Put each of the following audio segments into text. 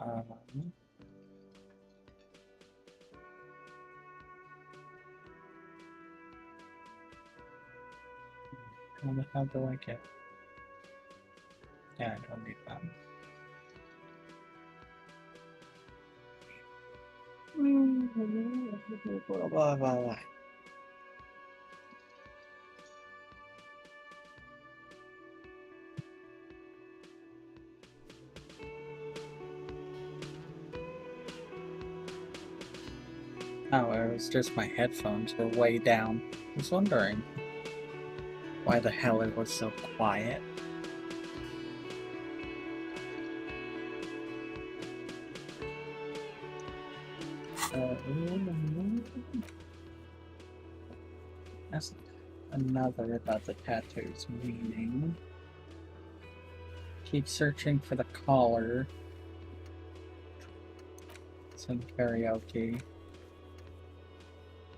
How the hell do I get? Yeah, I don't need that. Blah, blah, blah, blah. Oh, it was just my headphones were way down. I was wondering why the hell it was so quiet. That's another about the tattoos meaning. Keep searching for the collar. Some karaoke.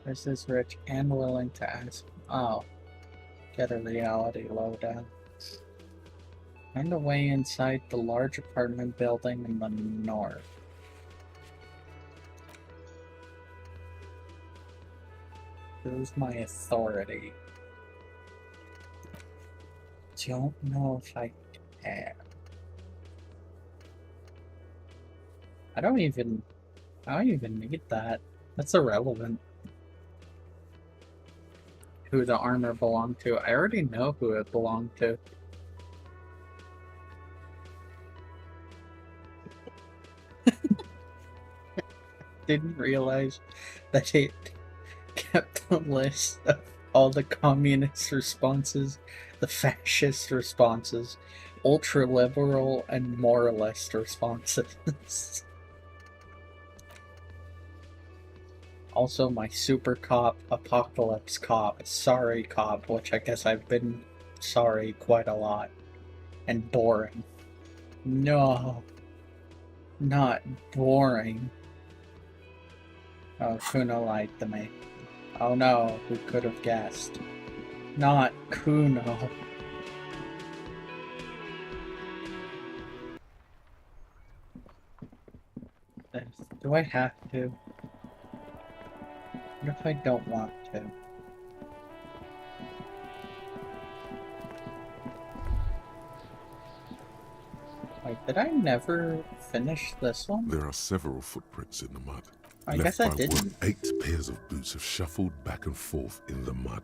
This is rich and willing to ask. Oh, get a reality lowdown. Find a way inside the large apartment building in the north. Prove my authority. Don't know if I can. I don't even need that. That's irrelevant. Who the armor belonged to. I already know who it belonged to. Didn't realize that it kept a list of all the communist responses, the fascist responses, ultra-liberal and moralist responses. Also my super cop, apocalypse cop, sorry cop, which I guess I've been sorry quite a lot, and boring. No, not boring. Oh, Kuno lied to me. Oh no, who could have guessed? Not Kuno. Do I have to? What if I don't want to? Wait, did I never finish this one? There are several footprints in the mud. I guess I didn't. 8 pairs of boots have shuffled back and forth in the mud.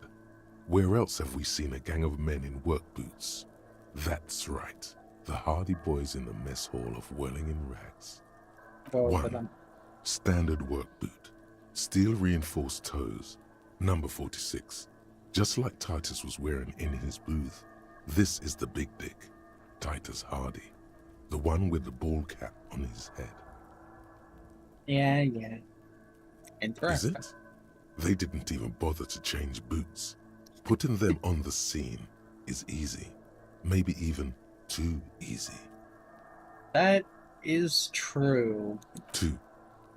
Where else have we seen a gang of men in work boots? That's right, the hardy boys in the mess hall of Welling in Rags. 1. Standard work boot, steel reinforced toes, number 46. Just like Titus was wearing in his booth, this is the big dick, Titus Hardy, the one with the ball cap on his head. Yeah. Interesting. Is it? They didn't even bother to change boots. Putting them on the scene is easy. Maybe even too easy. That is true. 2.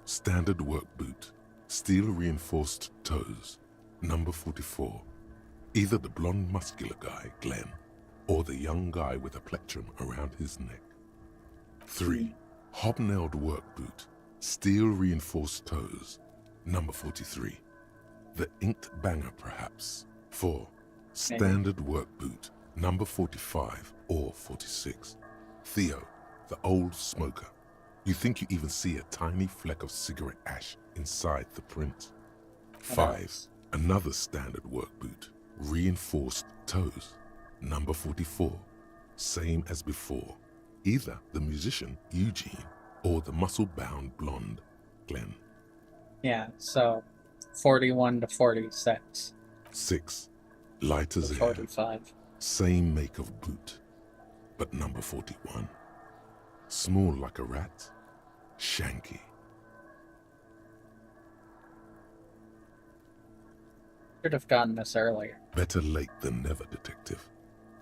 Standard work boot, steel reinforced toes, number 44. Either the blonde muscular guy, Glenn, or the young guy with a plectrum around his neck. 3. Hobnailed work boot, steel reinforced toes, number 43. The inked banger, perhaps. 4. Standard work boot, number 45 or 46. Theo, the old smoker. You think you even see a tiny fleck of cigarette ash inside the print. 5. Another standard work boot, reinforced toes, number 44. Same as before. Either the musician, Eugene, or the muscle-bound blonde, Glenn. Yeah, so 41 to 46. 6. Light as air. 45. Same make of boot, but number 41. Small like a rat, shanky. Should have gotten this earlier. Better late than never, detective.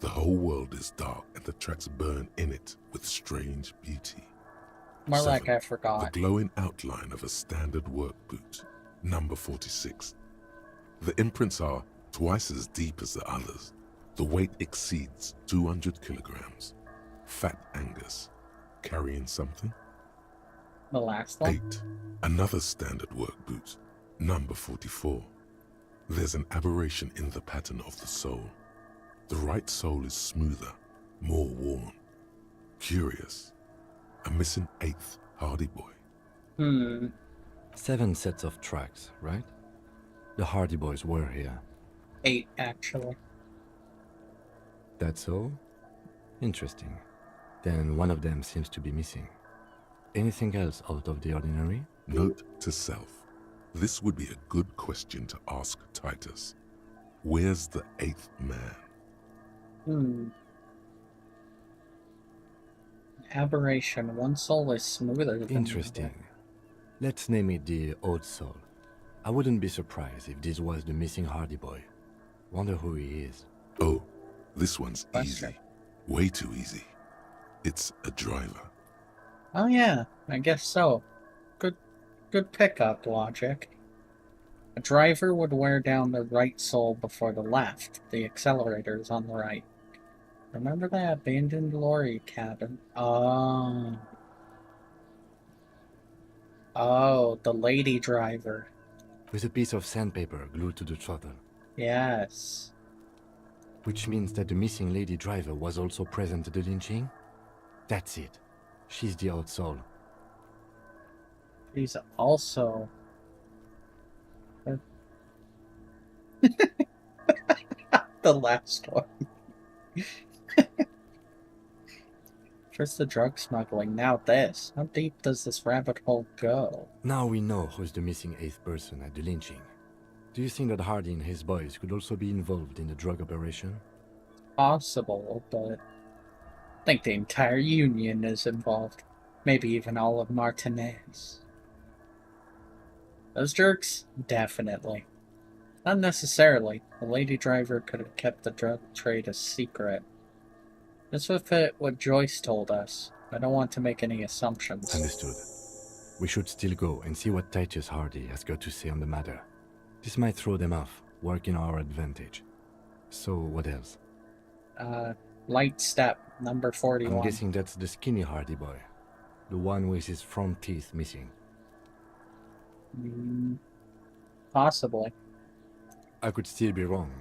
The whole world is dark and the tracks burn in it with strange beauty. More 7. like I forgot. The glowing outline of a standard work boot, number 46. The imprints are twice as deep as the others. The weight exceeds 200 kilograms. Fat Angus. Carrying something? The last one? 8. Another standard work boot, number 44. There's an aberration in the pattern of the sole. The right sole is smoother, more worn. Curious. A missing 8th Hardy Boy. 7 sets of tracks, right? The Hardy Boys were here. 8, actually. That's all? Interesting. Then one of them seems to be missing. Anything else out of the ordinary? Note to self. This would be a good question to ask Titus. Where's the 8th man? Aberration. One soul is smoother than Interesting. Let's name it the Odd Soul. I wouldn't be surprised if this was the missing Hardy Boy. Wonder who he is. Oh, this one's Question. easy. Way too easy. It's a driver. Oh yeah, I guess so. Good pickup, Logic. A driver would wear down the right sole before the left. The accelerator is on the right. Remember that abandoned lorry cabin? Oh. Oh, the lady driver. With a piece of sandpaper glued to the throttle. Yes. Which means that the missing lady driver was also present at the lynching? That's it. She's the Odd Soul. He's also... the last one. First the drug smuggling, now this. How deep does this rabbit hole go? Now we know who's the missing 8th person at the lynching. Do you think that Hardy and his boys could also be involved in the drug operation? Possible, but I think the entire Union is involved. Maybe even all of Martinez. Those jerks? Definitely. Not necessarily. The lady driver could have kept the drug trade a secret. This would fit what Joyce told us. I don't want to make any assumptions. Understood. We should still go and see what Titus Hardy has got to say on the matter. This might throw them off, work in our advantage. So, what else? Light step, number 41. I'm guessing that's the skinny Hardy boy. The one with his front teeth missing. Possibly. I could still be wrong,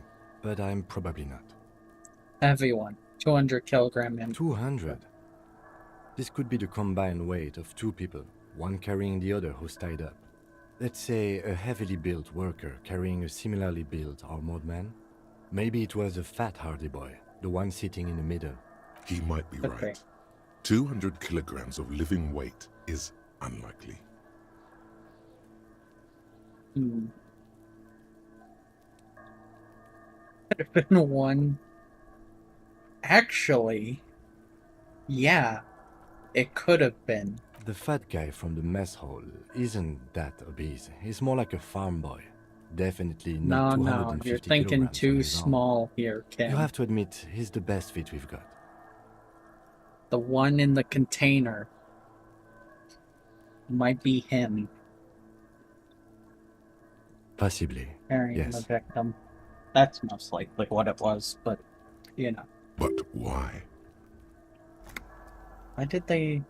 but I'm probably not. Heavy one. 200 kilogram in. 200? This could be the combined weight of 2 people, one carrying the other who's tied up. Let's say a heavily built worker carrying a similarly built armored man. Maybe it was a fat Hardy boy, the one sitting in the middle. He might be Okay. right. 200 kilograms of living weight is unlikely. Could have been one. Actually, yeah, it could have been. The fat guy from the mess hall isn't that obese. He's more like a farm boy. Definitely not No, 250 you're thinking kilograms on too his own. small here, Kim. You have to admit, he's the best fit we've got. The one in the container might be him Possibly. carrying Yes. the victim. That's most likely what it was, but, you know. But why? Why did they...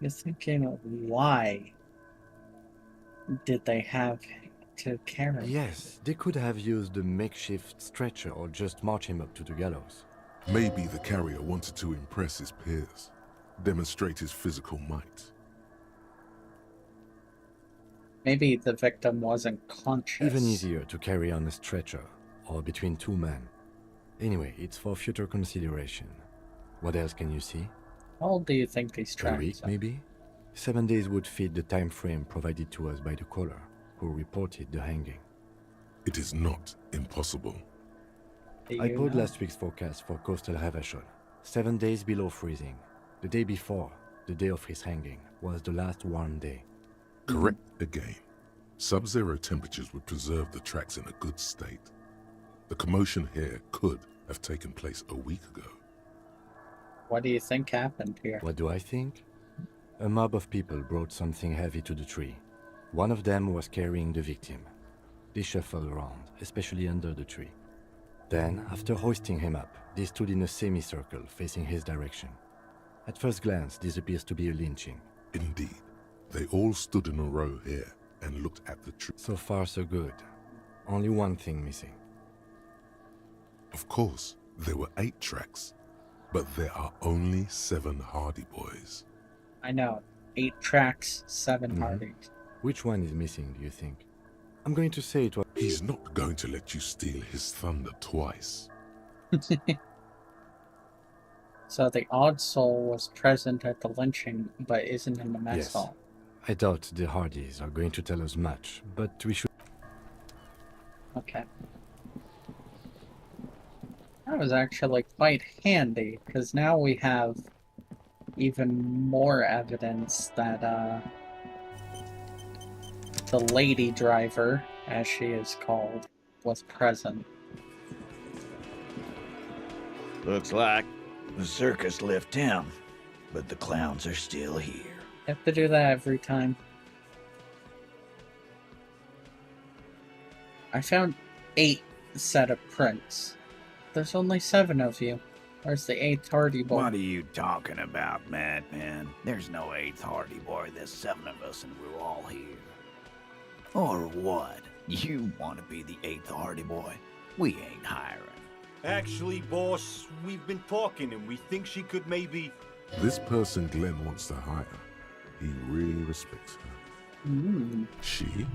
You're thinking, why did they have to carry? Yes, they could have used a makeshift stretcher or just march him up to the gallows. Maybe the carrier wanted to impress his peers, demonstrate his physical might. Maybe the victim wasn't conscious. Even easier to carry on a stretcher, or between 2 men. Anyway, it's for future consideration. What else can you see? How old do you think these 1 tracks week, are? maybe? 7 days would fit the time frame provided to us by the caller, who reported the hanging. It is not impossible. Do I you pulled know? last week's forecast for coastal Havashol. 7 days below freezing. The day before, the day of his hanging, was the last warm day. Correct again. Sub-zero temperatures would preserve the tracks in a good state. The commotion here could have taken place a week ago. What do you think happened here? What do I think? A mob of people brought something heavy to the tree. One of them was carrying the victim. They shuffled around, especially under the tree. Then, after hoisting him up, they stood in a semicircle facing his direction. At first glance, this appears to be a lynching. Indeed, they all stood in a row here and looked at the tree. So far, so good. Only one thing missing. Of course, there were 8 tracks, but there are only 7 Hardy Boys. I know. 8 tracks, 7 Hardys. Which one is missing, do you think? I'm going to say it was... He's not going to let you steal his thunder twice. So the Odd Soul was present at the lynching, but isn't in the mess Yes. hall. I doubt the Hardys are going to tell us much, but we should... Okay. That was actually quite handy, because now we have even more evidence that, the lady driver, as she is called, was present. Looks like the circus left town, but the clowns are still here. You have to do that every time. I found 8 set of prints. There's only 7 of you. Where's the 8th Hardy Boy? What are you talking about, madman? There's no 8th Hardy Boy. There's 7 of us and we're all here. Or what? You want to be the 8th Hardy Boy? We ain't hiring. Actually, boss, we've been talking and we think she could maybe... This person Glenn wants to hire, he really respects her. Mm. She?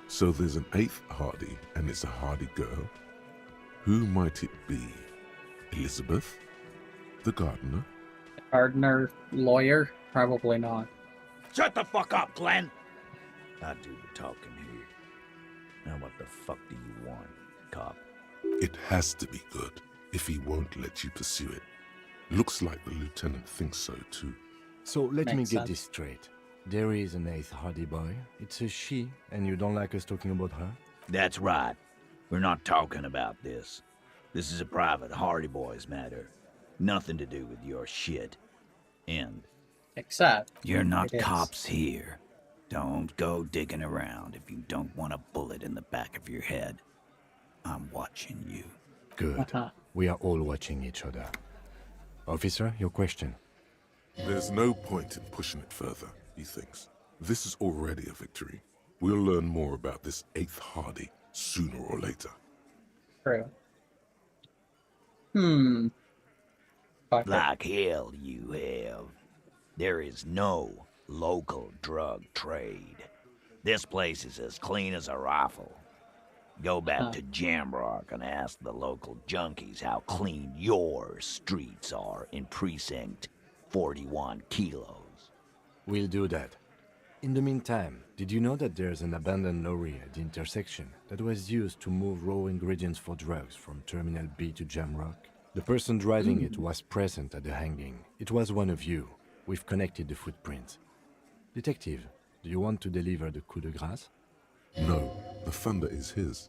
So there's an 8th Hardy, and it's a Hardy girl. Who might it be? Elizabeth? The gardener? Gardener, lawyer? Probably not. Shut the fuck up, Glenn! I do the talking here. Now what the fuck do you want, cop? It has to be good, if he won't let you pursue it. Looks like the lieutenant thinks so too. So let me Makes get sense. this straight. There is an 8th Hardy Boy. It's a she, and you don't like us talking about her? That's right. We're not talking about this. This is a private Hardy Boys matter. Nothing to do with your shit. End. Except, You're not It is. cops here. Don't go digging around if you don't want a bullet in the back of your head. I'm watching you. Good. Uh-huh. We are all watching each other. Officer, your question. There's no point in pushing it further, he thinks. This is already a victory. We'll learn more about this 8th Hardy sooner or later. true. Fuck it. Like hell you have. There is no local drug trade. This place is as clean as a rifle. Go back to Jamrock and ask the local junkies how clean your streets are in Precinct 41 Kilos. We'll do that. In the meantime, did you know that there's an abandoned lorry at the intersection that was used to move raw ingredients for drugs from Terminal B to Jamrock? The person driving it was present at the hanging. It was one of you. We've connected the footprints. Detective, do you want to deliver the coup de grâce? No, the thunder is his.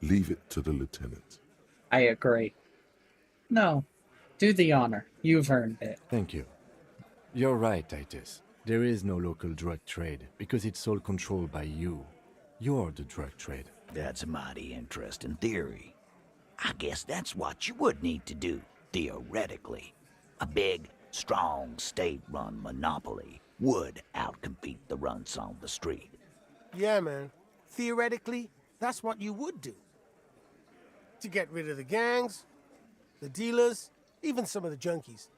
Leave it to the lieutenant. I agree. No. Do the honor. You've earned it. Thank you. You're right, Titus. There is no local drug trade because it's all controlled by you. You're the drug trade. That's a mighty interesting theory. I guess that's what you would need to do, theoretically. A big, strong, state-run monopoly would outcompete the runts on the street. Yeah, man. Theoretically, that's what you would do. To get rid of the gangs, the dealers, even some of the junkies.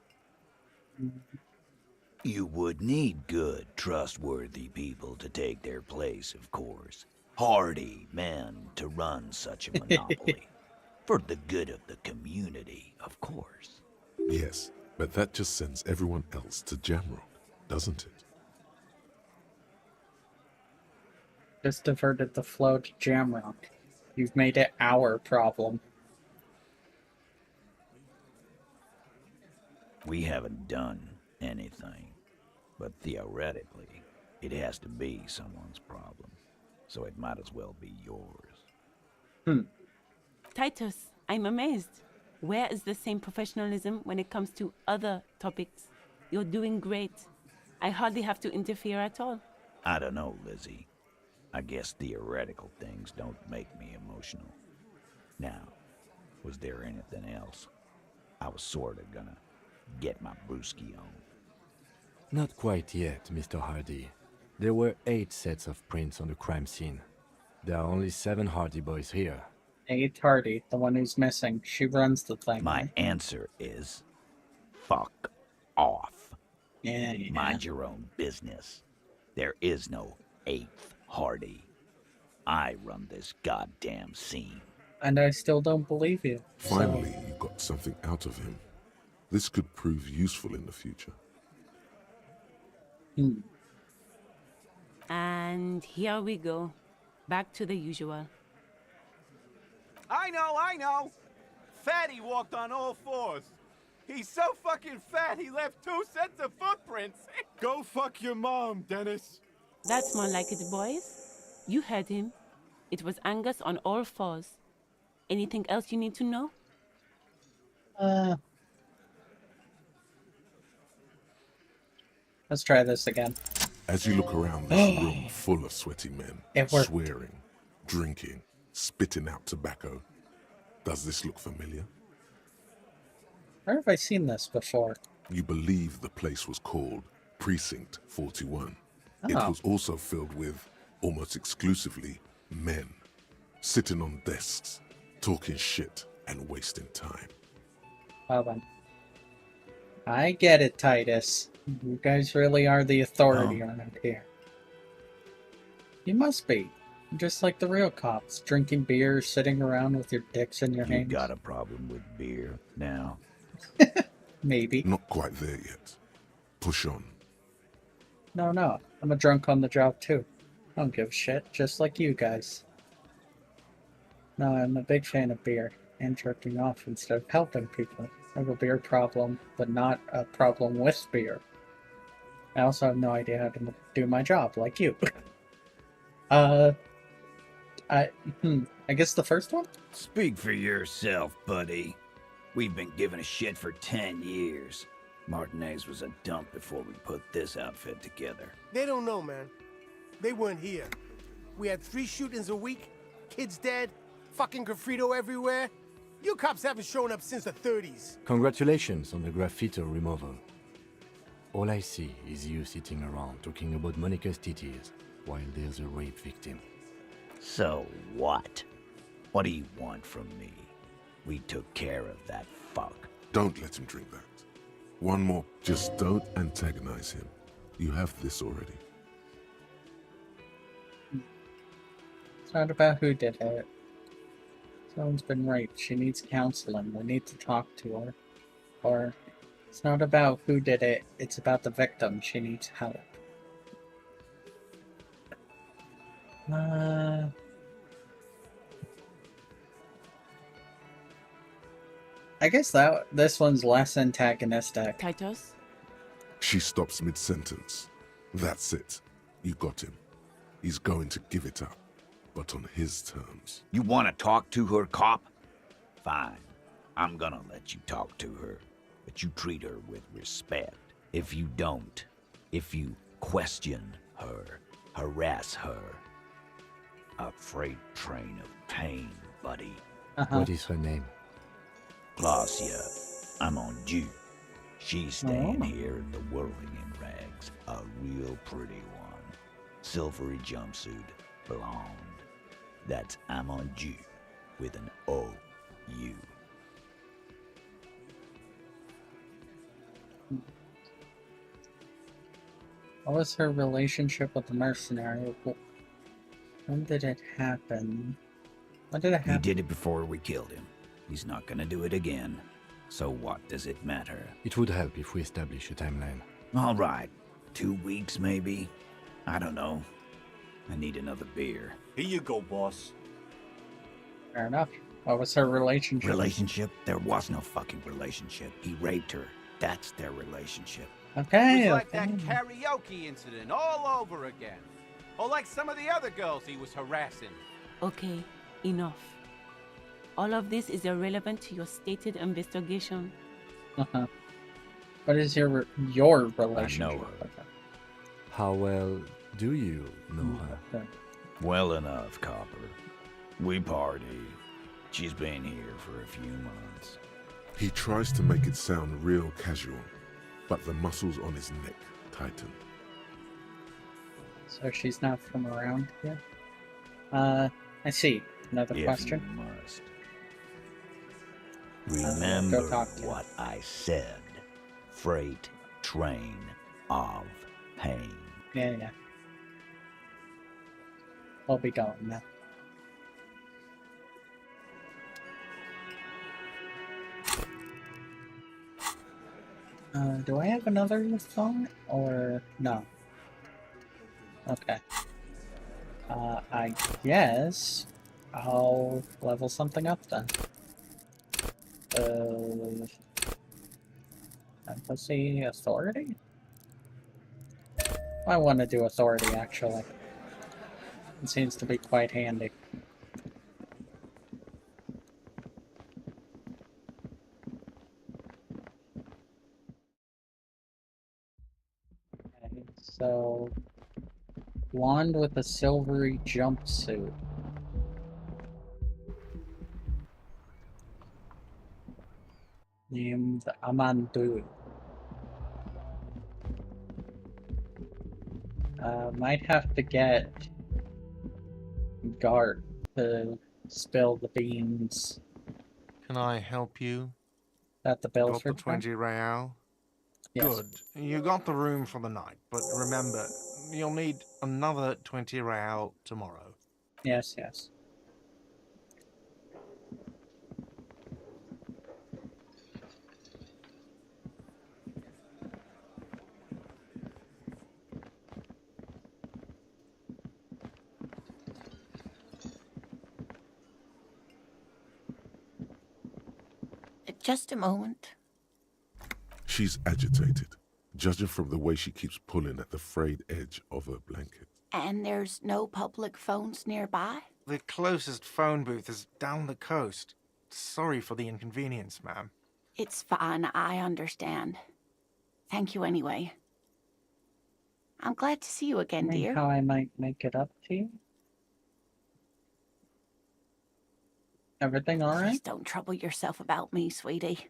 You would need good, trustworthy people to take their place, of course. Hardy men to run such a monopoly. For the good of the community, of course. Yes, but that just sends everyone else to Jamrock, doesn't it? Just diverted the flow to Jamrock. You've made it our problem. We haven't done anything, but theoretically, it has to be someone's problem. So it might as well be yours. Titus, I'm amazed. Where is the same professionalism when it comes to other topics? You're doing great. I hardly have to interfere at all. I don't know, Lizzie. I guess theoretical things don't make me emotional. Now, was there anything else? I was sorta gonna get my brewski on. Not quite yet, Mr. Hardy. There were 8 sets of prints on the crime scene. There are only 7 Hardy boys here. Nate Hardy, the one who's missing. She runs the thing. My right? answer is fuck off. Yeah. Mind your own business. There is no 8th Hardy. I run this goddamn scene. And I still don't believe you. Finally, you got something out of him. This could prove useful in the future. And here we go. Back to the usual. I know. Fatty walked on all 4s. He's so fucking fat he left 2 sets of footprints. Go fuck your mom, Dennis. That's more like it, boys. You heard him. It was Angus on all 4s. Anything else you need to know? Let's try this again. As you look around this room full of sweaty men, It worked. swearing, drinking, spitting out tobacco, does this look familiar? Where have I seen this before? You believe the place was called Precinct 41. It Oh. was also filled with, almost exclusively, men, sitting on desks, talking shit and wasting time. Well then. I get it, Titus. You guys really are the authority around here. You must be. Just like the real cops, drinking beer, sitting around with your dicks in your You hands. got a problem with beer now? Maybe. Not quite there yet. Push on. No. I'm a drunk on the job too. I don't give a shit, just like you guys. No, I'm a big fan of beer and jerking off instead of helping people. I have a beer problem, but not a problem with beer. I also have no idea how to do my job, like you. I guess the first one? Speak for yourself, buddy. We've been giving a shit for 10 years. Martinez was a dump before we put this outfit together. They don't know, man. They weren't here. We had 3 shootings a week, kids dead, fucking graffito everywhere. You cops haven't shown up since the 30s. Congratulations on the graffito removal. All I see is you sitting around talking about Monica's titties while there's a rape victim. So what? What do you want from me? We took care of that fuck. Don't let him drink that. One more. Just don't antagonize him. You have this already. It's not about who did it. Someone's been raped. She needs counseling. We need to talk to her. Or, it's not about who did it. It's about the victim. She needs help. I guess this one's less antagonistic. Titus? She stops mid-sentence. That's it. You got him. He's going to give it up, but on his terms. You want to talk to her, cop? Fine. I'm gonna let you talk to her, but you treat her with respect. If you don't, if you question her, harass her, a freight train of pain, buddy. What is her name? Glacia, I'm on due. She's staying here in the whirling in rags, a real pretty one. Silvery jumpsuit, blonde. That's I'm on due with an O-U. What was her relationship with the mercenary? When did it happen? When did it He happen? did it before we killed him. He's not gonna do it again. So what does it matter? It would help if we establish a timeline. All right. 2 weeks, maybe? I don't know. I need another beer. Here you go, boss. Fair enough. What was her relationship? Relationship? There was no fucking relationship. He raped her. That's their relationship. Okay. It was like okay. that karaoke incident all over again. Or like some of the other girls he was harassing. Okay, enough. All of this is irrelevant to your stated investigation. Uh-huh. What is your relationship? I know her. with her? How well do you know her? Okay. Well enough, Copper. We party. She's been here for a few months. He tries to make it sound real casual, but the muscles on his neck tightened. So she's not from around here? I see. Another If question? you must. Go Remember talk to her. what I said. Freight train of pain. Yeah. I'll be going now. Do I have another phone or no? Okay. I guess I'll level something up then. Embassy authority? I want to do authority actually. It seems to be quite handy. Okay, so wand with a silvery jumpsuit. Named Amandu. Might have to get Gart to spill the beans Can I help you? at the bills Got for the 20 real? Yes. Good. You got the room for the night, but remember, you'll need another 20 real tomorrow. Yes. Just a moment. She's agitated, judging from the way she keeps pulling at the frayed edge of her blanket. And there's no public phones nearby? The closest phone booth is down the coast. Sorry for the inconvenience, ma'am. It's fine, I understand. Thank you anyway. I'm glad to see you again, Wondering dear. how I might make it up to you? Everything Please alright? don't trouble yourself about me, sweetie.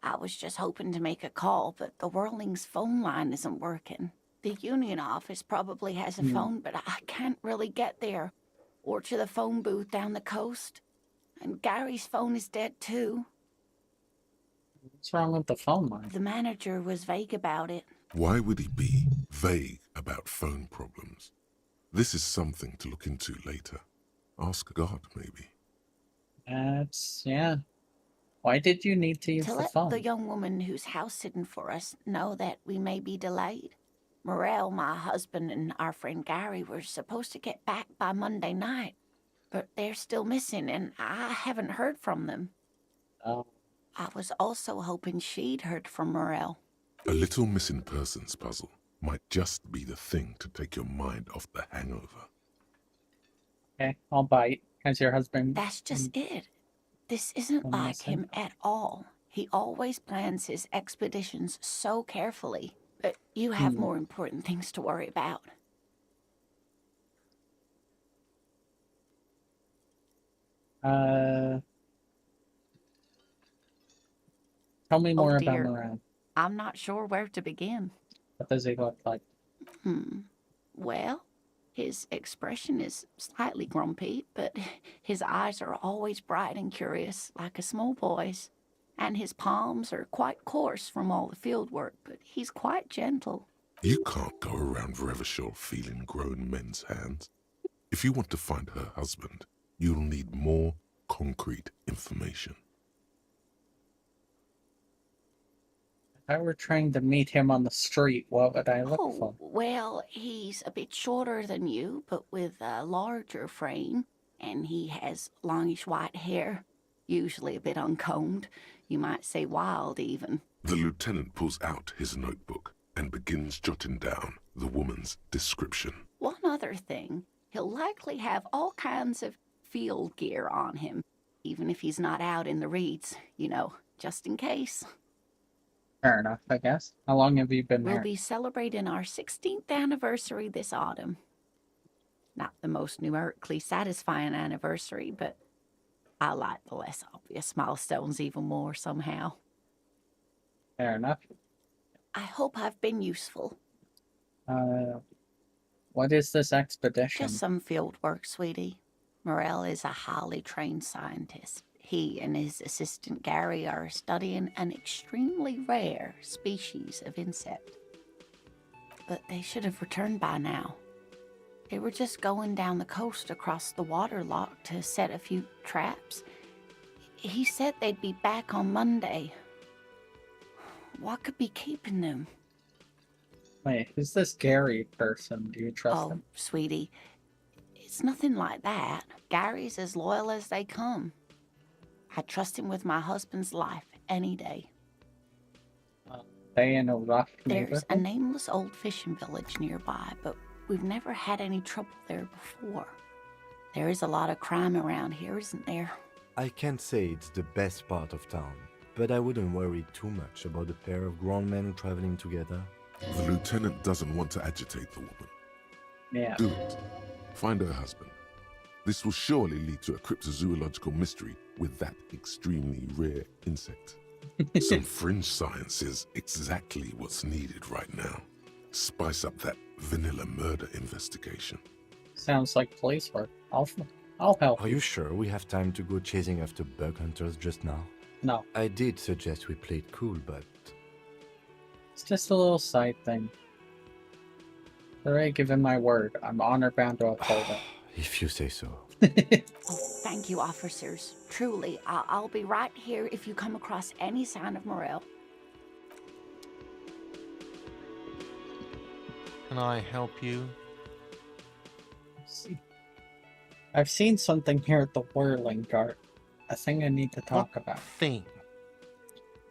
I was just hoping to make a call, but the Whirling's phone line isn't working. The union office probably has a phone, but I can't really get there. Or to the phone booth down the coast. And Gary's phone is dead too. What's wrong with the phone line? The manager was vague about it. Why would he be vague about phone problems? This is something to look into later. Ask God, maybe. Yeah. Why did you need to use To the let phone? the young woman who's house-sitting for us know that we may be delayed. Morel, my husband, and our friend Gary were supposed to get back by Monday night, but they're still missing, and I haven't heard from them. Oh, I was also hoping she'd heard from Morel. A little missing persons puzzle might just be the thing to take your mind off the hangover. okay, I'll bite. Has your husband... That's just it. This isn't I'm like missing. him at all. He always plans his expeditions so carefully. But you have more important things to worry about. Tell me more Oh, about dear. Moran. I'm not sure where to begin. What does he look like? Well, his expression is slightly grumpy, but his eyes are always bright and curious, like a small boy's. And his palms are quite coarse from all the field work, but he's quite gentle. You can't go around Revachol feeling grown men's hands. If you want to find her husband, you'll need more concrete information. If I were trying to meet him on the street, what would I look for? Well, he's a bit shorter than you, but with a larger frame, and he has longish white hair, usually a bit uncombed. You might say wild, even. The lieutenant pulls out his notebook and begins jotting down the woman's description. One other thing, he'll likely have all kinds of field gear on him, even if he's not out in the reeds, you know, just in case. Fair enough, I guess. How long have you been We'll there? be celebrating our 16th anniversary this autumn. Not the most numerically satisfying anniversary, but I like the less obvious milestones even more somehow. Fair enough. I hope I've been useful. What is this expedition? Just some field work, sweetie. Morel is a highly trained scientist. He and his assistant Gary are studying an extremely rare species of insect. But they should have returned by now. They were just going down the coast across the water lock to set a few traps. He said they'd be back on Monday. What could be keeping them? Wait, who's this Gary person? Do you trust him? Sweetie, it's nothing like that. Gary's as loyal as they come. I trust him with my husband's life any day. They in a rough There's neighborhood? a nameless old fishing village nearby, but we've never had any trouble there before. There is a lot of crime around here, isn't there? I can't say it's the best part of town, but I wouldn't worry too much about a pair of grown men traveling together. The lieutenant doesn't want to agitate the woman. Yeah. Do it. Find her husband. This will surely lead to a cryptozoological mystery with that extremely rare insect. Some fringe science is exactly what's needed right now. Spice up that vanilla murder investigation. Sounds like police work. I'll help. Are you sure we have time to go chasing after bug hunters just now? No, I did suggest we play it cool, but... it's just a little side thing. Already given my word. I'm honor bound to uphold it. If you say so. Oh, thank you, officers. Truly, I'll be right here if you come across any sign of Morel. Can I help you? See. I've seen something here at the whirling cart. A thing I need to talk What about. thing?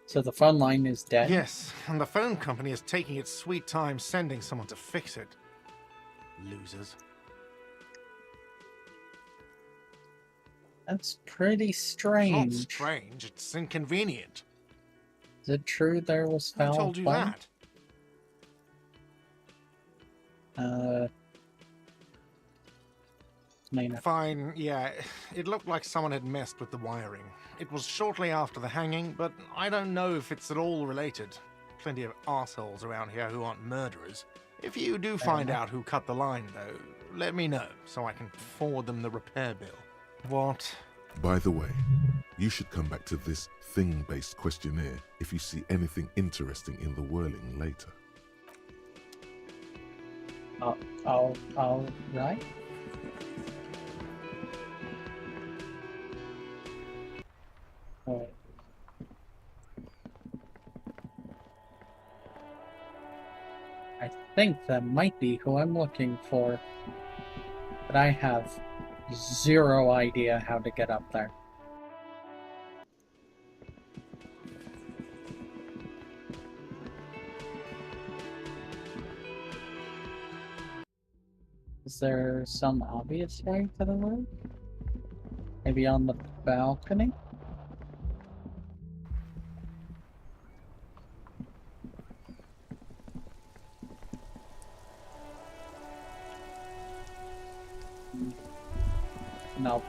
So the phone line is dead? Yes, and the phone company is taking its sweet time sending someone to fix it. Losers. That's pretty It's strange. not strange, it's inconvenient. Is it true there was Who foul told you play? that? Nina. Fine, yeah. It looked like someone had messed with the wiring. It was shortly after the hanging, but I don't know if it's at all related. Plenty of assholes around here who aren't murderers. If you do find out who cut the line, though, let me know, so I can forward them the repair bill. What? By the way, you should come back to this thing-based questionnaire if you see anything interesting in the whirling later. All right. Alright. I think that might be who I'm looking for, but I have zero idea how to get up there. Is there some obvious way to the roof? Maybe on the balcony? No.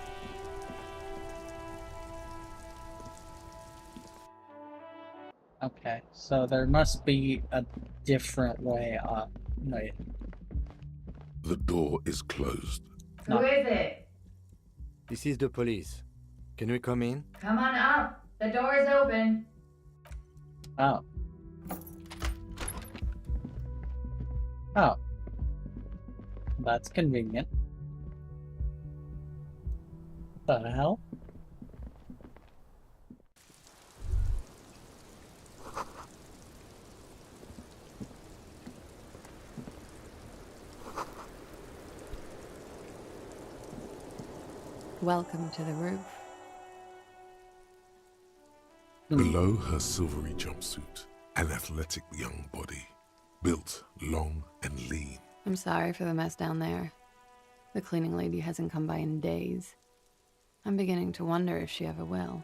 Okay, so there must be a different way up. Wait. The door is closed. No. Who is it? This is the police. Can we come in? Come on up. The door is open. Oh. Oh. That's convenient. The hell? Welcome to the roof. Below her silvery jumpsuit, an athletic young body, built, long, and lean. I'm sorry for the mess down there. The cleaning lady hasn't come by in days. I'm beginning to wonder if she ever will.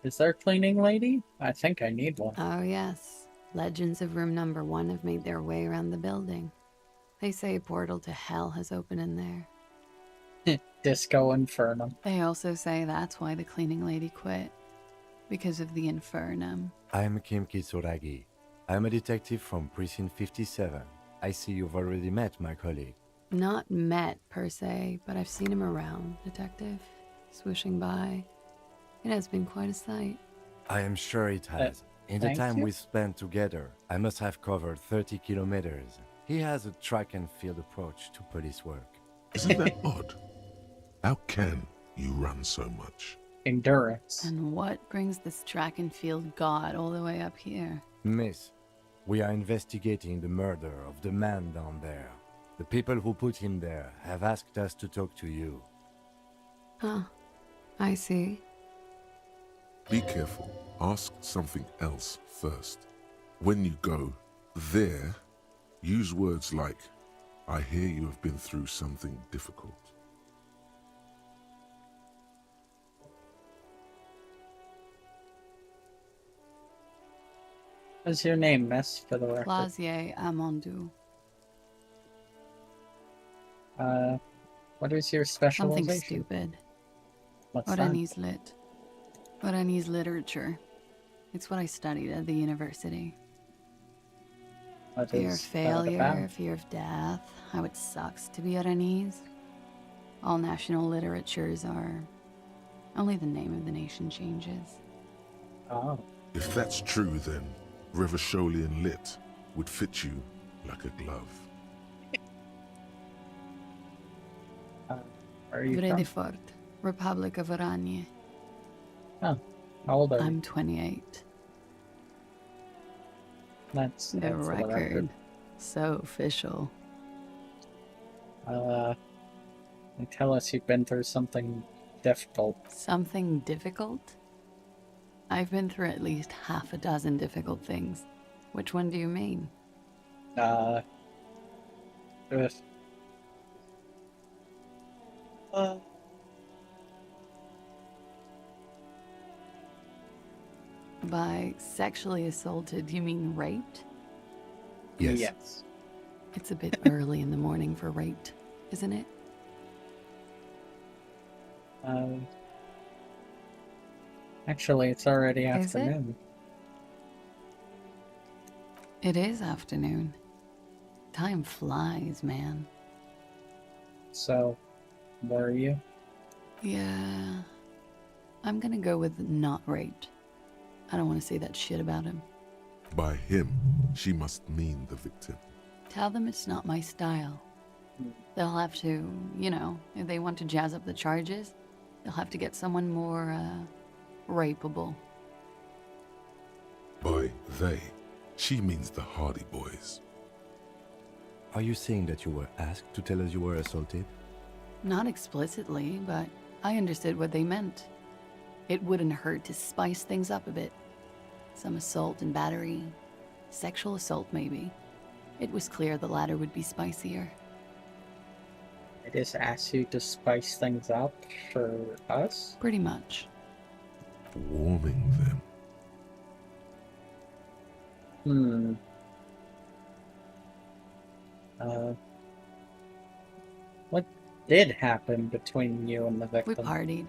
Is there a cleaning lady? I think I need one. Oh yes, legends of room number 1 have made their way around the building. They say a portal to hell has opened in there. Disco Inferno. They also say that's why the cleaning lady quit. Because of the infernum. I'm Kim Kitsuragi. I'm a detective from Precinct 57. I see you've already met my colleague. Not met, per se, but I've seen him around, Detective. Swooshing by. It has been quite a sight. I am sure it has. In the thank time you. we've spent together, I must have covered 30 kilometers. He has a track and field approach to police work. Isn't that odd? How can you run so much? Endurance. And what brings this track and field god all the way up here? Miss, we are investigating the murder of the man down there. The people who put him there have asked us to talk to you. Oh, I see. Be careful. Ask something else first. When you go there, use words like, I hear you have been through something difficult. What's your name, miss, for the record? Clausier Amandou. What is your Something specialization? stupid. What's that? Oranese lit. Oranese literature. It's what I studied at the university. What Fear of is that failure, about? fear of death, how it sucks to be Oranese. All national literatures are. Only the name of the nation changes. Oh, If that's true, then Revacholian Lit would fit you like a glove. where are you Vrede from? Fort, Republic of Oranje. Oh, how old are you? I'm 28. That's The for the record. So official. And tell us you've been through something difficult. Something difficult? I've been through at least half a dozen difficult things. Which one do you mean? Ugh. By sexually assaulted, you mean raped? Yes. Yes. It's a bit early in the morning for raped, isn't it? Actually, it's already Is it? afternoon. It is afternoon. Time flies, man. So, where are you? Yeah. I'm gonna go with not raped. I don't want to say that shit about him. By him, she must mean the victim. Tell them it's not my style. They'll have to, if they want to jazz up the charges, they'll have to get someone more, rapeable. By they, she means the Hardy Boys. Are you saying that you were asked to tell us you were assaulted? Not explicitly, but I understood what they meant. It wouldn't hurt to spice things up a bit. Some assault and battery. Sexual assault, maybe. It was clear the latter would be spicier. I just asked you to spice things up for us? Pretty much. Warming them. What did happen between you and the We victim? partied.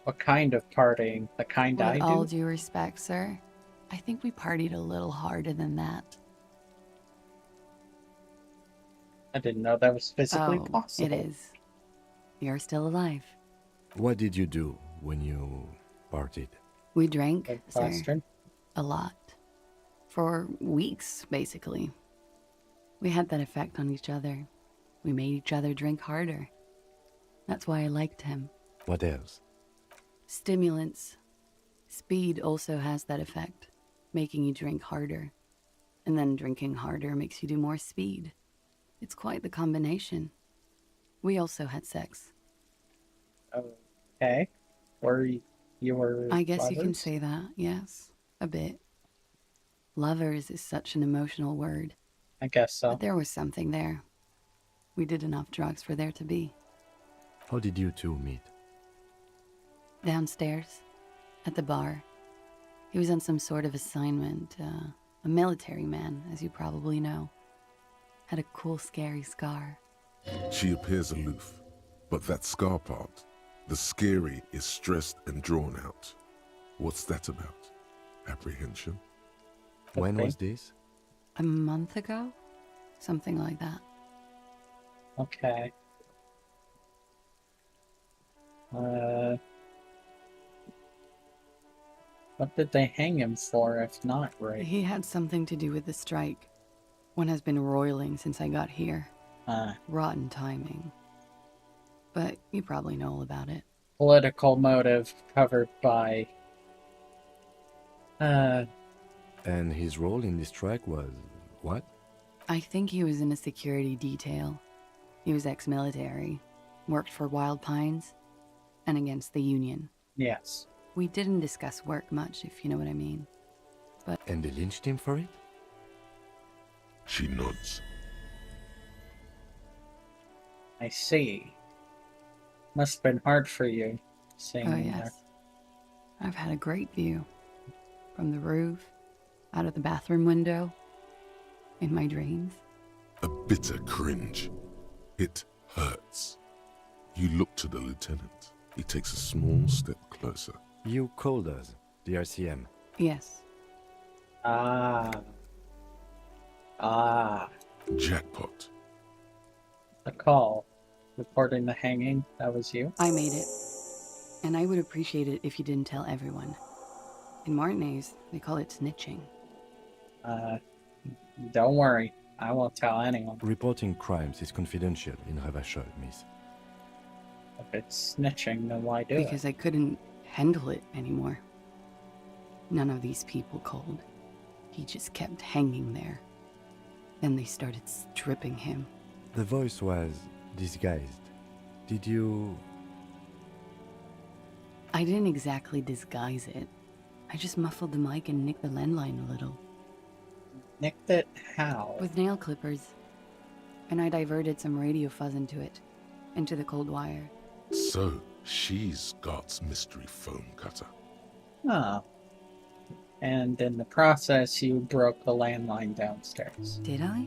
What kind of partying? The kind I With do? all due respect, sir, I think we partied a little harder than that. I didn't know that was physically Oh, possible. it is. You're still alive. What did you do when you partied? We drank, Good sir, question. a lot. For weeks, basically. We had that effect on each other. We made each other drink harder. That's why I liked him. What else? Stimulants. Speed also has that effect, making you drink harder. And then drinking harder makes you do more speed. It's quite the combination. We also had sex. Okay. You were I guess you can lovers? say that, yes. A bit. Lovers is such an emotional word. I guess so. But there was something there. We did enough drugs for there to be. How did you two meet? Downstairs, at the bar. He was on some sort of assignment, a military man, as you probably know. had a cool, scary scar. She appears aloof, but that scar part, the scary, is stressed and drawn out. What's that about? Apprehension? When Okay. was this? A month ago? Something like that. Okay. What did they hang him for if not rape? He had something to do with the strike. One has been roiling since I got here. Rotten timing. But you probably know all about it. Political motive covered by... And his role in this strike was what? I think he was in a security detail. He was ex-military, worked for Wild Pines, and against the Union. yes. We didn't discuss work much, if you know what I mean. And they lynched him for it? She nods. I see. Must have been hard for you, seeing Oh, him yes. I've had a great view. From the roof, out of the bathroom window, in my dreams. A bitter cringe. It hurts. You look to the lieutenant. He takes a small step closer. You called us, the RCM. Yes. there. Jackpot. The call. Reporting the hanging, that was you? I made it. And I would appreciate it if you didn't tell everyone. In Martinez, they call it snitching. Don't worry. I won't tell anyone. Reporting crimes is confidential in Ravachol, miss. If it's snitching, then why do it? Because I couldn't handle it anymore. None of these people called. He just kept hanging there. Then they started stripping him. The voice was disguised. Did you... I didn't exactly disguise it. I just muffled the mic and nicked the landline a little. Nicked it how? With nail clippers. And I diverted some radio fuzz into it. Into the cold wire. So, she's Scott's mystery phone cutter. Oh. And in the process, you broke the landline downstairs. Did I?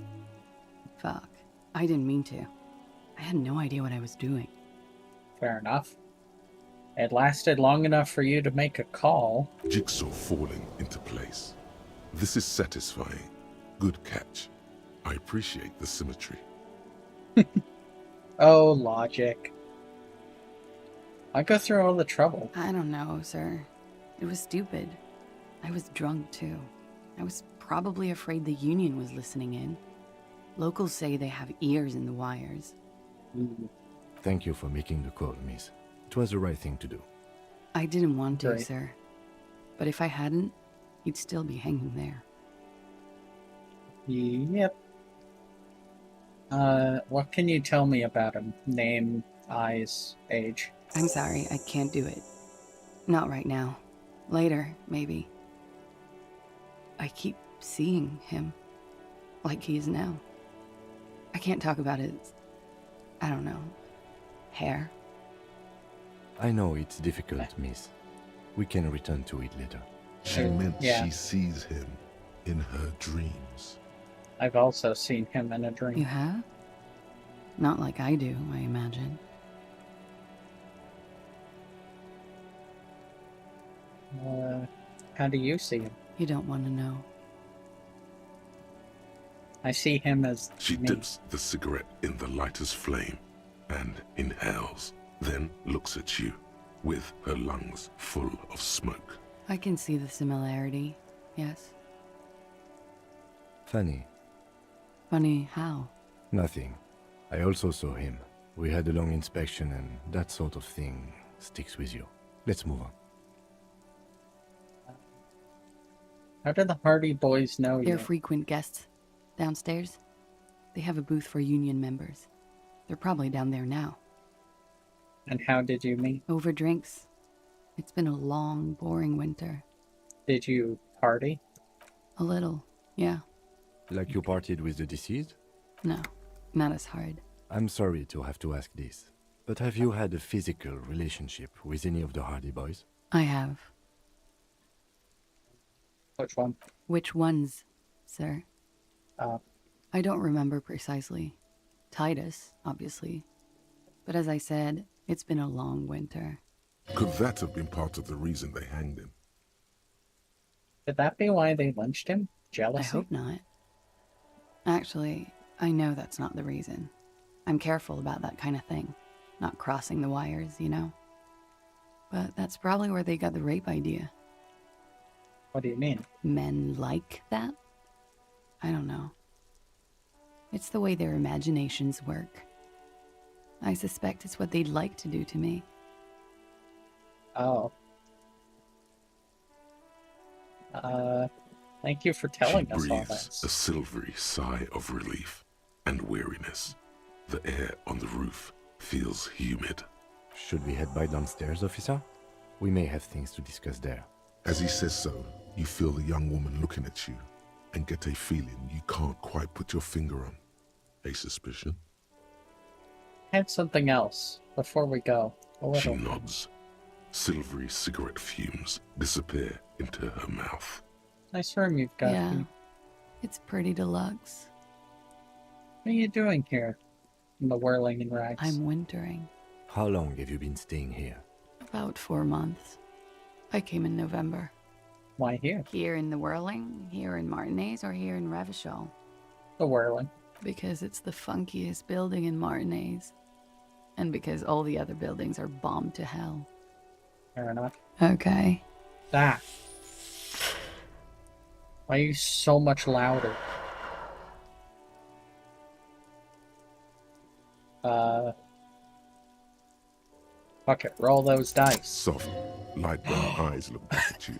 Fuck. I didn't mean to. I had no idea what I was doing. Fair enough. It lasted long enough for you to make a call. Jigsaw falling into place. This is satisfying. Good catch. I appreciate the symmetry. Oh, logic. I go through all the trouble. I don't know, sir. It was stupid. I was drunk, too. I was probably afraid the Union was listening in. Locals say they have ears in the wires. Thank you for making the call, miss. It was the right thing to do. I didn't want to, Great. sir. But if I hadn't, he'd still be hanging there. Yep. What can you tell me about him? Name, eyes, age? I'm sorry, I can't do it. Not right now. Later, maybe. I keep seeing him. Like he is now. I can't talk about his... I don't know. Hair. I know it's difficult, miss. We can return to it later. She meant Yeah. she sees him in her dreams. I've also seen him in a You dream. have? Not like I do, I imagine. How do you see him? You don't want to know. I see him as She me. dips the cigarette in the lighter's flame and inhales, then looks at you with her lungs full of smoke. I can see the similarity, yes. Funny. Funny how? Nothing. I also saw him. We had a long inspection and that sort of thing sticks with you. Let's move on. How do the Hardy Boys know They're you? frequent guests. Downstairs. They have a booth for union members. They're probably down there now. And how did you meet? Over drinks. It's been a long, boring winter. Did you party? A little, yeah. Like you partied with the deceased? No, not as hard. I'm sorry to have to ask this, but have you had a physical relationship with any of the Hardy Boys? I have. Which one? Which ones, sir? I don't remember precisely. Titus, obviously. But as I said, it's been a long winter. Could that have been part of the reason they hanged him? Could that be why they lynched him? I Jealousy? hope not. Actually, I know that's not the reason. I'm careful about that kind of thing. Not crossing the wires, you know? But that's probably where they got the rape idea. What do you mean? Men like that? I don't know. It's the way their imaginations work. I suspect it's what they'd like to do to me. Oh. Thank you for telling us all breathes this. a silvery sigh of relief and weariness. The air on the roof feels humid. Should we head by downstairs, officer? We may have things to discuss there. As he says so, you feel the young woman looking at you and get a feeling you can't quite put your finger on. A suspicion? I had something else before we go. A She little. nods. Silvery cigarette fumes disappear into her mouth. Nice room you've got. Yeah, it's pretty deluxe. What are you doing here? In the whirling in rags. I'm wintering. How long have you been staying here? About 4 months. I came in November. Why here? Here in the Whirling, here in Martinez, or here in Revachol? The whirling. Because it's the funkiest building in Martinez. And because all the other buildings are bombed to hell. Fair enough. Okay. That. Why are you so much louder? Fuck it, roll those dice. Soft, light brown eyes look back at you,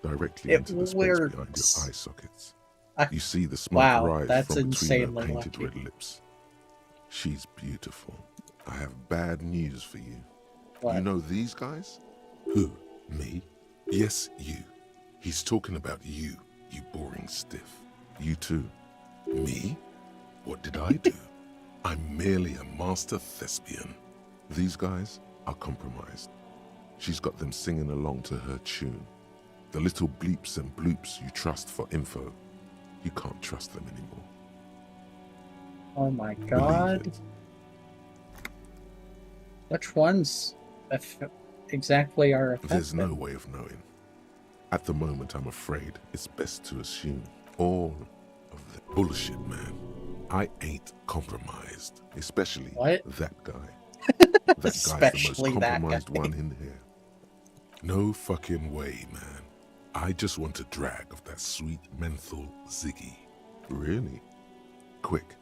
directly It into the space behind your works. eye sockets. I- You see the smoke Wow, rise that's from between her insanely painted lucky. red lips. She's beautiful. I have bad news for you. What? You know these guys? Who? Me? Yes, you. He's talking about you, you boring stiff. You too. Me? What did I do? I'm merely a master thespian. These guys are compromised. She's got them singing along to her tune. The little bleeps and bloops you trust for info, you can't trust them anymore. Oh my Believe god. it. Which ones exactly are affected? There's no way of knowing. At the moment, I'm afraid it's best to assume all of the bullshit, man. I ain't compromised, especially What? that guy. That guy's the most Especially that compromised guy. one in here. No fucking way, man. I just want a drag of that sweet menthol Ziggy. Really? Quick,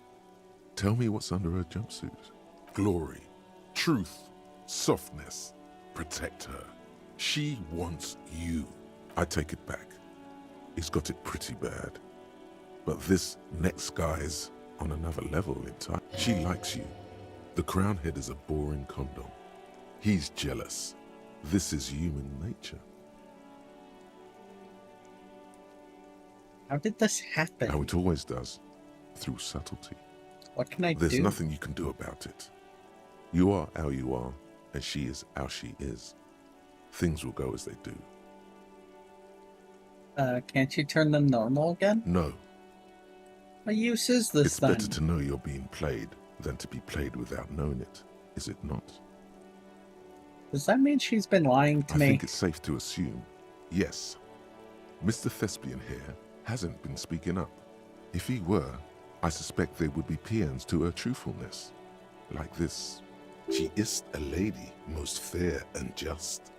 tell me what's under her jumpsuit. Glory, truth, softness. Protect her. She wants you. I take it back. He's got it pretty bad. But this next guy's on another level in time. She likes you. The crown head is a boring condom. He's jealous. This is human nature. How did this happen? How it always does. Through subtlety. What can I There's do? nothing you can do about it. You are how you are, and she is how she is. Things will go as they do. Can't you turn them normal again? No, What use is this it's then? better to know you're being played than to be played without knowing it, is it not? Does that mean she's been lying to I me? think it's safe to assume, yes. Mr. Thespian here hasn't been speaking up. If he were, I suspect there would be paeans to her truthfulness. Like this, she is a lady, most fair and just.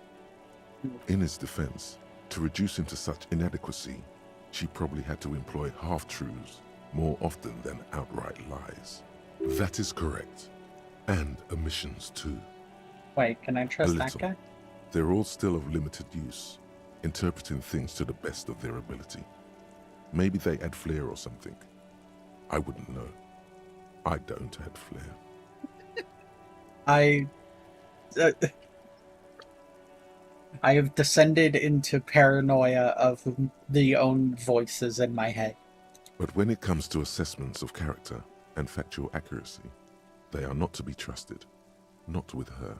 In his defense, to reduce him to such inadequacy, she probably had to employ half-truths more often than outright lies. That is correct. And omissions too. Wait, can I A trust that little. guy? They're all still of limited use, interpreting things to the best of their ability. Maybe they add flair or something. I wouldn't know. I don't add flair. I have descended into paranoia of the own voices in my head. But when it comes to assessments of character and factual accuracy, they are not to be trusted. Not with her.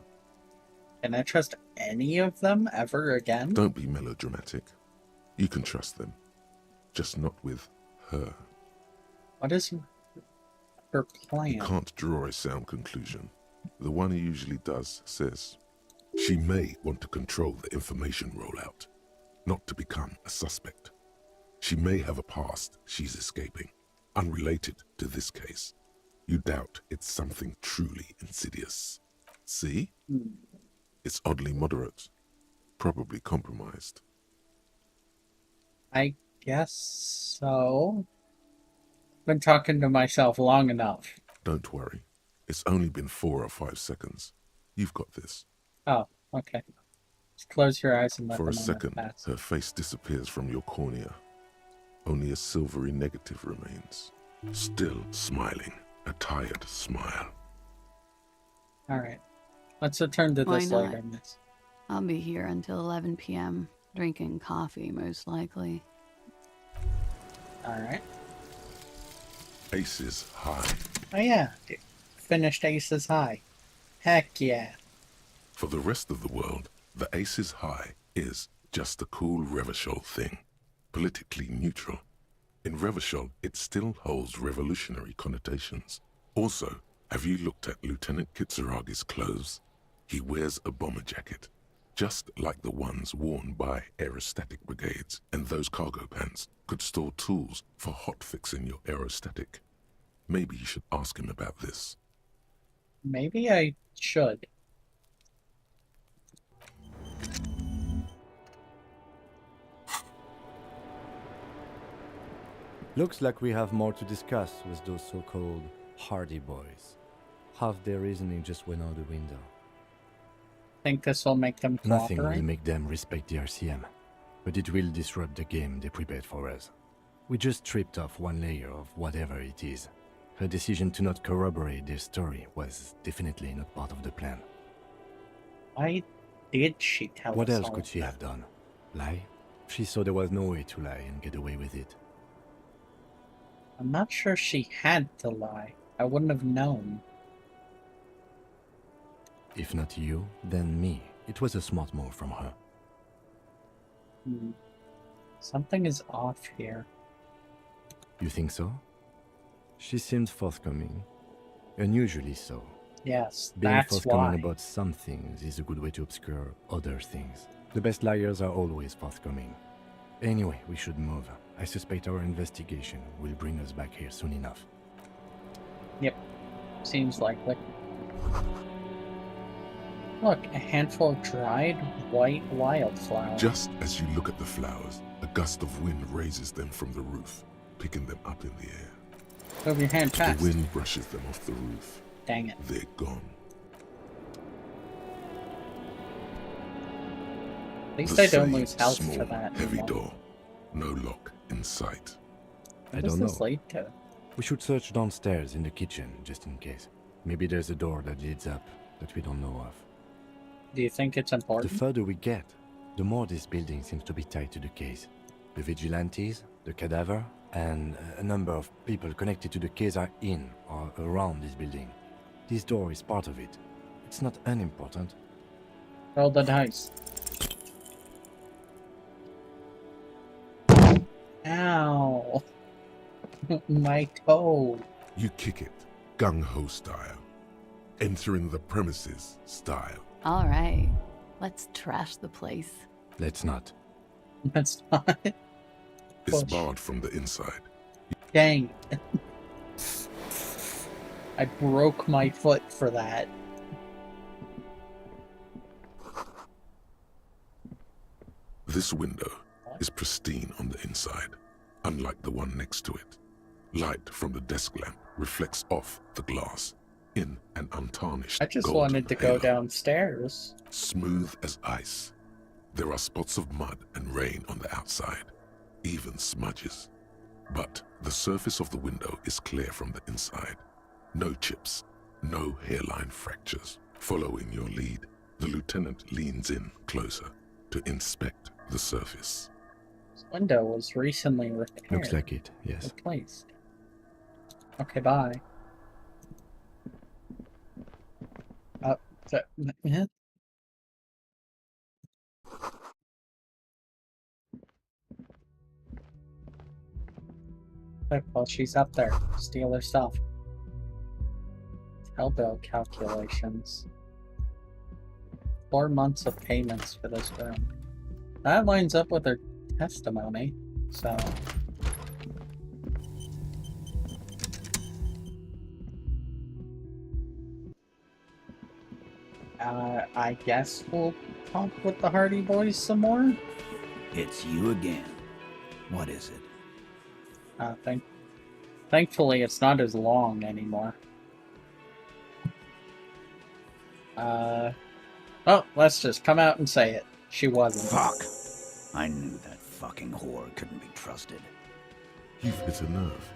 Can I trust any of them ever again? Don't be melodramatic. You can trust them. Just not with her. What is her He plan? can't draw a sound conclusion. The one he usually does says, she may want to control the information rollout, not to become a suspect. She may have a past she's escaping, unrelated to this case. You doubt it's something truly insidious. See? It's oddly moderate, probably compromised. I guess so. Been talking to myself long enough. Don't worry. It's only been 4 or 5 seconds. You've got this. Oh, okay. Just close your eyes and let For the a moment second, pass. her face disappears from your cornea. Only a silvery negative remains. Still smiling, a tired smile. Alright. Let's return to Why this not? later, miss. I'll be here until 11 p.m., drinking coffee, most likely. Alright. Aces high. Oh yeah, finished Aces High. Heck yeah. For the rest of the world, the Aces High is just a cool Revachol thing, politically neutral. In Revachol, it still holds revolutionary connotations. Also, have you looked at Lieutenant Kitsuragi's clothes? He wears a bomber jacket, just like the ones worn by aerostatic brigades, and those cargo pants could store tools for hotfixing your aerostatic. Maybe you should ask him about this. Maybe I should. Looks like we have more to discuss with those so-called Hardy Boys. Half their reasoning just went out the window. Think this will make them Nothing cooperate? will make them respect the RCM, but it will disrupt the game they prepared for us. We just stripped off one layer of whatever it is. Her decision to not corroborate their story was definitely not part of the plan. Why did she tell What us else all could of she that? have done? Lie? She saw there was no way to lie and get away with it. I'm not sure she had to lie. I wouldn't have known. If not you, then me. It was a smart move from her. Something is off here. You think so? She seemed forthcoming. Unusually so. Yes, Being that's forthcoming why. about some things is a good way to obscure other things. The best liars are always forthcoming. Anyway, we should move. I suspect our investigation will bring us back here soon enough. Yep, seems likely. Look, a handful of dried white wildflowers. Just as you look at the flowers, a gust of wind raises them from the roof, picking them up in the air. Move your hand The fast. wind brushes them off the roof. Dang it. They're gone. At least The I don't same lose health small, for that. heavy anymore. door. No lock in sight. I What don't does know. this lead to? We should search downstairs in the kitchen, just in case. Maybe there's a door that leads up that we don't know of. Do you think it's The important? further we get, the more this building seems to be tied to the case. The vigilantes, the cadaver, and a number of people connected to the case are in or around this building. This door is part of it. It's not unimportant. Roll the dice. Ow! My toe. You kick it, gung-ho style. Entering the premises style. All right, let's trash the place. Let's not. That's not. It's Push. barred from the inside. Dang. I broke my foot for that. This window is pristine on the inside, unlike the one next to it. Light from the desk lamp reflects off the glass in an untarnished I just golden wanted to go halo. downstairs. Smooth as ice. There are spots of mud and rain on the outside, even smudges. But the surface of the window is clear from the inside. No chips, no hairline fractures. Following your lead, the lieutenant leans in closer to inspect the surface. This window was recently repaired. Looks like it, yes. Replaced. Okay, bye. Yeah. Well, she's up there. Steal her stuff. Hellbill calculations. 4 months of payments for this room. That lines up with her testimony, so... I guess we'll talk with the Hardy Boys some more? It's you again. What is it? Thankfully, it's not as long anymore. Oh, let's just come out and say it. She wasn't. Fuck! I knew that fucking whore couldn't be trusted. You've hit a nerve.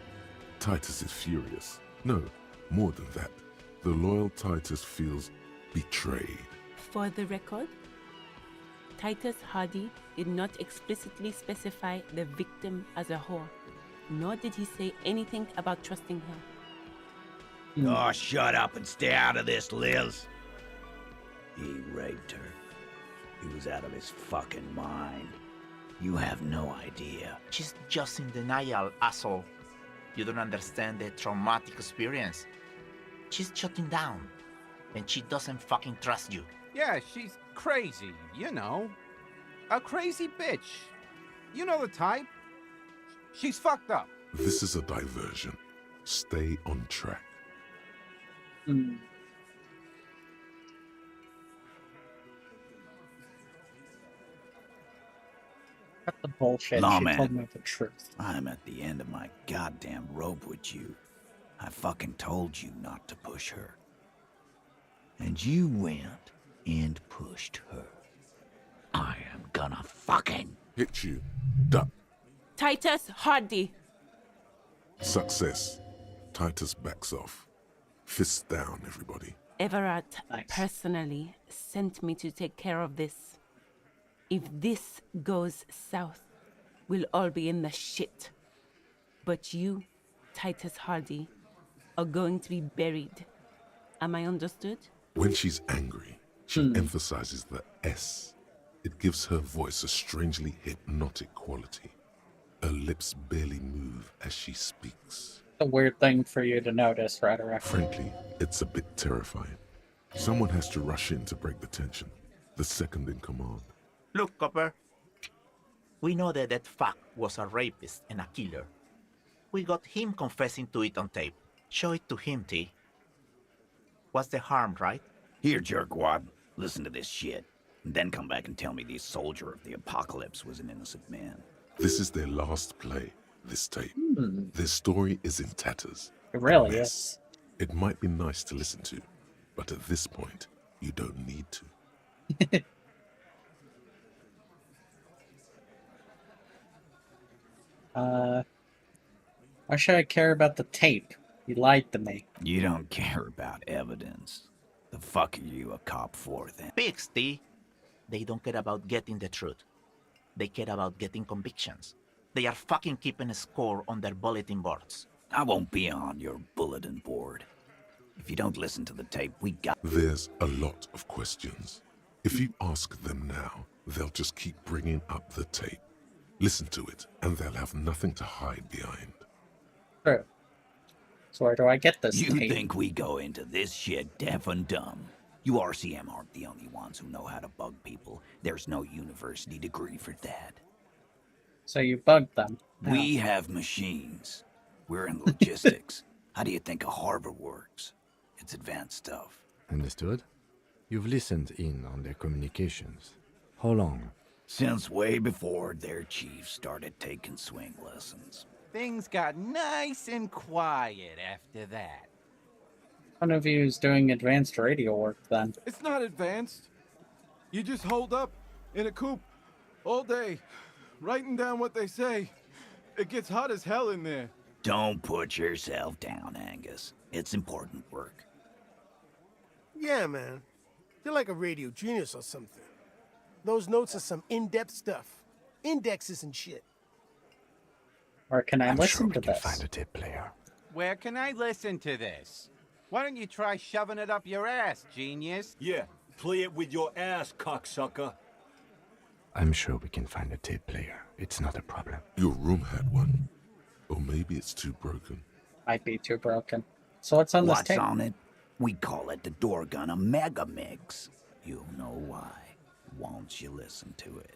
Titus is furious. No, more than that. The loyal Titus feels betrayed. For the record, Titus Hardy did not explicitly specify the victim as a whore, nor did he say anything about trusting her. Oh, shut up and stay out of this, Liz. He raped her. He was out of his fucking mind. You have no idea. She's just in denial, asshole. You don't understand the traumatic experience. She's shutting down, and she doesn't fucking trust you. Yeah, she's crazy, you know. A crazy bitch. You know the type. She's fucked up. This is a diversion. Stay on track. Cut the bullshit. Lawman. She told me the truth. I'm at the end of my goddamn rope with you. I fucking told you not to push her. And you went and pushed her. I am gonna fucking... Hit you. Duck. Titus Hardy! Success. Titus backs off. Fists down, everybody. Everett Nice. personally sent me to take care of this. If this goes south, we'll all be in the shit. But you, Titus Hardy, are going to be buried. Am I understood? When she's angry, she emphasizes the S. It gives her voice a strangely hypnotic quality. Her lips barely move as she speaks. A weird thing for you to notice, Rhetoric. Frankly, it's a bit terrifying. Someone has to rush in to break the tension. The second in command. Look, Copper. We know that that fuck was a rapist and a killer. We got him confessing to it on tape. Show it to him, T. What's the harm, right? Here, jerkwad, listen to this shit. And then come back and tell me the soldier of the apocalypse was an innocent man. This is their last play, this tape. Their story is in tatters. It really A is. mess. It might be nice to listen to, but at this point, you don't need to. Why should I care about the tape? You lied to me. You don't care about evidence. The fuck are you a cop for, then? Pigs, T. They don't care about getting the truth. They care about getting convictions. They are fucking keeping a score on their bulletin boards. I won't be on your bulletin board. If you don't listen to the tape, we got... There's a lot of questions. If you ask them now, they'll just keep bringing up the tape. Listen to it, and they'll have nothing to hide behind. True. So where do I get this You tape? think we go into this shit deaf and dumb? You RCM aren't the only ones who know how to bug people. There's no university degree for that. So you bugged them. We have machines. We're in logistics. How do you think a harbor works? It's advanced stuff. Understood? You've listened in on their communications. How long? Since way before their chief started taking swing lessons. Things got nice and quiet after that. One of you is doing advanced radio work then. It's not advanced. You just hold up in a coop all day, writing down what they say. It gets hot as hell in there. Don't put yourself down, Angus. It's important work. Yeah, man. You're like a radio genius or something. Those notes are some in-depth stuff. Indexes and shit. Or can I I'm listen sure we to can this? find a tape player. Where can I listen to this? Why don't you try shoving it up your ass, genius? Yeah, play it with your ass, cocksucker. I'm sure we can find a tape player. It's not a problem. Your room had one. Or maybe it's too broken. Might be too broken. So what's on this What's tape? on it? We call it the door gun a mega mix. You'll know why once you listen to it.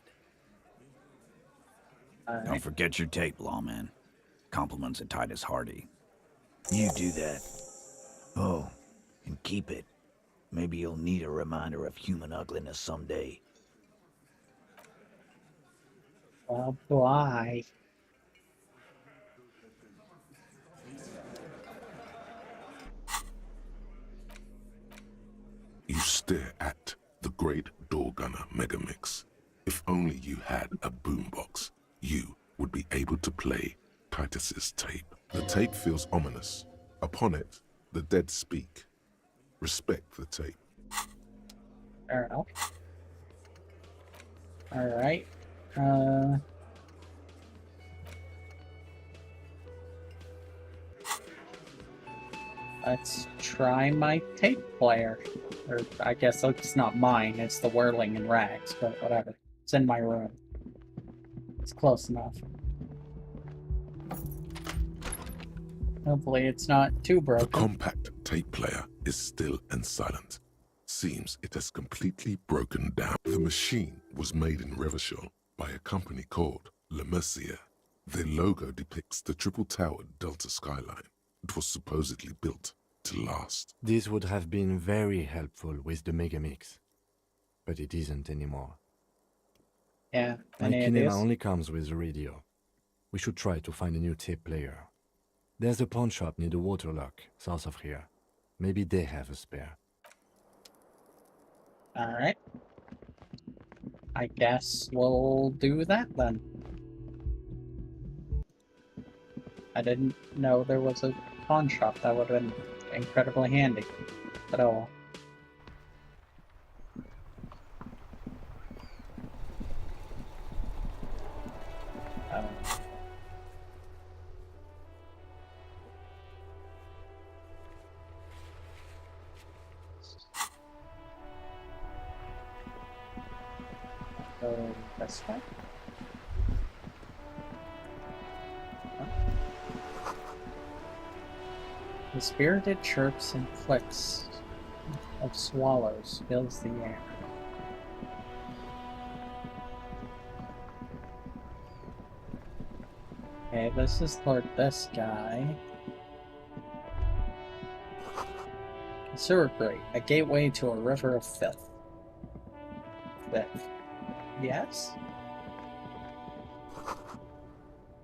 Don't forget your tape, lawman. Compliments of Titus Hardy. You do that. Oh, and keep it. Maybe you'll need a reminder of human ugliness someday. Oh boy. You stare at the Great Door Gunner Megamix. If only you had a boombox, you would be able to play Titus's tape. The tape feels ominous. Upon it, the dead speak. Respect the tape. Fair enough. Alright. Let's try my tape player. Or I guess it's not mine, it's the Whirling in Rags, but whatever. It's in my room. It's close enough. Hopefully it's not too The broken. compact tape player is still and silent. Seems it has completely broken down. The machine was made in Revachol by a company called Le Mercier. Their logo depicts the triple-towered Delta skyline. It was supposedly built to last. This would have been very helpful with the Megamix, but it isn't anymore. Yeah, My any kinema ideas? only comes with a radio. We should try to find a new tape player. There's a pawn shop near the Waterlock, south of here. Maybe they have a spare. Alright. I guess we'll do that then. I didn't know there was a pawn shop. That would have been incredibly handy. But oh well. Go this way. The spirited chirps and clicks of swallows fills the air. Okay, this is for this guy. Sewer grate, a gateway to a river of filth. Filth. Yes?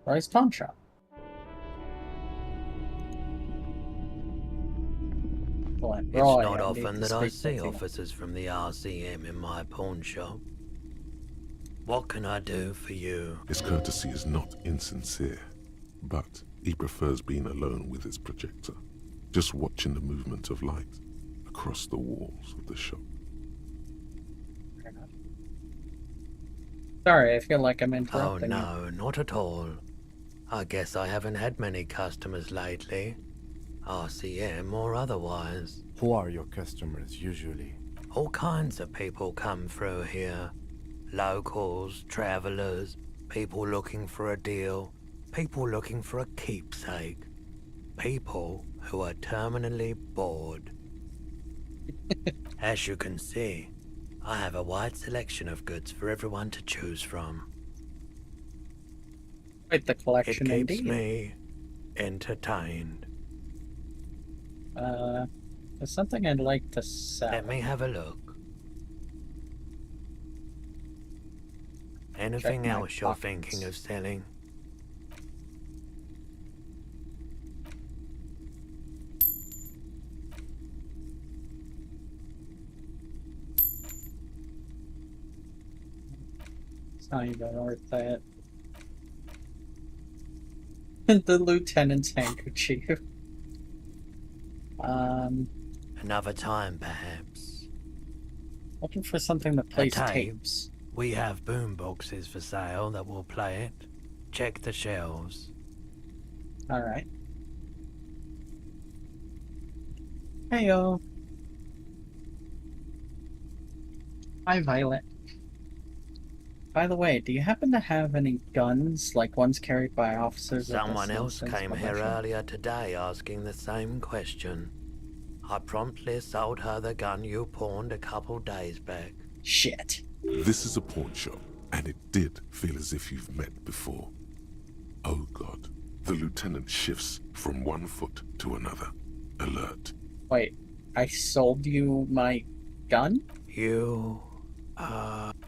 Roy's pawn shop. It's not often that I see officers from the RCM in my pawn shop. What can I do for you? His courtesy is not insincere, but he prefers being alone with his projector, just watching the movement of light across the walls of the shop. Sorry, I feel like I'm Oh interrupting. no, not at all. I guess I haven't had many customers lately. RCM or otherwise. Who are your customers usually? All kinds of people come through here. Locals, travelers, people looking for a deal, people looking for a keepsake, people who are terminally bored. As you can see, I have a wide selection of goods for everyone to choose from. Quite the collection It keeps indeed. me entertained. There's something I'd like to sell. Let me have a look. Anything my else you're pockets. thinking of selling? It's not even worth it. The lieutenant's handkerchief. Another time, perhaps. Looking for something that plays tape? tapes. We have boom boxes for sale that will play it. Check the shelves. Alright. Heyo. Hi, Violet. By the way, do you happen to have any guns, like ones carried by officers? of the Someone else Citizens came here Militia? earlier today asking the same question. I promptly sold her the gun you pawned a couple days back. Shit. This is a pawn shop, and it did feel as if you've met before. Oh God. The lieutenant shifts from one foot to another. Alert. Wait, I sold you my gun? You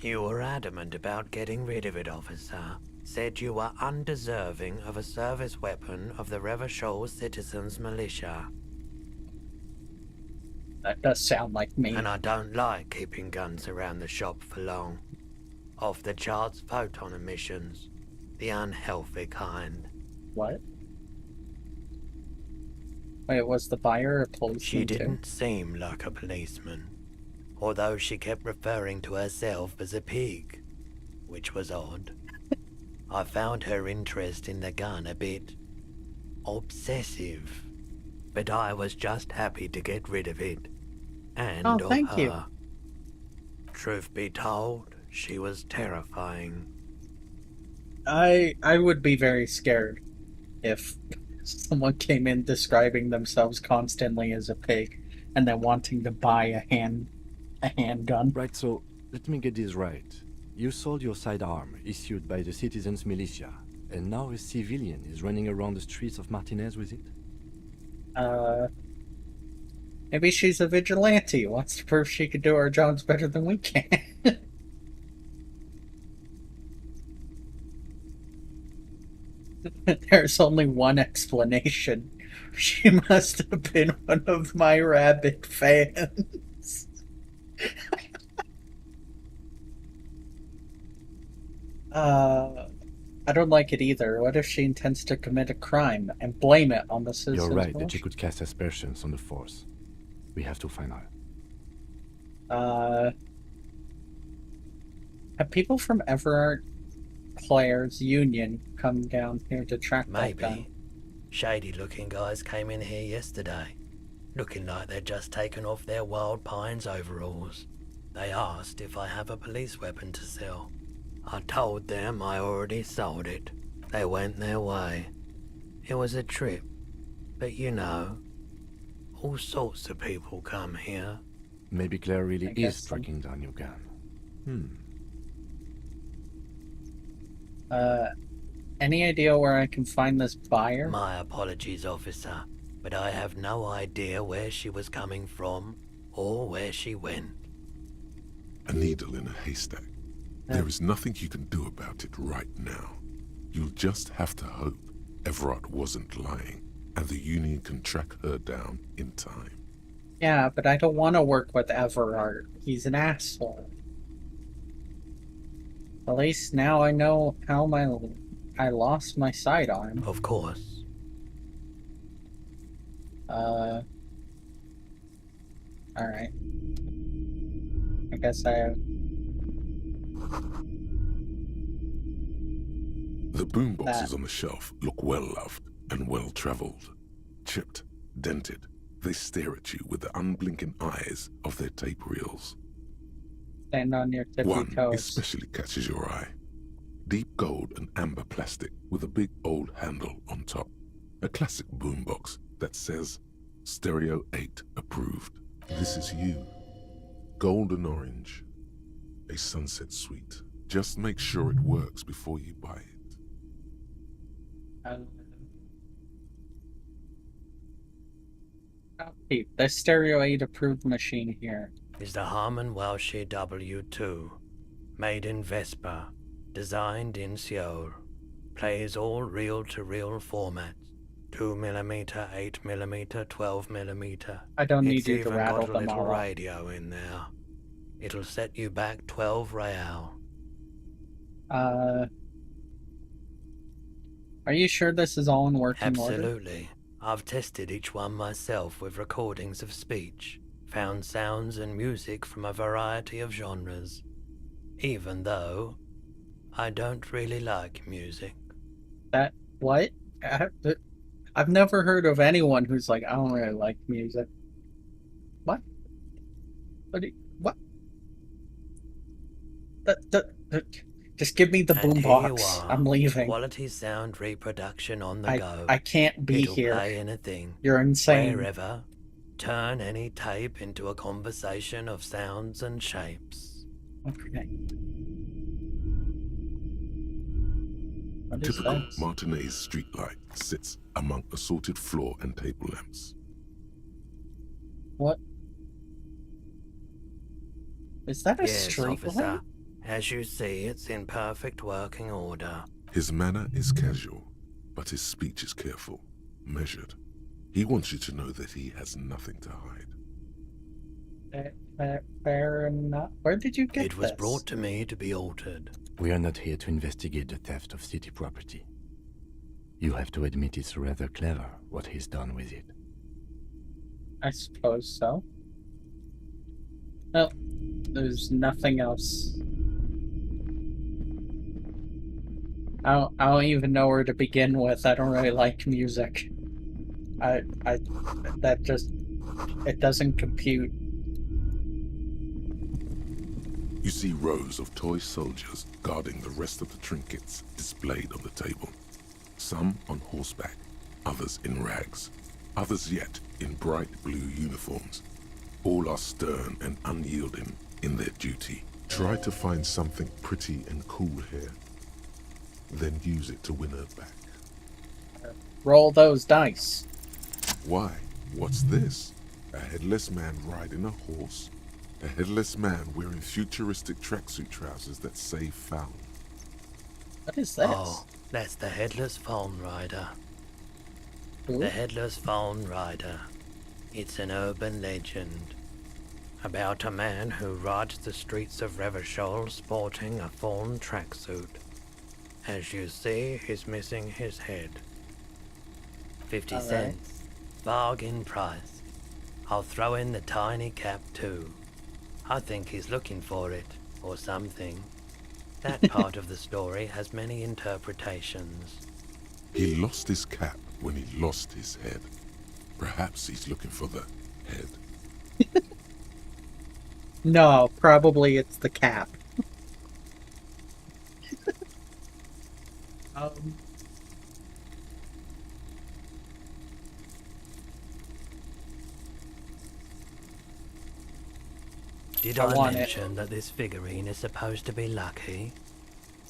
were adamant about getting rid of it, officer. Said you were undeserving of a service weapon of the Revachol Citizens Militia. That does sound like me. And I don't like keeping guns around the shop for long. Off the charts photon emissions. The unhealthy kind. What? Wait, was the buyer a policeman She too? didn't seem like a policeman. Although she kept referring to herself as a pig. Which was odd. I found her interest in the gun a bit obsessive. But I was just happy to get rid of it. And Oh, of thank her. you. Truth be told, she was terrifying. I would be very scared if someone came in describing themselves constantly as a pig and then wanting to buy a handgun. Right, so let me get this right. You sold your sidearm, issued by the Citizens Militia, and now a civilian is running around the streets of Martinez with it? Maybe she's a vigilante. Wants to prove she could do our jobs better than we can. There's only one explanation. She must have been one of my rabid fans. I don't like it either. What if she intends to commit a crime and blame it on the citizens? You're right that she could cast aspersions on the force. We have to find her. Have people from Everard Players Union come down here to track that down? Maybe. Shady-looking guys came in here yesterday, looking like they'd just taken off their Wild Pines overalls. They asked if I have a police weapon to sell. I told them I already sold it. They went their way. It was a trip, but you know, all sorts of people come here. Maybe Claire really I guess is so. tracking down your gun. Any idea where I can find this buyer? My apologies, officer, but I have no idea where she was coming from or where she went. A needle in a haystack. There is nothing you can do about it right now. You'll just have to hope Everard wasn't lying, and the Union can track her down in time. Yeah, but I don't want to work with Everard. He's an asshole. At least now I know how I lost my sidearm. Of course. Alright. I guess I... The boomboxes on the shelf look well loved and well traveled. Chipped, dented, they stare at you with the unblinking eyes of their tape reels. Stand on your tippy One toes. especially catches your eye. Deep gold and amber plastic with a big old handle on top. A classic boombox that says Stereo 8 approved. This is you. Golden orange. A sunset suite. Just make sure it works before you buy it. Copy. The Stereo 8 approved machine here. Is the Harman Welsh W2, made in Vespa, designed in Seoul, plays all reel-to-reel formats, 2mm, 8mm, 12mm. I don't need It's you to even rattle got a them little all. radio in there. It'll set you back 12 real. Are you sure this is all in working order? Absolutely. I've tested each one myself with recordings of speech, found sounds and music from a variety of genres, even though I don't really like music. That what? I've never heard of anyone who's like, I don't really like music. What? What? Just give me the And here you boombox. are, I'm leaving. Quality sound reproduction on the go. I can't be It'll here. play anything, You're insane. wherever, turn any tape into a conversation of sounds and shapes. Okay. What is Typical that? Martinez streetlight sits among assorted floor and table lamps. What? Is that a Yes, street officer. light? As you see, it's in perfect working order. His manner is casual, but his speech is careful, measured. He wants you to know that he has nothing to hide. Fair enough. Where did you get It was this? brought to me to be altered. We are not here to investigate the theft of city property. You have to admit it's rather clever what he's done with it. I suppose so. Well, there's nothing else. I don't even know where to begin with. I don't really like music. That just, it doesn't compute. You see rows of toy soldiers guarding the rest of the trinkets displayed on the table. Some on horseback, others in rags, others yet in bright blue uniforms. All are stern and unyielding in their duty. Try to find something pretty and cool here, then use it to win her back. Roll those dice. Why? What's this? A headless man riding a horse? A headless man wearing futuristic tracksuit trousers that say foul. What is this? Oh, that's the Headless Phone Rider. Who? The Headless Phone Rider. It's an urban legend about a man who rides the streets of Revachol sporting a fawn tracksuit. As you see, he's missing his head. 50 All right. cents. Bargain price. I'll throw in the tiny cap too. I think he's looking for it, or something. That part of the story has many interpretations. He lost his cap when he lost his head. Perhaps he's looking for the head. No, probably it's the cap. Did I I want mention that this figurine is supposed to be lucky?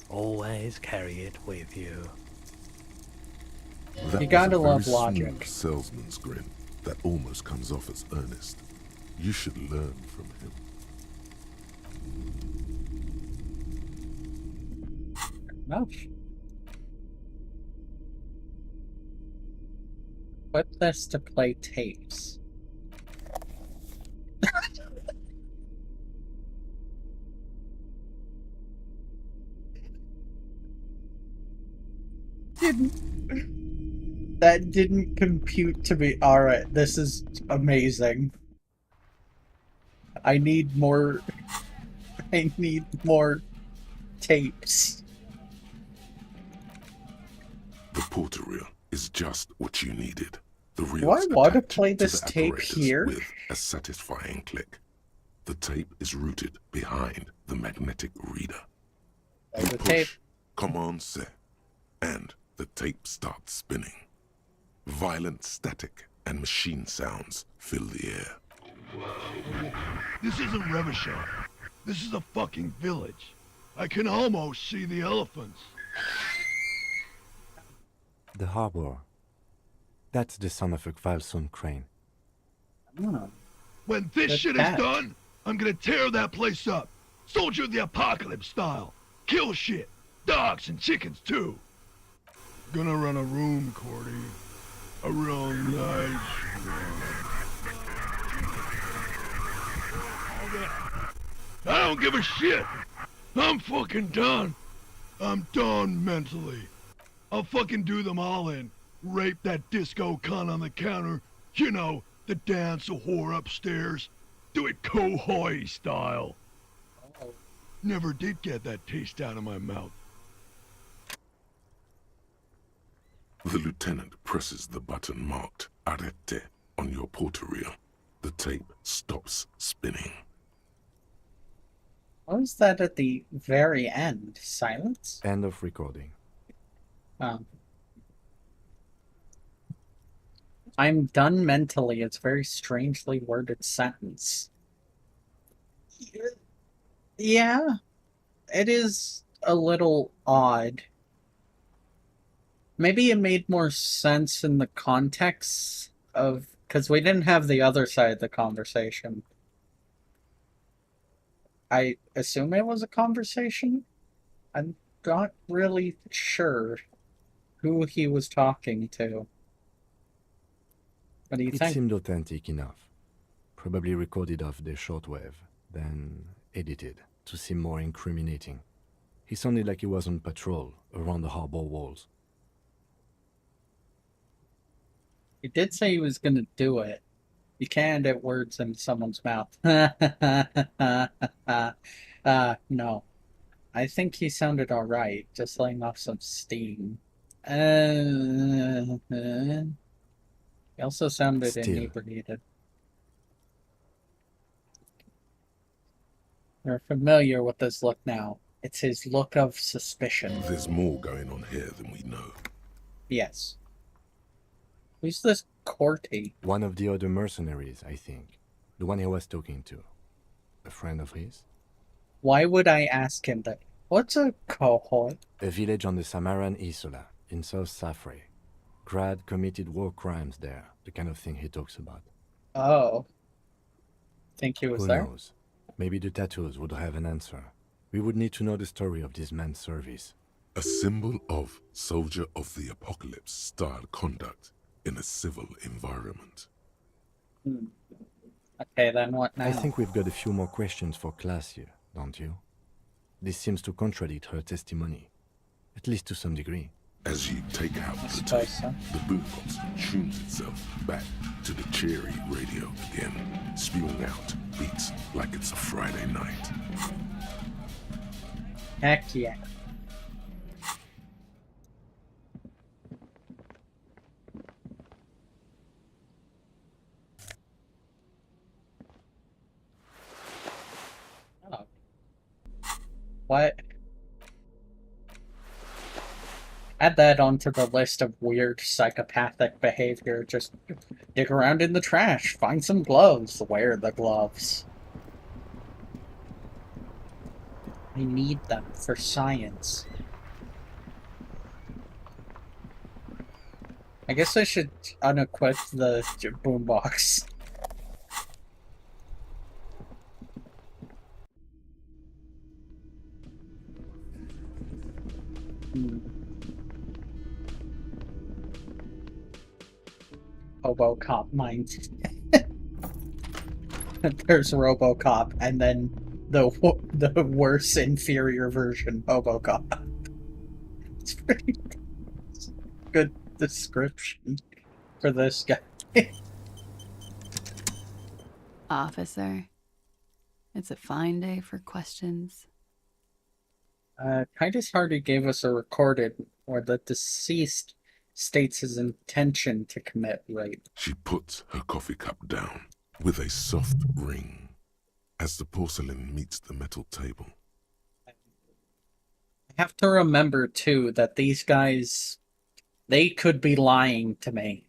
Always carry it with you. That You gotta was a love very logic. smooth salesman's grin that almost comes off as earnest. You should learn from him. No. Put this to play tapes. That didn't compute to me. Alright, this is amazing. I need more tapes. The porter reel is just what you needed. The reel Do I is want to attached play to this the tape apparatus here? with a satisfying click. The tape is rooted behind the magnetic reader. There's You the tape. push, commence, and the tape starts spinning. Violent static and machine sounds fill the air. This isn't Revachol. This is a fucking village. I can almost see the elephants. The harbor. That's the son of a Kvalson crane. Oh. When this Good shit catch. is done, I'm gonna tear that place up. Soldier of the apocalypse style. Kill shit. Dogs and chickens too. Gonna run a room, Cordy. A real nice one. I don't give a shit. I'm fucking done. I'm done mentally. I'll fucking do them all in. Rape that disco cunt on the counter. You know, the dance a whore upstairs. Do it Kohoi style. Never did get that taste out of my mouth. The lieutenant presses the button marked Arrete on your porter reel. The tape stops spinning. What was that at the very end? Silence? End of recording. Oh. I'm done mentally. It's a very strangely worded sentence. Yeah, it is a little odd. Maybe it made more sense in the context of, because we didn't have the other side of the conversation. I assume it was a conversation? I'm not really sure who he was talking to. What do you It think? seemed authentic enough. Probably recorded off the shortwave, then edited to seem more incriminating. He sounded like he was on patrol around the harbor walls. He did say he was going to do it. You can't get words in someone's mouth. No. I think he sounded alright, just letting off some steam. He also sounded Still. inebriated. You're familiar with this look now. It's his look of suspicion. There's more going on here than we know. Yes. Who's this Corty? One of the other mercenaries, I think. The one he was talking to. A friend of his? Why would I ask him that? What's a cohort? A village on the Samaran Isola, in South Safre. Grad committed war crimes there, the kind of thing he talks about. Oh. Think he was Who there? knows? Maybe the tattoos would have an answer. We would need to know the story of this man's service. A symbol of soldier of the apocalypse style conduct in a civil environment. Okay, then what now? I think we've got a few more questions for class here, don't you? This seems to contradict her testimony, at least to some degree. As you take out the tape, the boombox tunes itself back to the cheery radio again, spewing out beats like it's a Friday night. Heck yeah. Oh. What? Add that onto the list of weird psychopathic behavior. Just dig around in the trash, find some gloves, wear the gloves. I need them for science. I guess I should unequip the boombox. Robocop mind. There's Robocop, and then the worse inferior version, Robocop. It's pretty good description for this guy. Officer, it's a fine day for questions. Titus Hardy gave us a recorded where the deceased states his intention to commit rape. She puts her coffee cup down with a soft ring as the porcelain meets the metal table. I have to remember, too, that these guys, they could be lying to me.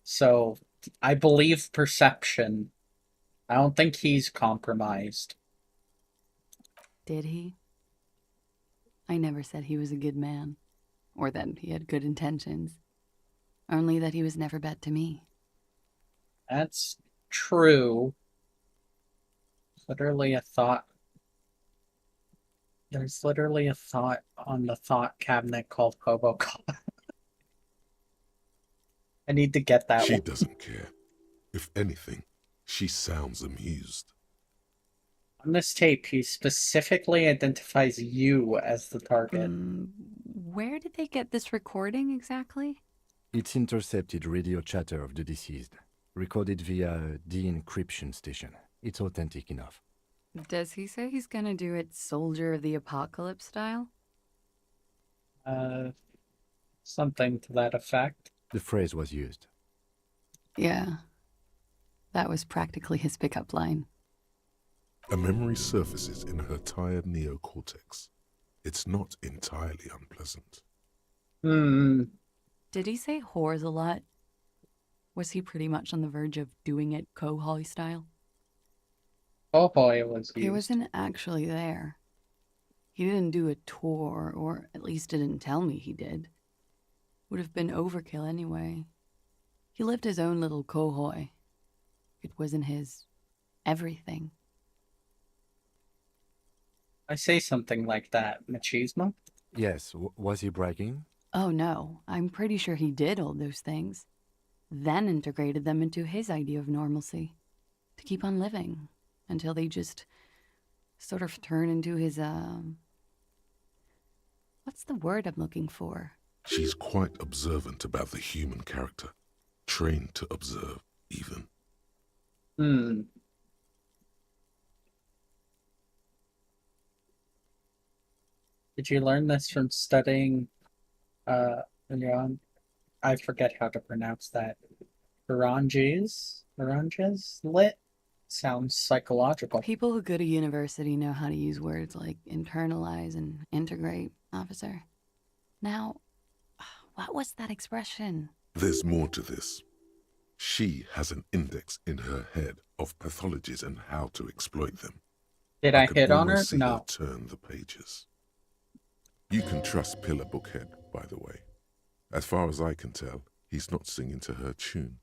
So, I believe perception. I don't think he's compromised. Did he? I never said he was a good man, or that he had good intentions. Only that he was never bad to me. That's true. Literally a thought. There's literally a thought on the thought cabinet called Robocop. I need to get that She one. doesn't care. If anything, she sounds amused. On this tape, he specifically identifies you as the target. Where did they get this recording exactly? It's intercepted radio chatter of the deceased, recorded via de-encryption station. It's authentic enough. Does he say he's gonna do it Soldier of the Apocalypse style? Something to that effect. The phrase was used. Yeah. That was practically his pickup line. A memory surfaces in her tired neocortex. It's not entirely unpleasant. Did he say whores a lot? Was he pretty much on the verge of doing it Kohoi style? Oh boy, it was He used. wasn't actually there. He didn't do a tour, or at least didn't tell me he did. Would have been overkill anyway. He lived his own little Kohoi. It wasn't his everything. I say something like that, machismo? Yes, was he bragging? Oh no, I'm pretty sure he did all those things. Then integrated them into his idea of normalcy. To keep on living. Until they just sort of turn into his, what's the word I'm looking for? She's quite observant about the human character. Trained to observe, even. Did you learn this from studying, Iran? I forget how to pronounce that. Oranges? Lit? Sounds psychological. People who go to university know how to use words like internalize and integrate, officer. Now, what was that expression? There's more to this. She has an index in her head of pathologies and how to exploit them. Did I hit on her? almost see No. her turn the pages. You can trust Pillar Bookhead, by the way. As far as I can tell, he's not singing to her tune.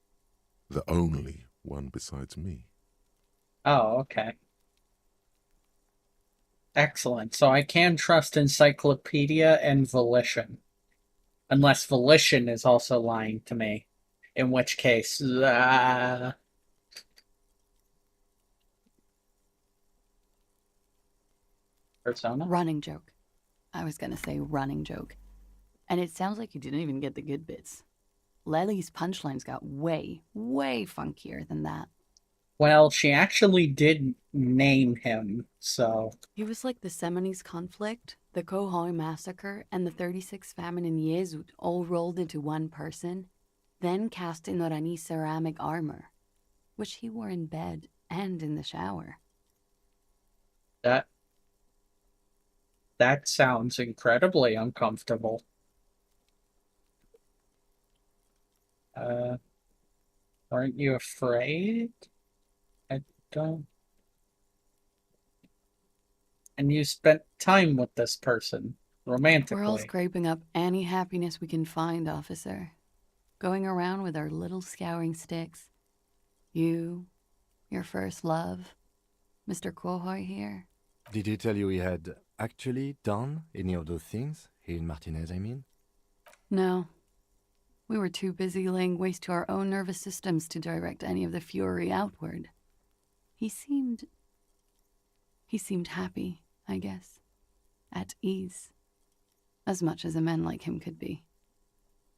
The only one besides me. Oh, okay. Excellent. So I can trust Encyclopedia and Volition. Unless Volition is also lying to me. In which case, Persona? Running joke. I was gonna say running joke. And it sounds like you didn't even get the good bits. Lely's punchlines got way, way funkier than that. Well, she actually did name him, so... He was like the Seminoles conflict, the Kohoi massacre, and the 36 famine in Yezud all rolled into one person, then cast in Orani ceramic armor, which he wore in bed and in the shower. That sounds incredibly uncomfortable. Aren't you afraid? I don't... And you spent time with this person, romantically. We're all scraping up any happiness we can find, officer. Going around with our little scouring sticks. You, your first love, Mr. Kohoi here. Did he tell you he had actually done any of those things? He and Martinez, I mean? No. We were too busy laying waste to our own nervous systems to direct any of the fury outward. He seemed happy, I guess. At ease. As much as a man like him could be.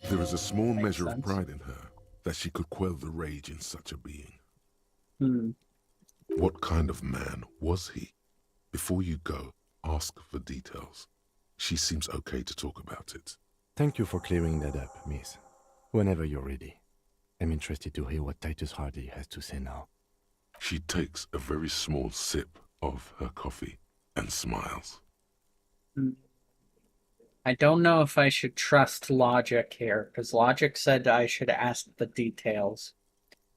There is a small measure of pride in her that she could quell the rage in such a being. What kind of man was he? Before you go, ask for details. She seems okay to talk about it. Thank you for clearing that up, miss. Whenever you're ready. I'm interested to hear what Titus Hardy has to say now. She takes a very small sip of her coffee and smiles. I don't know if I should trust Logic here, because Logic said I should ask the details.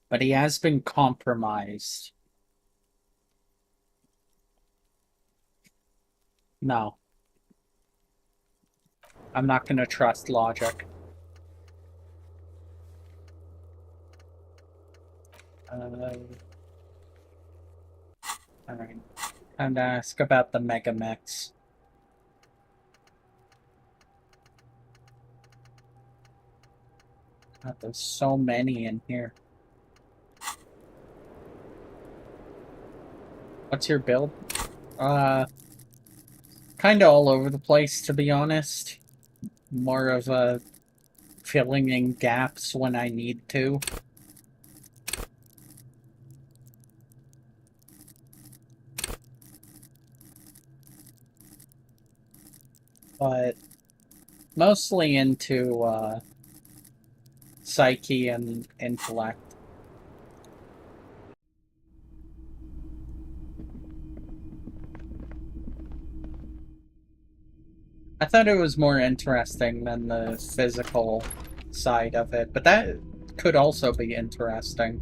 But he has been compromised. No. I'm not going to trust Logic. Alright. Time to ask about the Megamechs. God, there's so many in here. What's your build? Kinda all over the place, to be honest. More of a filling in gaps when I need to. But mostly into psyche and intellect. I thought it was more interesting than the physical side of it, but that could also be interesting.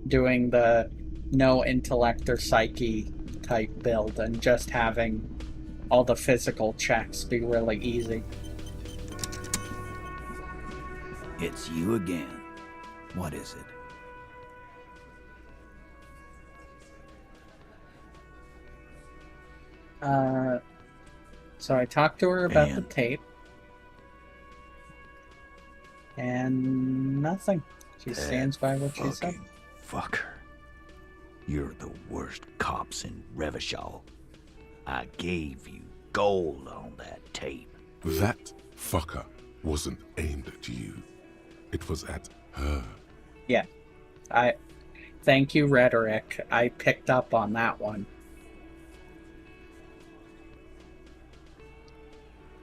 Doing the no intellect or psyche type build and just having all the physical checks be really easy. It's you again. What is it? So I talked to her about the And? tape. And nothing. She stands by what she said. Fucker. You're the worst cops in Revachol. I gave you gold on that tape. That fucker wasn't aimed at you. It was at her. Yeah. Thank you, Rhetoric. I picked up on that one.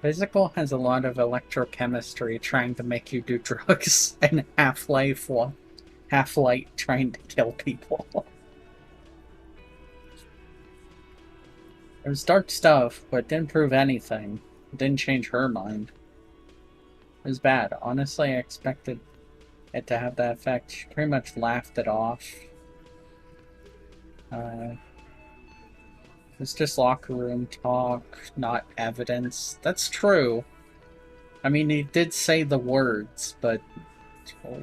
Physical has a lot of electrochemistry trying to make you do drugs, and Half-Life trying to kill people. It was dark stuff, but didn't prove anything. It didn't change her mind. It was bad. Honestly, I expected it to have that effect. She pretty much laughed it off. It's just locker room talk, not evidence. That's true. I mean, he did say the words, but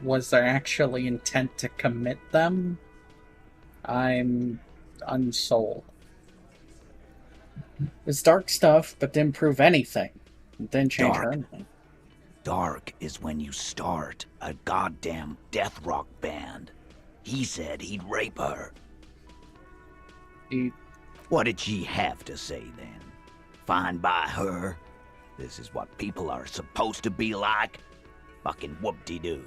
was there actually intent to commit them? I'm unsold. It's dark stuff, but didn't prove anything. It didn't change her anything. Dark is when you start a goddamn death rock band. He said he'd rape her. What did she have to say then? Fine by her? This is what people are supposed to be like? Fucking whoop-de-doo.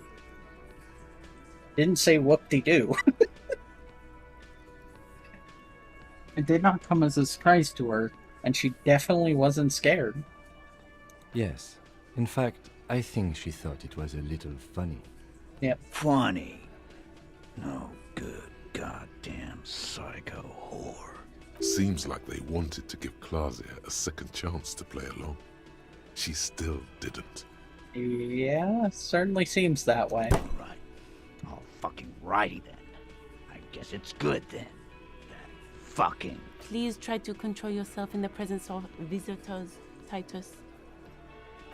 Didn't say whoop-de-doo. It did not come as a surprise to her, and she definitely wasn't scared. Yes. In fact, I think she thought it was a little funny. Yep. Funny? No good goddamn psycho whore. Seems like they wanted to give Claudia a second chance to play along. She still didn't. Yeah, certainly seems that way. Alright. All fucking righty then. I guess it's good then. That fucking... Please try to control yourself in the presence of visitors, Titus.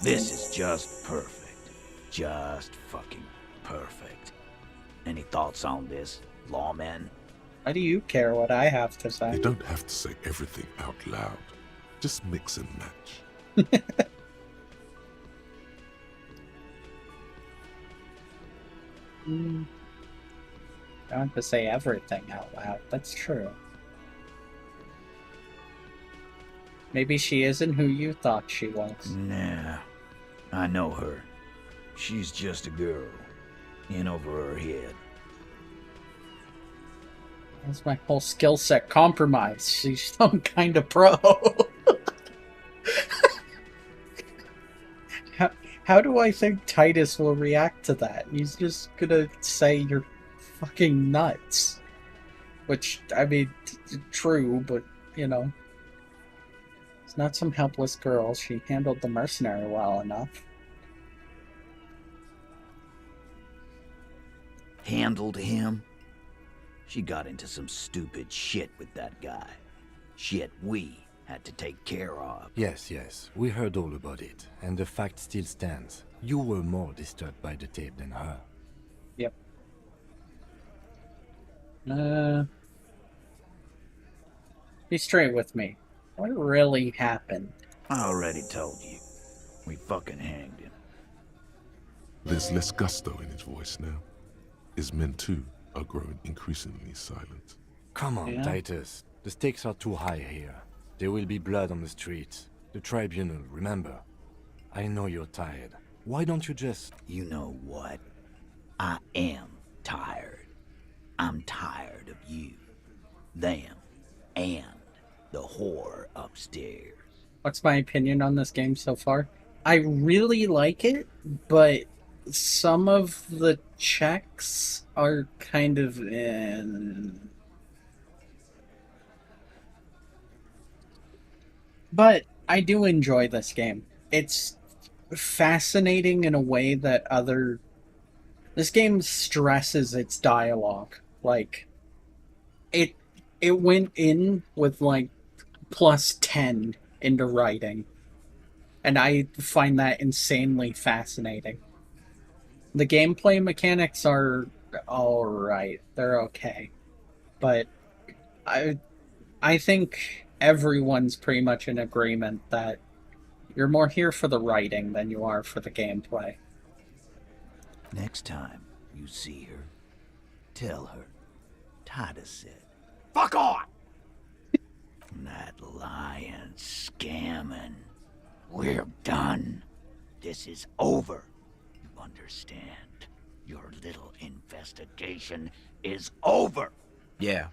This is just perfect. Just fucking perfect. Any thoughts on this, lawmen? Why do you care what I have to say? You don't have to say everything out loud. Just mix and match. Don't have to say everything out loud. That's true. Maybe she isn't who you thought she was. Nah. I know her. She's just a girl. In over her head. That's my whole skill set compromised. She's some kind of pro. How do I think Titus will react to that? He's just gonna say you're fucking nuts. Which, I mean, true, but, you know. It's not some helpless girl. She handled the mercenary well enough. Handled him? She got into some stupid shit with that guy. Shit we had to take care of. Yes, yes, we heard all about it, and the fact still stands. You were more disturbed by the tape than her. Yep. Be straight with me. What really happened? I already told you. We fucking hanged him. There's less gusto in his voice now. His men too are growing increasingly silent. Come on, Titus. The stakes are too high here. There will be blood on the streets. The tribunal, remember. I know you're tired. Why don't you just... You know what? I am tired. I'm tired of you, them, and the whore upstairs. What's my opinion on this game so far? I really like it, but some of the checks are kind of... But I do enjoy this game. It's fascinating in a way that other This game stresses its dialogue. Like, it went in with, like, plus 10 into writing. And I find that insanely fascinating. The gameplay mechanics are alright. They're okay. But I think everyone's pretty much in agreement that you're more here for the writing than you are for the gameplay. Next time you see her, tell her Titus said, Fuck on! that lying, scamming. We're done. This is over. You understand? Your little investigation is over. Yeah.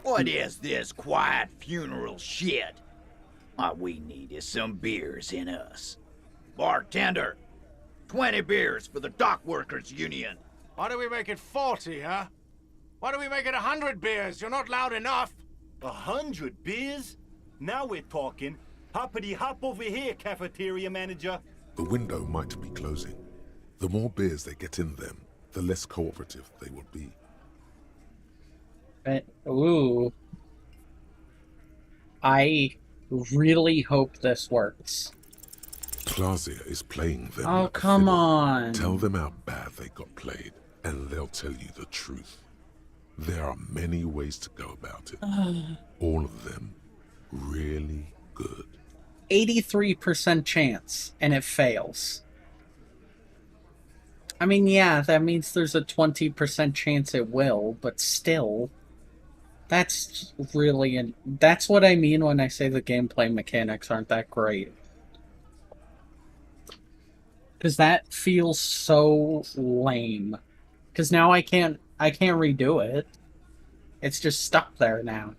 What is this quiet funeral shit? What we need is some beers in us. Bartender, 20 beers for the Dock Workers Union. Why do we make it 40, huh? Why do we make it 100 beers? You're not loud enough. 100 beers? Now we're talking. Hoppity hop over here, cafeteria manager. The window might be closing. The more beers they get in them, the less cooperative they will be. Ooh. I really hope this works. Clausia is playing them. Oh, like a come fiddle. on. Tell them how bad they got played, and they'll tell you the truth. There are many ways to go about it. All of them really good. 83% chance, and it fails. I mean, yeah, that means there's a 20% chance it will, but still, that's really... That's what I mean when I say the gameplay mechanics aren't that great. Because that feels so lame. Because now I can't redo it. It's just stuck there now.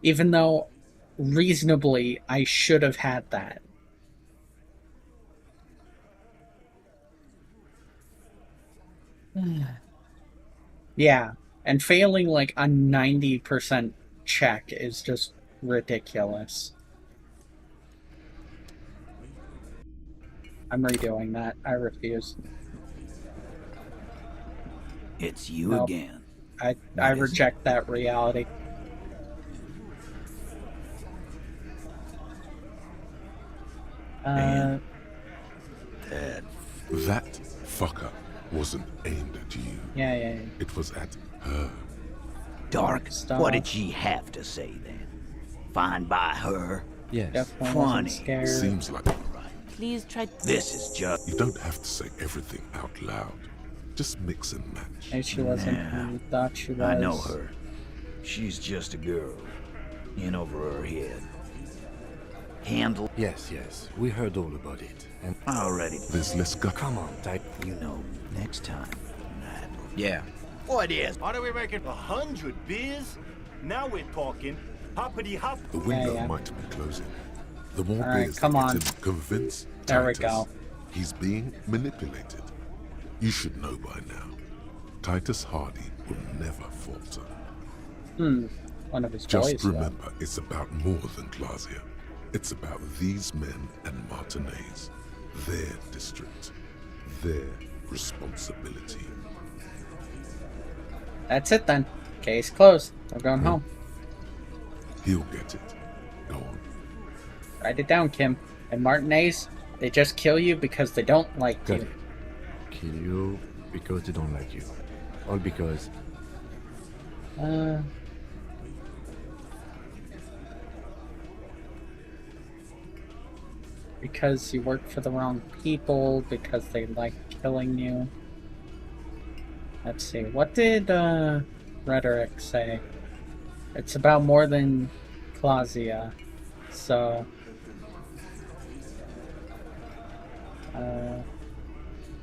Even though, reasonably, I should have had that. Yeah, and failing like a 90% check is just ridiculous. I'm redoing that. I refuse. It's you Nope. again. I reject that reality. That That fucker wasn't aimed at you. Yeah. It was at her. Dark, Stop. what did she have to say then? Fine by her? Yes. Definitely Funny. wasn't scared. Seems like Please try. This is just... you don't have to say everything out loud. Just mix and match. Maybe she wasn't who you thought she was. I know her. She's just a girl. In over her head. Handle... Yes, we heard all about it. And Already. There's less gut. come on, type. You know, next time. Yeah. What is... Why do we make it 100 beers? Now we're talking. Hoppity hop. The window Yeah. might be closing. The more All right, beers come they on. get in, convince There we Titus go. he's being manipulated. You should know by now. Titus Hardy will never falter. One of his Just boys, though. remember, it's about more than Clausia. It's about these men and Martinez, their district, their responsibility. That's it then. Case closed. I'm going home. He'll get it. Go on. Write it down, Kim. And Martinez, they just kill you because they don't like Got you. it. Kill you because they don't like you. All because because you work for the wrong people, because they like killing you. Let's see, what did Rhetoric say? It's about more than Clausia, so...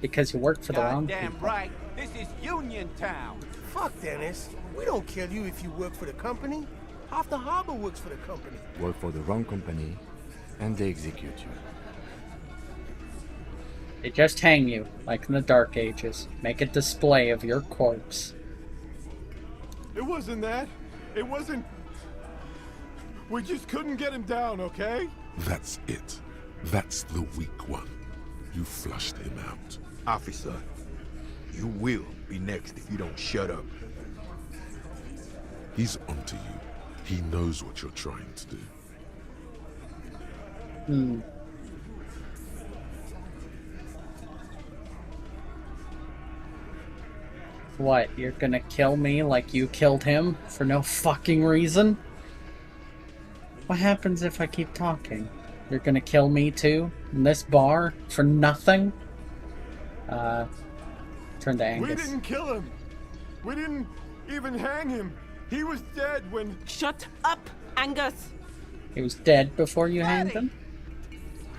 because you work for the wrong Goddamn people. right. This is Union Town. Fuck, Dennis. We don't kill you if you work for the company. Half the harbor works for the company. work for the wrong company, and they execute you. They just hang you, like in the Dark Ages. Make a display of your corpse. It wasn't that. It wasn't... We just couldn't get him down, okay? That's it. That's the weak one. You flushed him out. Officer, you will be next if you don't shut up. He's onto you. He knows what you're trying to do. What, you're gonna kill me like you killed him for no fucking reason? What happens if I keep talking? You're gonna kill me too? In this bar? For nothing? Turn to Angus. We didn't kill him. We didn't even hang him. He was dead when... Shut up, Angus! He was dead before you hanged him?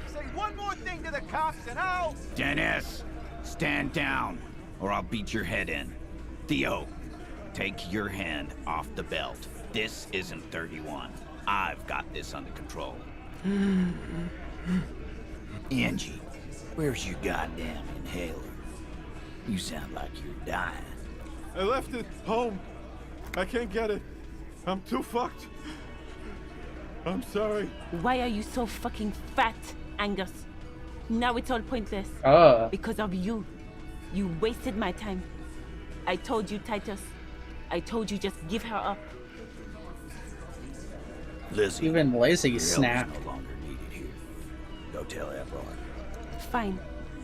Say one more thing to the cops and I'll... Dennis, stand down, or I'll beat your head in. Theo, take your hand off the belt. This isn't 31. I've got this under control. Angie, where's your goddamn inhaler? You sound like you're dying. I left it home. I can't get it. I'm too fucked. I'm sorry. Why are you so fucking fat, Angus? Now it's all pointless. Because of you. You wasted my time. I told you, Titus. I told you just give her up. Lizzie, even Lizzie your snapped. help is no longer needed here. Go tell Everard. Fine.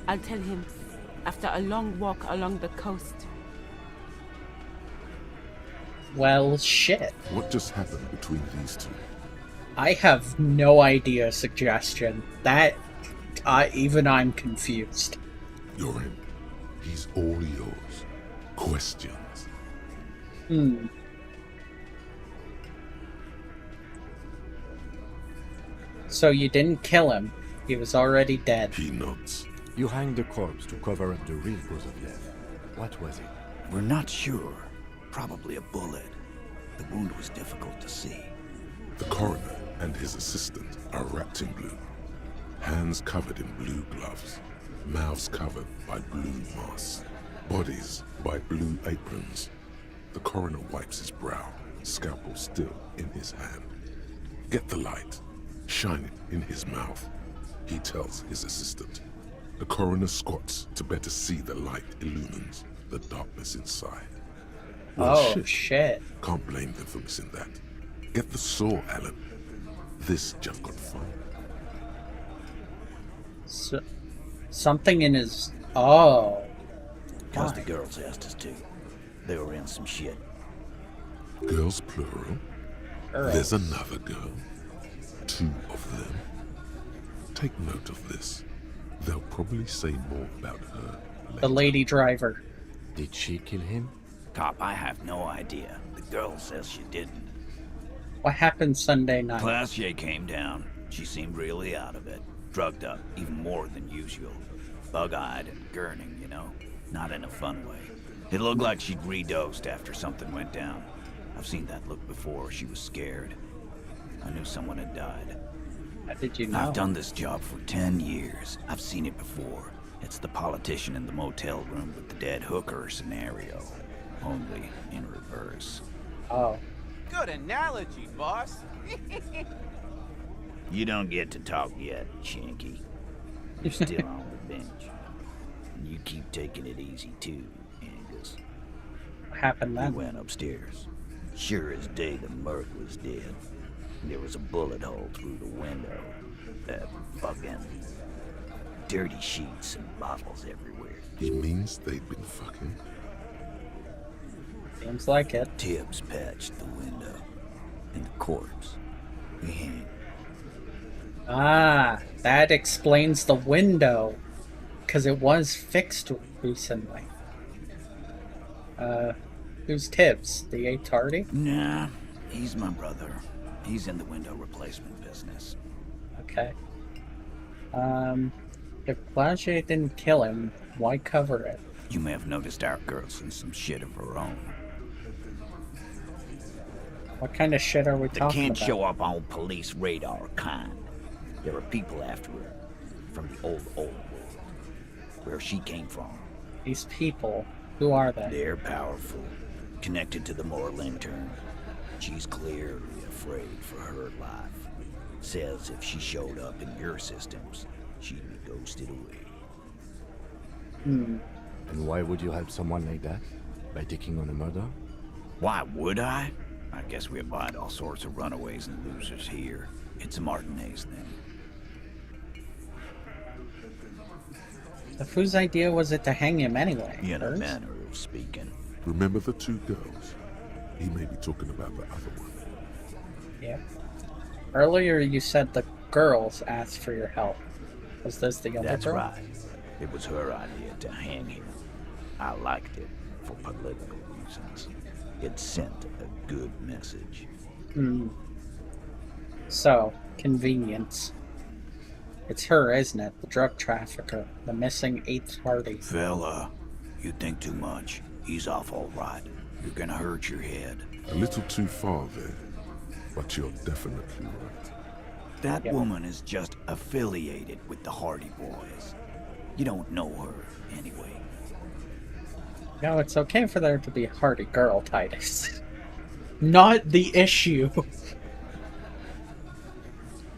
I'll tell him. After a long walk along the coast. Well, shit. What just happened between these two? I have no idea, Suggestion. That... even I'm confused. You're in. He's all yours. Questions? So you didn't kill him. He was already dead. He nods. You hanged the corpse to cover up the real cause of death. What was it? We're not sure. Probably a bullet. The wound was difficult to see. The coroner and his assistant are wrapped in blue. Hands covered in blue gloves. Mouths covered by blue masks. Bodies by blue aprons. The coroner wipes his brow, scalpel still in his hand. Get the light. Shine it in his mouth. He tells his assistant. The coroner squats to better see the light illumines the darkness inside. Well, shit. Can't blame them for missing that. Get the saw, Alan. This just got fun. So, something in his... Oh. Because the girls asked us to. They were in some shit. Girls plural. There's another girl. 2 of them. Take note of this. They'll probably say more about her later. The lady driver. Did she kill him? Cop, I have no idea. The girl says she didn't. What happened Sunday night? Glacier came down. She seemed really out of it. Drugged up, even more than usual. Bug-eyed and gurning, you know? Not in a fun way. It looked like she'd redosed after something went down. I've seen that look before. She was scared. I knew someone had died. How did you know? I've done this job for 10 years. I've seen it before. It's the politician in the motel room with the dead hooker scenario. Only in reverse. Oh. Good analogy, boss. You don't get to talk yet, Shanky. You're still on the bench. And you keep taking it easy too, Angus. What happened then? We went upstairs. Sure as day the Merc was dead. There was a bullet hole through the window. That fucking dirty sheets and bottles everywhere. He means they'd been fucking. Seems like it. Tibbs patched the window. And the corpse. We hang. Ah, that explains the window. Because it was fixed recently. Who's Tibbs? The A tardy? Nah, he's my brother. He's in the window replacement business. Okay. If Glacier didn't kill him, why cover it? You may have noticed our girl's in some shit of her own. What kind of shit are we talking about? They can't show up on police radar kind. There are people after her. From the old world. Where she came from. These people, who are they? They're powerful. Connected to the moral intern. She's clearly afraid for her life. Says if she showed up in your systems, she'd be ghosted away. Hmm. And why would you help someone like that? By taking on a murder? Why would I? I guess we abide all sorts of runaways and losers here. It's a Martinez thing. So whose idea was it to hang him anyway? In a Hers? manner of speaking. Remember the two girls? He may be talking about the other one. Yeah. Earlier you said the girls asked for your help. Was this the other That's girl? right. It was her idea to hang him. I liked it for political reasons. It sent a good message. Hmm. So, convenience. It's her, isn't it? The drug trafficker. The missing 8th party. Fella, you think too much. He's off all right. You're gonna hurt your head. A little too far there, but you're definitely right. That woman is just affiliated with the Hardy Boys. You don't know her, anyway. No, it's okay for there to be a Hardy girl, Titus. Not the issue.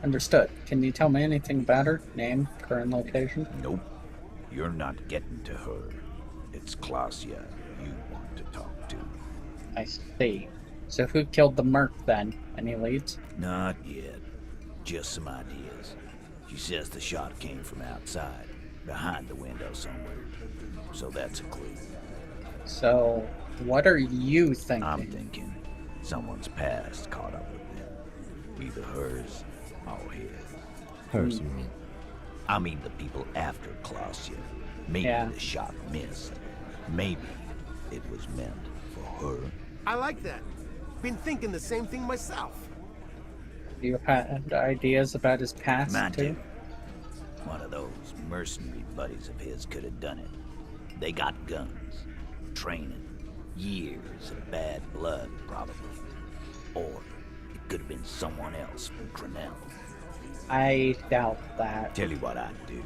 Understood. Can you tell me anything about her? Name, current location? Nope. You're not getting to her. It's Klasia you want to talk to. I see. So who killed the merc then? Any leads? Not yet. Just some ideas. She says the shot came from outside, behind the window somewhere. So that's a clue. So, what are you thinking? I'm thinking someone's past caught up with them. Either hers or his. Hers, you mean? I mean the people after Klasia. Maybe the shot missed. Maybe it was meant for her. I like that. Been thinking the same thing myself. You had ideas about his past, Mine too? too. One of those mercenary buddies of his could have done it. They got guns, training, years of bad blood, probably. Or it could have been someone else from Crenell. I doubt that. Tell you what I'd do.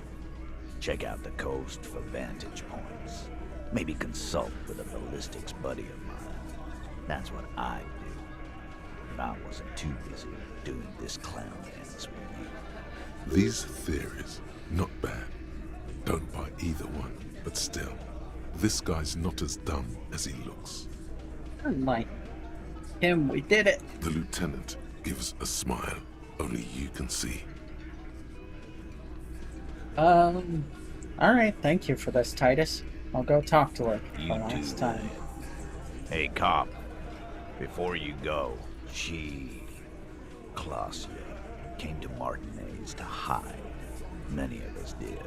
Check out the coast for vantage points. Maybe consult with a ballistics buddy of mine. That's what I'd do. If I wasn't too busy doing this clown dance with you. These theories, not bad. Don't buy either one, but still, this guy's not as dumb as he looks. Unlike him, we did it. The lieutenant gives a smile only you can see. Alright, thank you for this, Titus. I'll go talk to her You the do last time. that. Hey, cop. Before you go, Klasia, came to Martinez to hide. Many of us did.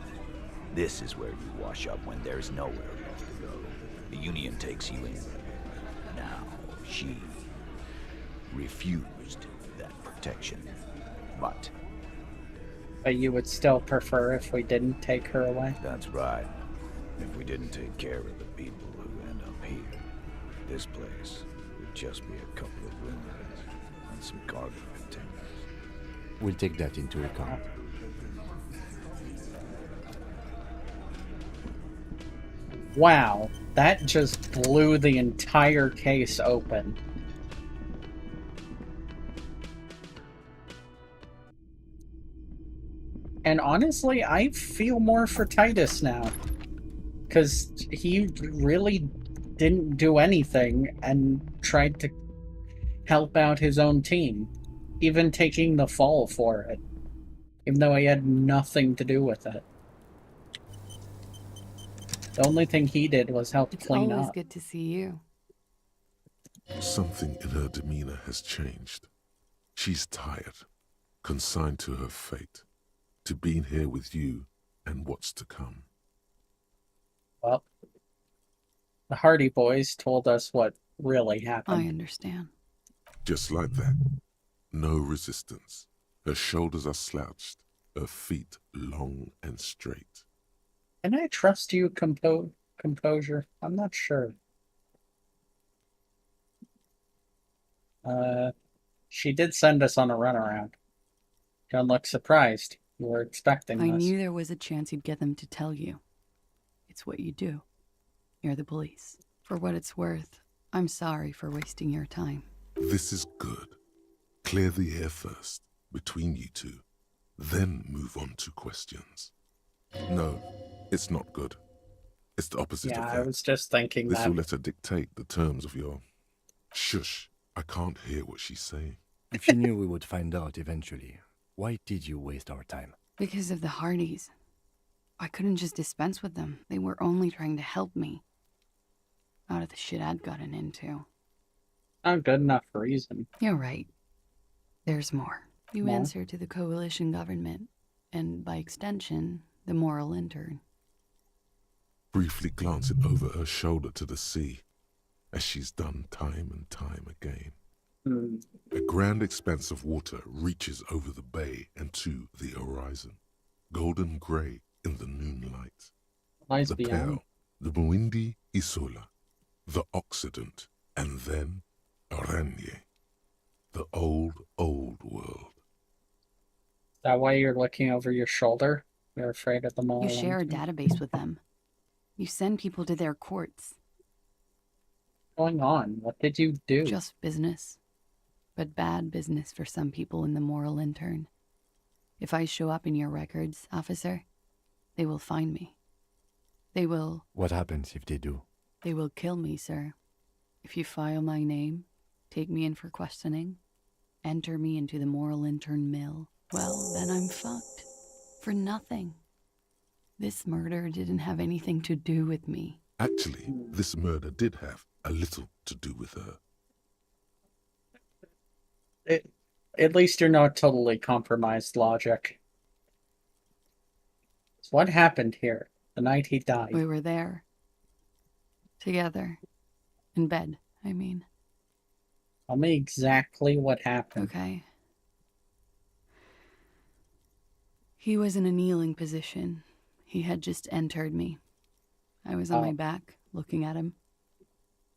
This is where you wash up when there's nowhere left to go. The Union takes you in. Now, she refused that protection. But you would still prefer if we didn't take her away? that's right. If we didn't take care of the people who end up here, this place would just be a couple of ruins and some cargo containers. We'll take that into account. Wow, that just blew the entire case open. And honestly, I feel more for Titus now. Because he really didn't do anything and tried to help out his own team. Even taking the fall for it. Even though he had nothing to do with it. The only thing he did was help clean It's always up. good to see you. Something in her demeanor has changed. She's tired, consigned to her fate, to being here with you and what's to come. Well, the Hardy Boys told us what really happened. I understand. Just like that. No resistance. Her shoulders are slouched, her feet long and straight. Can I trust you, composure? I'm not sure. She did send us on a runaround. Don't look surprised. You were expecting I this. knew there was a chance you'd get them to tell you. It's what you do. You're the police. For what it's worth, I'm sorry for wasting your time. This is good. Clear the air first, between you two, then move on to questions. No, it's not good. It's the opposite Yeah, of I that. was just thinking This that. will let her dictate the terms of your... Shush, I can't hear what she's saying. If you knew we would find out eventually, why did you waste our time? Because of the Hardys. I couldn't just dispense with them. They were only trying to help me. Out of the shit I'd gotten into. Not good enough reason. You're right. There's more. You More? answer to the coalition government, and by extension, the moral intern. Briefly glancing over her shoulder to the sea, as she's done time and time again. A grand expanse of water reaches over the bay and to the horizon, golden grey in the noonlight. Lies The beyond. Pearl, the Muindi Isola, the Occident, and then Oranje, the old, old world. Is that why you're looking over your shoulder? You're afraid of the mole. You share a database with them. You send people to their courts. What's going on? What did you do? Just business. But bad business for some people in the moral intern. If I show up in your records, officer, they will find me. They will... What happens if they do? They will kill me, sir. If you file my name, take me in for questioning, enter me into the moral intern mill, well, then I'm fucked. For nothing. This murder didn't have anything to do with me. Actually, this murder did have a little to do with her. At least you're not totally compromised logic. So what happened here the night he died? We were there. Together. In bed, I mean. Tell me exactly what happened. Okay. He was in a kneeling position. He had just entered me. I was on my back, looking at him.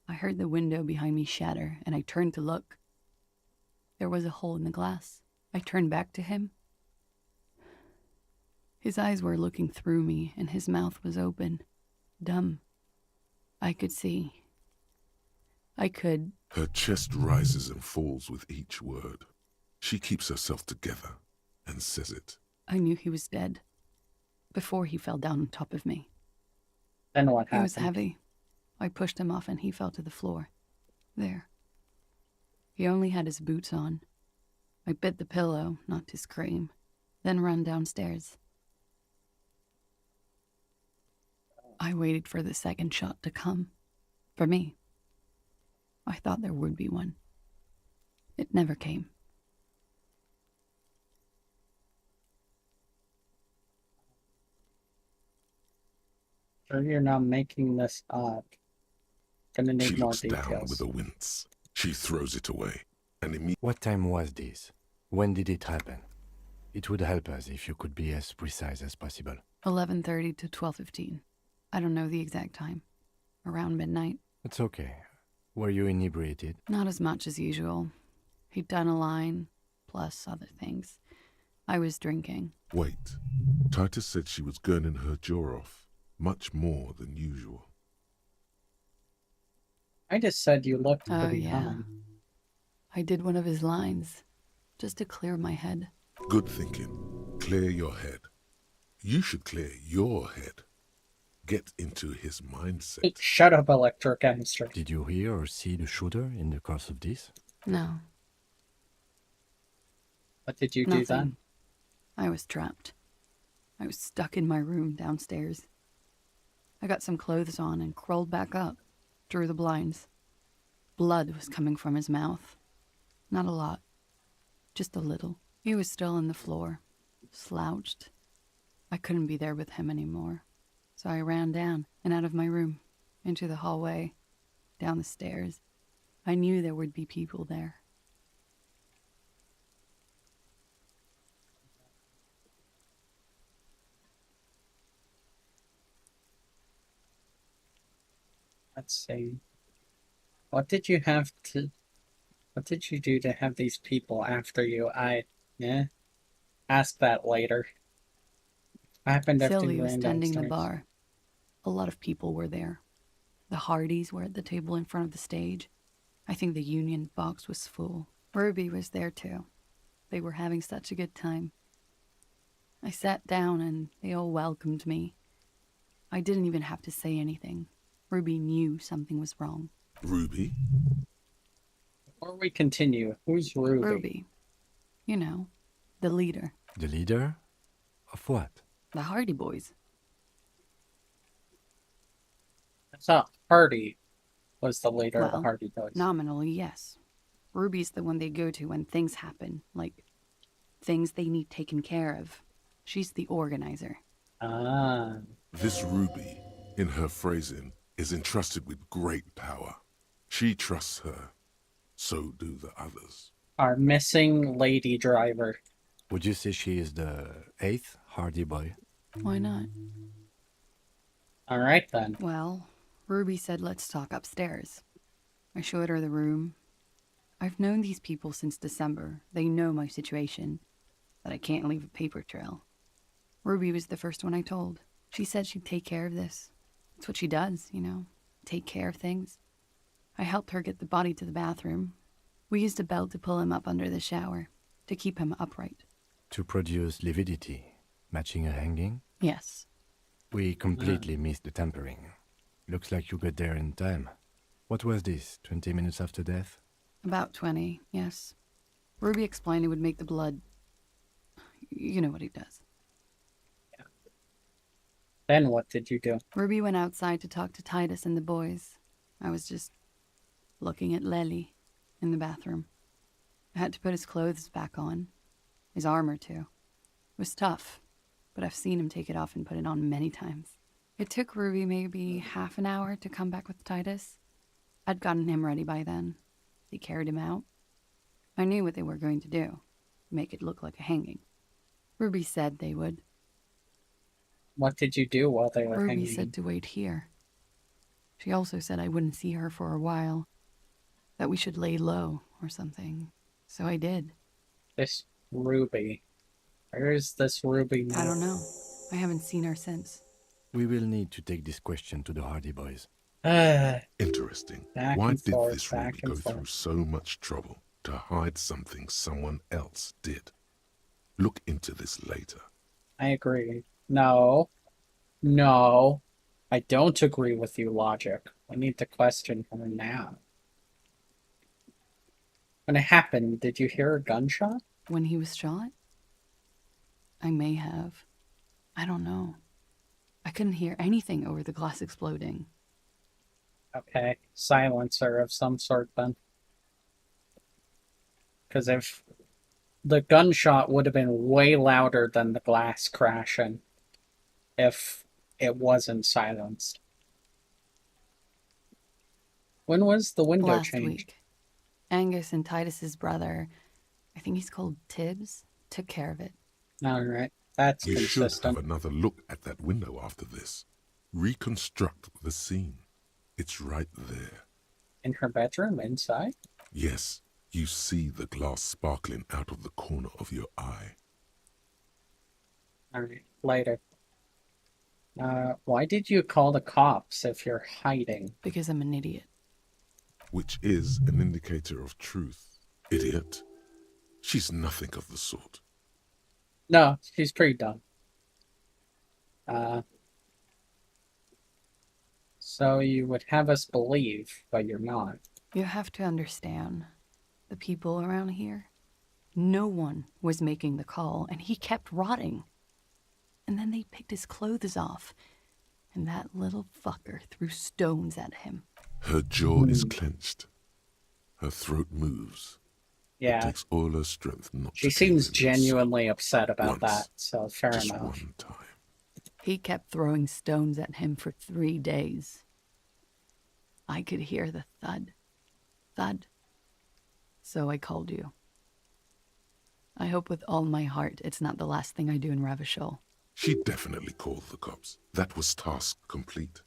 I heard the window behind me shatter, and I turned to look. There was a hole in the glass. I turned back to him. His eyes were looking through me, and his mouth was open. Dumb. I could see. I could... Her chest rises and falls with each word. She keeps herself together and says it. I knew he was dead. Before he fell down on top of me. Then what happened? He was heavy. I pushed him off and he fell to the floor. There. He only had his boots on. I bit the pillow, not to scream, then ran downstairs. I waited for the second shot to come. For me. I thought there would be one. It never came. Sure you're not making this up. Gonna need She more looks details. down with a wince. She throws it away and immediately... What time was this? When did it happen? It would help us if you could be as precise as possible. 11:30 to 12:15. I don't know the exact time. Around midnight. It's okay. Were you inebriated? Not as much as usual. He'd done a line, plus other things. I was drinking. Wait. Titus said she was gurning her jaw off, much more than usual. I just said you looked Oh, pretty yeah. high. I did one of his lines, just to clear my head. Good thinking. Clear your head. You should clear your head. Get into his mindset. Shut up, electrochemistry. Did you hear or see the shooter in the course of this? No. What did you do Nothing. then? I was trapped. I was stuck in my room downstairs. I got some clothes on and crawled back up, drew the blinds. Blood was coming from his mouth. Not a lot. Just a little. He was still on the floor, slouched. I couldn't be there with him anymore. So I ran down and out of my room, into the hallway, down the stairs. I knew there would be people there. Let's see. What did you do to have these people after you? Ask that later. What happened after Sylvie you was ran tending the downstairs? bar. A lot of people were there. The Hardys were at the table in front of the stage. I think the Union box was full. Ruby was there too. They were having such a good time. I sat down and they all welcomed me. I didn't even have to say anything. Ruby knew something was wrong. Ruby? Before we continue, who's Ruby? Ruby. You know, the leader. The leader? Of what? The Hardy Boys. I thought Hardy was the leader of the Well, Hardy Boys. nominally, yes. Ruby's the one they go to when things happen, like things they need taken care of. She's the organizer. Ah. This Ruby, in her phrasing, is entrusted with great power. She trusts her. So do the others. Our missing lady driver. Would you say she is the 8th Hardy Boy? Why not? All right, then. Well, Ruby said let's talk upstairs. I showed her the room. I've known these people since December. They know my situation, that I can't leave a paper trail. Ruby was the first one I told. She said she'd take care of this. It's what she does, you know, take care of things. I helped her get the body to the bathroom. We used a belt to pull him up under the shower, to keep him upright. To produce lividity, matching a hanging? Yes. We completely missed the tempering. Looks like you got there in time. What was this, 20 minutes after death? About 20, yes. Ruby explained it would make the blood... You know what he does. Then what did you do? Ruby went outside to talk to Titus and the boys. I was just looking at Lely in the bathroom. I had to put his clothes back on. His armor, too. It was tough, but I've seen him take it off and put it on many times. It took Ruby maybe half an hour to come back with Titus. I'd gotten him ready by then. They carried him out. I knew what they were going to do. Make it look like a hanging. Ruby said they would. What did you do while they were Ruby hanging? said to wait here. She also said I wouldn't see her for a while. That we should lay low or something. So I did. This Ruby. Where is this Ruby now? I don't know. I haven't seen her since. We will need to take this question to the Hardy Boys. Interesting. Back Why and did forth, this back Ruby and go forth. through so much trouble to hide something someone else did? Look into this later. I agree. No. No. I don't agree with you, Logic. We need to question her now. When it happened, did you hear a gunshot? When he was shot? I may have. I don't know. I couldn't hear anything over the glass exploding. Okay. Silencer of some sort then. Because if the gunshot would have been way louder than the glass crashing if it wasn't silenced. When was the window Last changed? week. Angus and Titus's brother, I think he's called Tibbs, took care of it. All right. That's You should consistent. have another look at that window after this. Reconstruct the scene. It's right there. In her bedroom, inside? Yes, you see the glass sparkling out of the corner of your eye. All right. Later. Why did you call the cops if you're hiding? Because I'm an idiot. Which is an indicator of truth. Idiot. She's nothing of the sort. No, she's pretty dumb. So you would have us believe, but you're not. You have to understand, the people around here, no one was making the call, and he kept rotting. And then they picked his clothes off, and that little fucker threw stones at him. Her jaw is clenched. Her throat moves. Yeah. It takes all her strength not She to seems kill him. genuinely upset about Once. that, so fair Just enough. one time. He kept throwing stones at him for 3 days. I could hear the thud. Thud. So I called you. I hope with all my heart it's not the last thing I do in Ravishol. She definitely called the cops. That was task complete.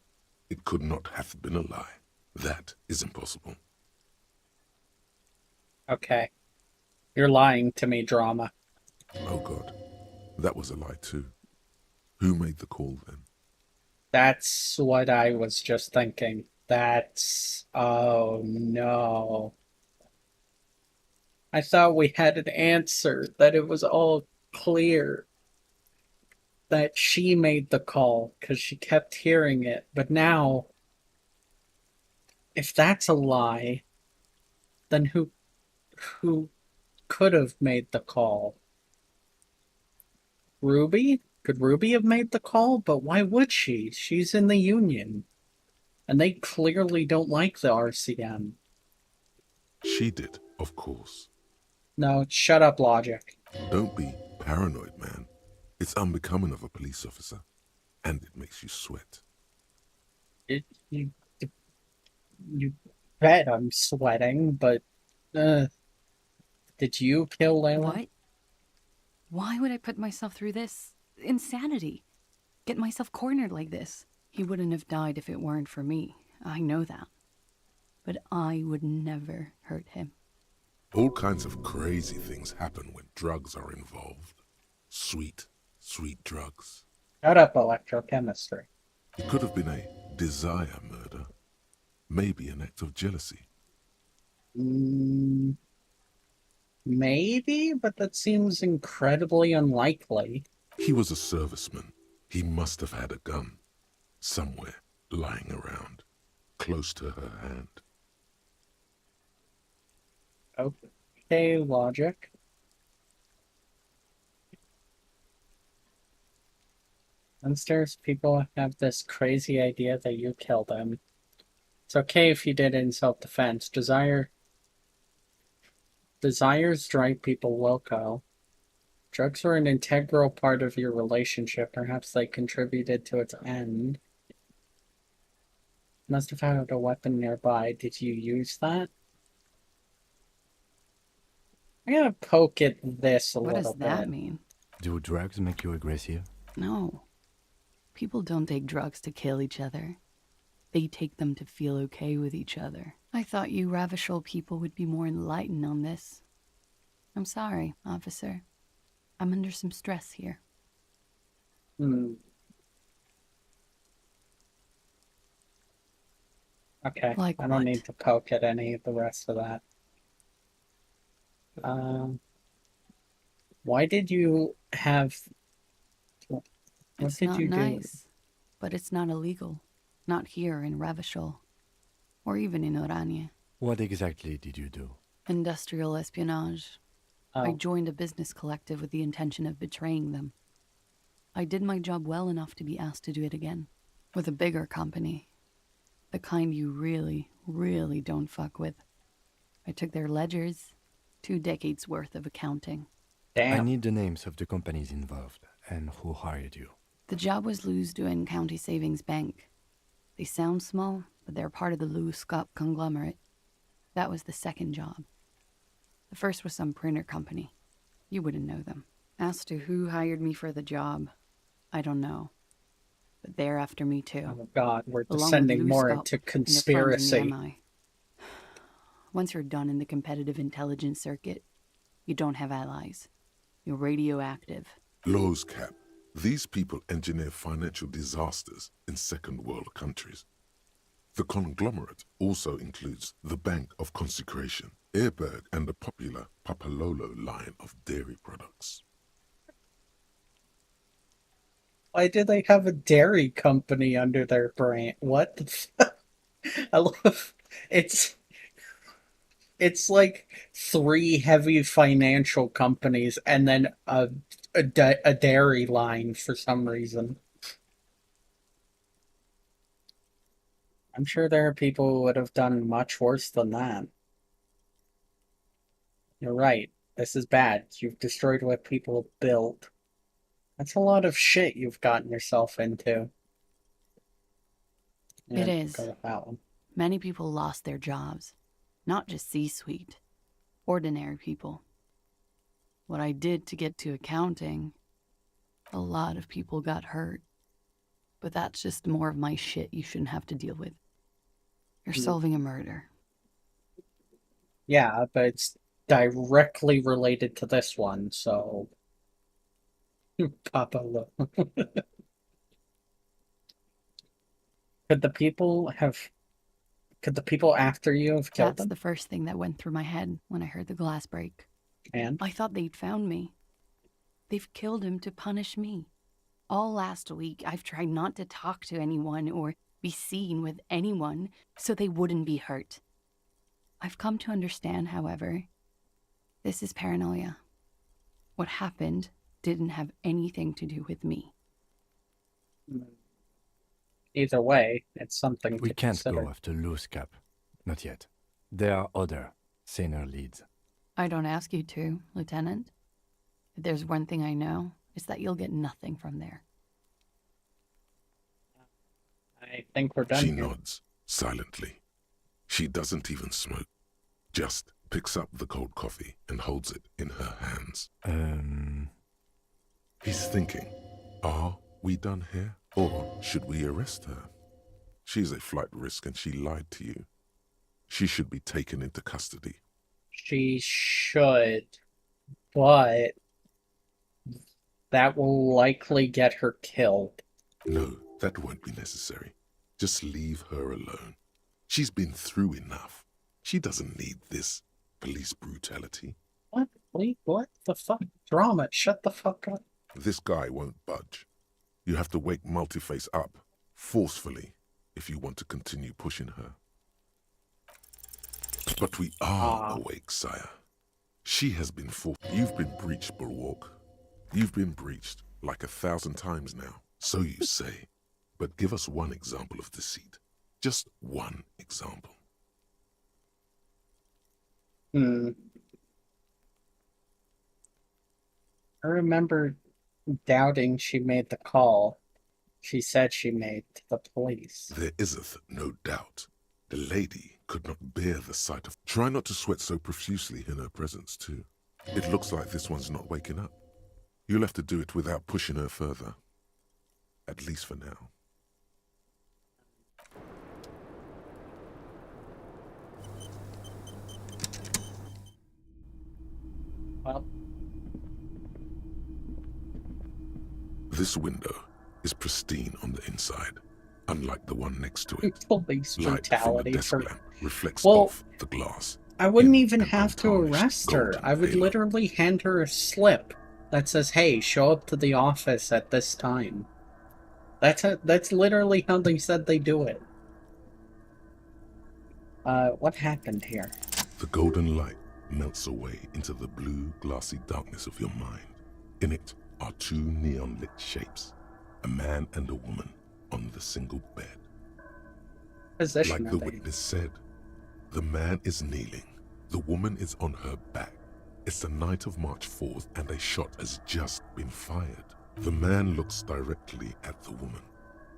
It could not have been a lie. That is impossible. Okay. You're lying to me, drama. Oh God, that was a lie too. Who made the call then? That's what I was just thinking. That's... Oh, no. I thought we had an answer, that it was all clear. that she made the call because she kept hearing it. But now, if that's a lie, then who could have made the call? Ruby? Could Ruby have made the call? But why would she? She's in the Union. And they clearly don't like the RCM. She did, of course. No, shut up, Logic. Don't be paranoid, man. It's unbecoming of a police officer, and it makes you sweat. You bet I'm sweating, but did you kill Layla? What? Why would I put myself through this? Insanity. Get myself cornered like this. He wouldn't have died if it weren't for me. I know that. But I would never hurt him. All kinds of crazy things happen when drugs are involved. Sweet, sweet drugs. Shut up, electrochemistry. It could have been a desire murder. Maybe an act of jealousy. Maybe, but that seems incredibly unlikely. He was a serviceman. He must have had a gun. Somewhere, lying around, close to her hand. Okay, Logic. Downstairs, people have this crazy idea that you killed them. It's okay if you did it in self-defense. Desires drive people loco. Drugs were an integral part of your relationship. Perhaps they contributed to its end. Must have had a weapon nearby. Did you use that? I'm gonna poke at this a little bit. What does that mean? Do drugs make you aggressive? No. People don't take drugs to kill each other. They take them to feel okay with each other. I thought you Ravishol people would be more enlightened on this. I'm sorry, officer. I'm under some stress here. Okay, Like I don't what? need to poke at any of the rest of that. Why did you have... What It's did not you do? nice, but it's not illegal. Not here in Ravishol, or even in Oranje. What exactly did you do? Industrial espionage. I Oh. joined a business collective with the intention of betraying them. I did my job well enough to be asked to do it again. With a bigger company. The kind you really, really don't fuck with. I took their ledgers, 2 decades worth of accounting. I need the names of the companies involved and who hired you. The job was Lewes-Duin County Savings Bank. They sound small, but they're part of the Lewes-Scott conglomerate. That was the second job. The first was some printer company. You wouldn't know them. As to who hired me for the job, I don't know. But they're after me too. Oh God, we're Along with descending more Lewes-Scott into and their friends in conspiracy. the MI. Once you're done in the competitive intelligence circuit, you don't have allies. You're radioactive. Lowe's Cap. These people engineer financial disasters in second world countries. The conglomerate also includes the Bank of Consecration, Airberg, and the popular Papalolo line of dairy products. Why do they have a dairy company under their brand? What the fuck? I love it's like 3 heavy financial companies and then a dairy line for some reason. I'm sure there are people who would have done much worse than that. You're right. This is bad. You've destroyed what people built. That's a lot of shit you've gotten yourself into. Yeah, It is. go with that one. Many people lost their jobs. Not just C-suite. Ordinary people. What I did to get to accounting, a lot of people got hurt. But that's just more of my shit you shouldn't have to deal with. You're solving a murder. Yeah, but it's directly related to this one, so... Papa look. Could the people after you have killed That's them? the first thing that went through my head when I heard the glass break. And? I thought they'd found me. They've killed him to punish me. All last week, I've tried not to talk to anyone or be seen with anyone so they wouldn't be hurt. I've come to understand, however, this is paranoia. What happened didn't have anything to do with me. Either way, it's something We to can't consider. go after Loose Cap. Not yet. There are other, saner leads. I don't ask you to, Lieutenant. If there's one thing I know, it's that you'll get nothing from there. I think we're done She here. nods, silently. She doesn't even smoke. Just picks up the cold coffee and holds it in her hands. He's thinking, are we done here? Or should we arrest her? She's a flight risk and she lied to you. She should be taken into custody. She should, but that will likely get her killed. No, that won't be necessary. Just leave her alone. She's been through enough. She doesn't need this police brutality. What? Wait, what the fuck? Drama, shut the fuck up. This guy won't budge. You have to wake Multiface up, forcefully, if you want to continue pushing her. But we are awake, sire. She has been You've been breached, Bulwark. You've been breached like 1,000 times now, so you say. But give us one example of deceit. Just one example. I remember doubting she made the call she said she made to the police. There iseth no doubt. The lady could not bear the sight of... Try not to sweat so profusely in her presence, too. It looks like this one's not waking up. You'll have to do it without pushing her further. At least for now. Well, this window is pristine on the inside, unlike the one next to it. police Light from the brutality desk for... lamp reflects Well, off the glass. I wouldn't even have to arrest her. I would literally hand her a slip that says, hey, show up to the office at this time. That's literally how they said they do it. What happened here? The golden light melts away into the blue, glassy darkness of your mind. In it are two neon-lit shapes, a man and a woman on the single bed. Position Like the witness said, the man is kneeling, the woman is on her back. It's the night of March 4th and a shot has just been fired. The man looks directly at the woman.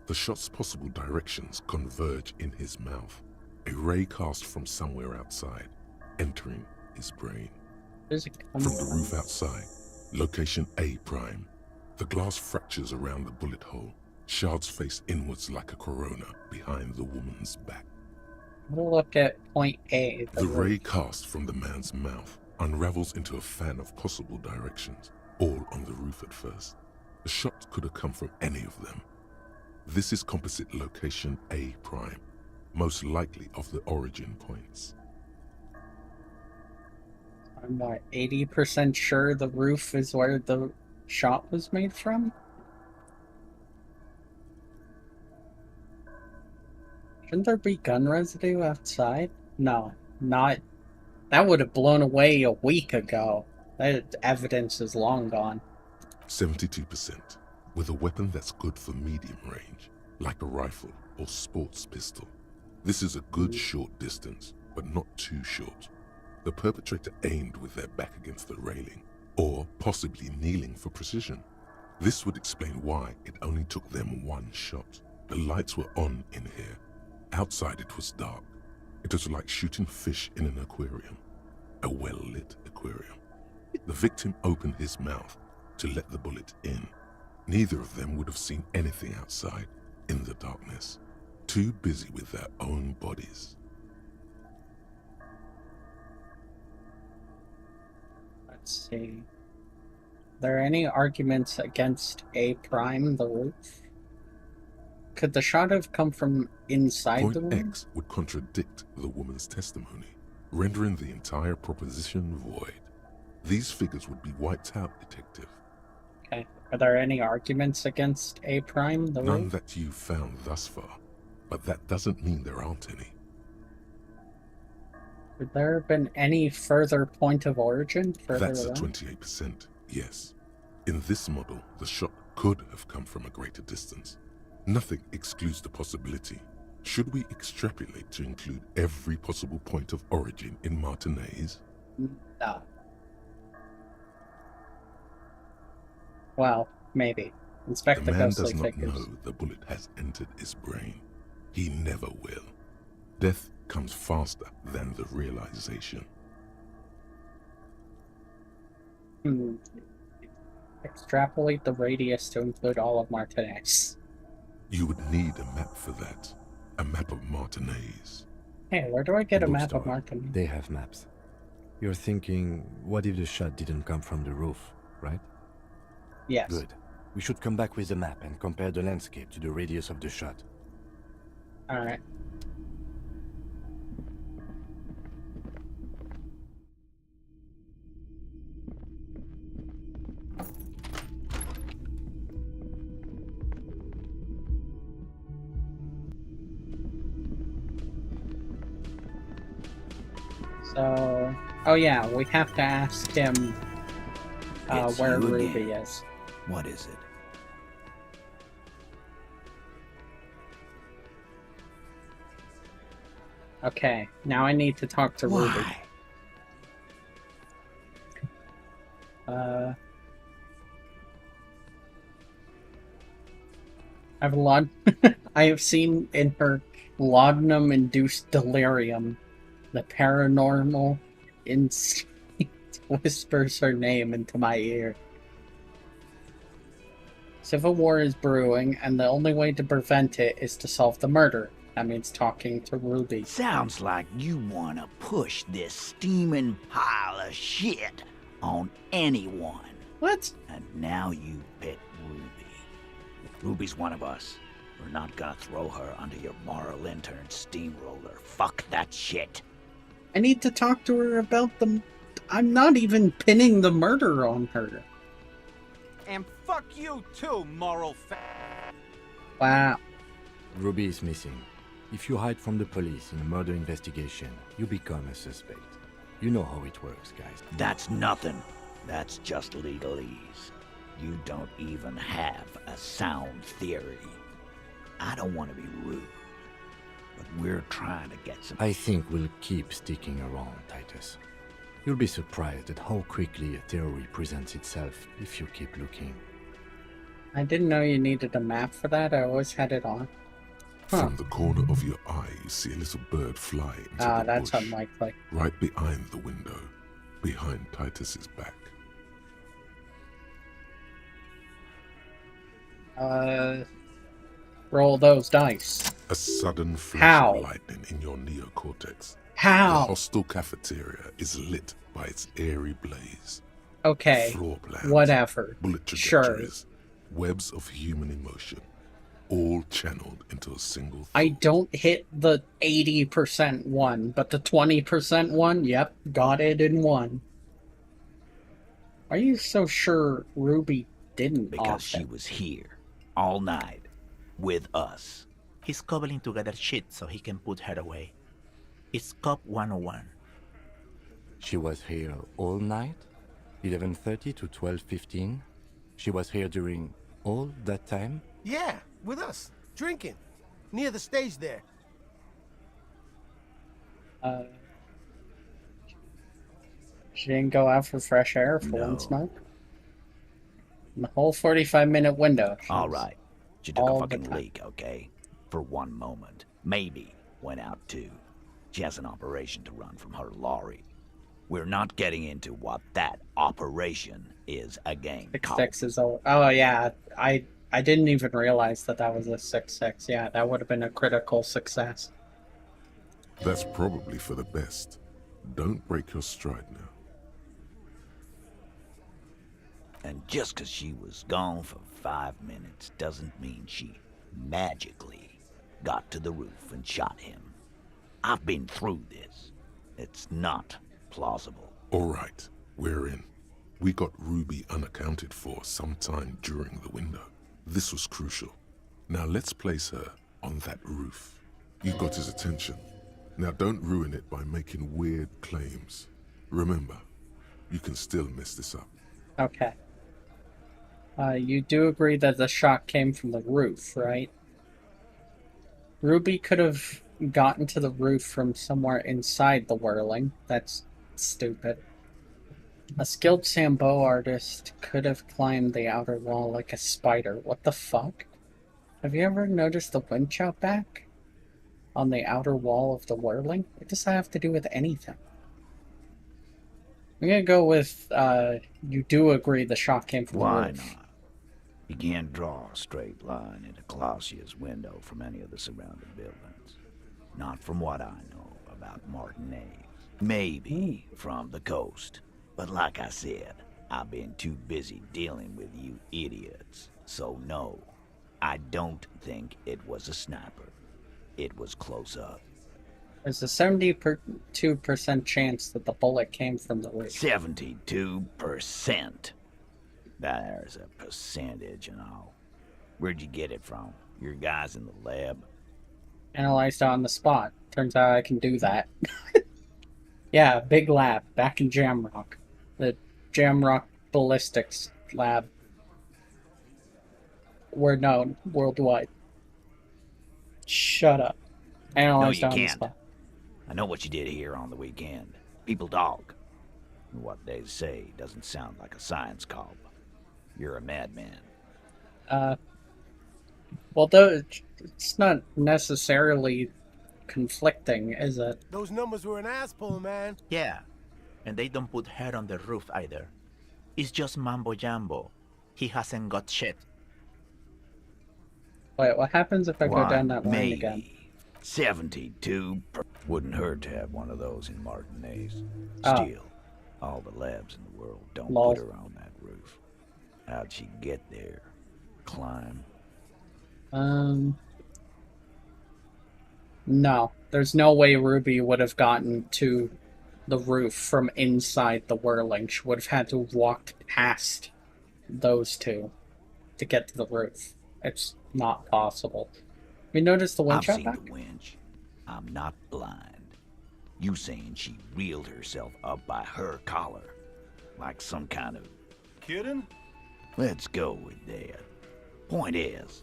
The shot's possible directions converge in his mouth, a ray cast from somewhere outside, entering his brain. From the roof outside, location A prime. The glass fractures around the bullet hole. Shards face inwards like a corona behind the woman's back. We'll look at point A. The ray cast from the man's mouth unravels into a fan of possible directions, all on the roof at first. The shot could have come from any of them. This is composite location A prime, most likely of the origin points. I'm what, 80% sure the roof is where the shot was made from? Shouldn't there be gun residue outside? No, not. That would have blown away a week ago. That evidence is long gone. 72%, with a weapon that's good for medium range, like a rifle or sports pistol. This is a good short distance, but not too short. The perpetrator aimed with their back against the railing, or possibly kneeling for precision. This would explain why it only took them one shot. The lights were on in here. Outside it was dark. It was like shooting fish in an aquarium, a well-lit aquarium. The victim opened his mouth to let the bullet in. Neither of them would have seen anything outside in the darkness, too busy with their own bodies. Let's see. Are there any arguments against A prime, the roof? Could the shot have come from inside the Point room? X would contradict the woman's testimony, rendering the entire proposition void. These figures would be wiped out, Detective. Okay. Are there any arguments against A Prime, the None route? that you've found thus far, but that doesn't mean there aren't any. Have there been any further point of origin further That's a along? 28%, yes. In this model, the shot could have come from a greater distance. Nothing excludes the possibility. Should we extrapolate to include every possible point of origin in Martinez? No. Well, maybe. Inspect The the man ghostly does not figures. know the bullet has entered his brain. He never will. Death comes faster than the realization. Extrapolate the radius to include all of Martinez. You would need a map for that. A map of Martinez. Hey, where do I get a map of Bookstore. Martinez? They have maps. You're thinking, what if the shot didn't come from the roof, right? Yes. Good. We should come back with the map and compare the landscape to the radius of the shot. Alright. So, oh yeah, we have to ask him It's where you Ruby again. is. What is it? Okay, now I need to talk to Ruby. Why? I have seen in her laudanum-induced delirium the paranormal instinct whispers her name into my ear. Civil war is brewing, and the only way to prevent it is to solve the murder. That means talking to Ruby. Sounds like you want to push this steaming pile of shit on anyone. What? And now you pick Ruby. Ruby's one of us. We're not gonna throw her under your moral intern steamroller. Fuck that shit. I need to talk to her about the... I'm not even pinning the murder on her. And fuck you too, moral fat. Wow. Ruby is missing. If you hide from the police in a murder investigation, you become a suspect. You know how it works, guys. That's nothing. That's just legalese. You don't even have a sound theory. I don't want to be rude, but we're trying to get some... I think we'll keep sticking around, Titus. You'll be surprised at how quickly a theory presents itself if you keep looking. I didn't know you needed a map for that. I always had it on. Huh. From the corner of your eye, you see a little bird fly into the That's bush, unlikely. right behind the window, behind Titus's back. Roll those dice. A sudden flash How? of lightning in your neocortex. How? The hostel cafeteria is lit by its airy blaze. Okay, Floor plans, whatever. bullet Sure. trajectories, webs of human emotion, all channeled into a single thought. I don't hit the 80% one, but the 20% one, yep, got it in one. Are you so sure Ruby didn't Because off she it? was here, all night, with us. He's cobbling together shit so he can put her away. It's Cop 101. She was here all night? 11:30 to 12:15? She was here during all that time? Yeah, with us, drinking, near the stage there. She didn't go out for fresh air for No. one smoke? In the whole 45-minute window. she All was right. She took all a the fucking time. leak, okay? For one moment. Maybe went out too. She has an operation to run from her lorry. We're not getting into what that operation is again. 6-6 is over. Oh, yeah. I didn't even realize that was a 6-6. Yeah, that would have been a critical success. That's probably for the best. Don't break your stride now. And just 'cause she was gone for 5 minutes doesn't mean she magically got to the roof and shot him. I've been through this. It's not plausible. All right, we're in. We got Ruby unaccounted for sometime during the window. This was crucial. Now let's place her on that roof. You got his attention. Now don't ruin it by making weird claims. Remember, you can still mess this up. Okay. You do agree that the shot came from the roof, right? Ruby could have gotten to the roof from somewhere inside the whirling. That's stupid. A skilled Sambo artist could have climbed the outer wall like a spider. What the fuck? Have you ever noticed the winch out back? On the outer wall of the whirling? What does that have to do with anything? I'm gonna go with, you do agree the shot came from the Why roof. not? You can't draw a straight line into Clausia's window from any of the surrounding buildings. Not from what I know about Martinez. Maybe from the coast. But like I said, I've been too busy dealing with you idiots. So no, I don't think it was a sniper. It was close up. There's a 72% chance that the bullet came from the roof. 72%. There's a percentage and all. Where'd you get it from? Your guys in the lab? Analyzed on the spot. Turns out I can do that. Yeah, big lab back in Jamrock. The Jamrock Ballistics Lab. We're known worldwide. Shut up. Analyzed No, you on the can't. spot. I know what you did here on the weekend. People talk. And what they say doesn't sound like a science cop. You're a madman. Well, though, it's not necessarily conflicting, is it? Those numbers were an ass pull, man. Yeah, and they don't put her on the roof either. It's just mambo jumbo. He hasn't got shit. Wait, what happens if I go Why, down that line maybe. again? 72 wouldn't hurt to have one of those in Martinez. Oh. Still, all the labs in the world don't Lol. put her on that roof. How'd she get there? Climb? No. There's no way Ruby would have gotten to the roof from inside the whirling. She would have had to have walked past those two to get to the roof. It's not possible. We noticed the winch I've out seen back? the winch. I'm not blind. You saying she reeled herself up by her collar. Like some kind of... Kidding? Let's go with that. Point is,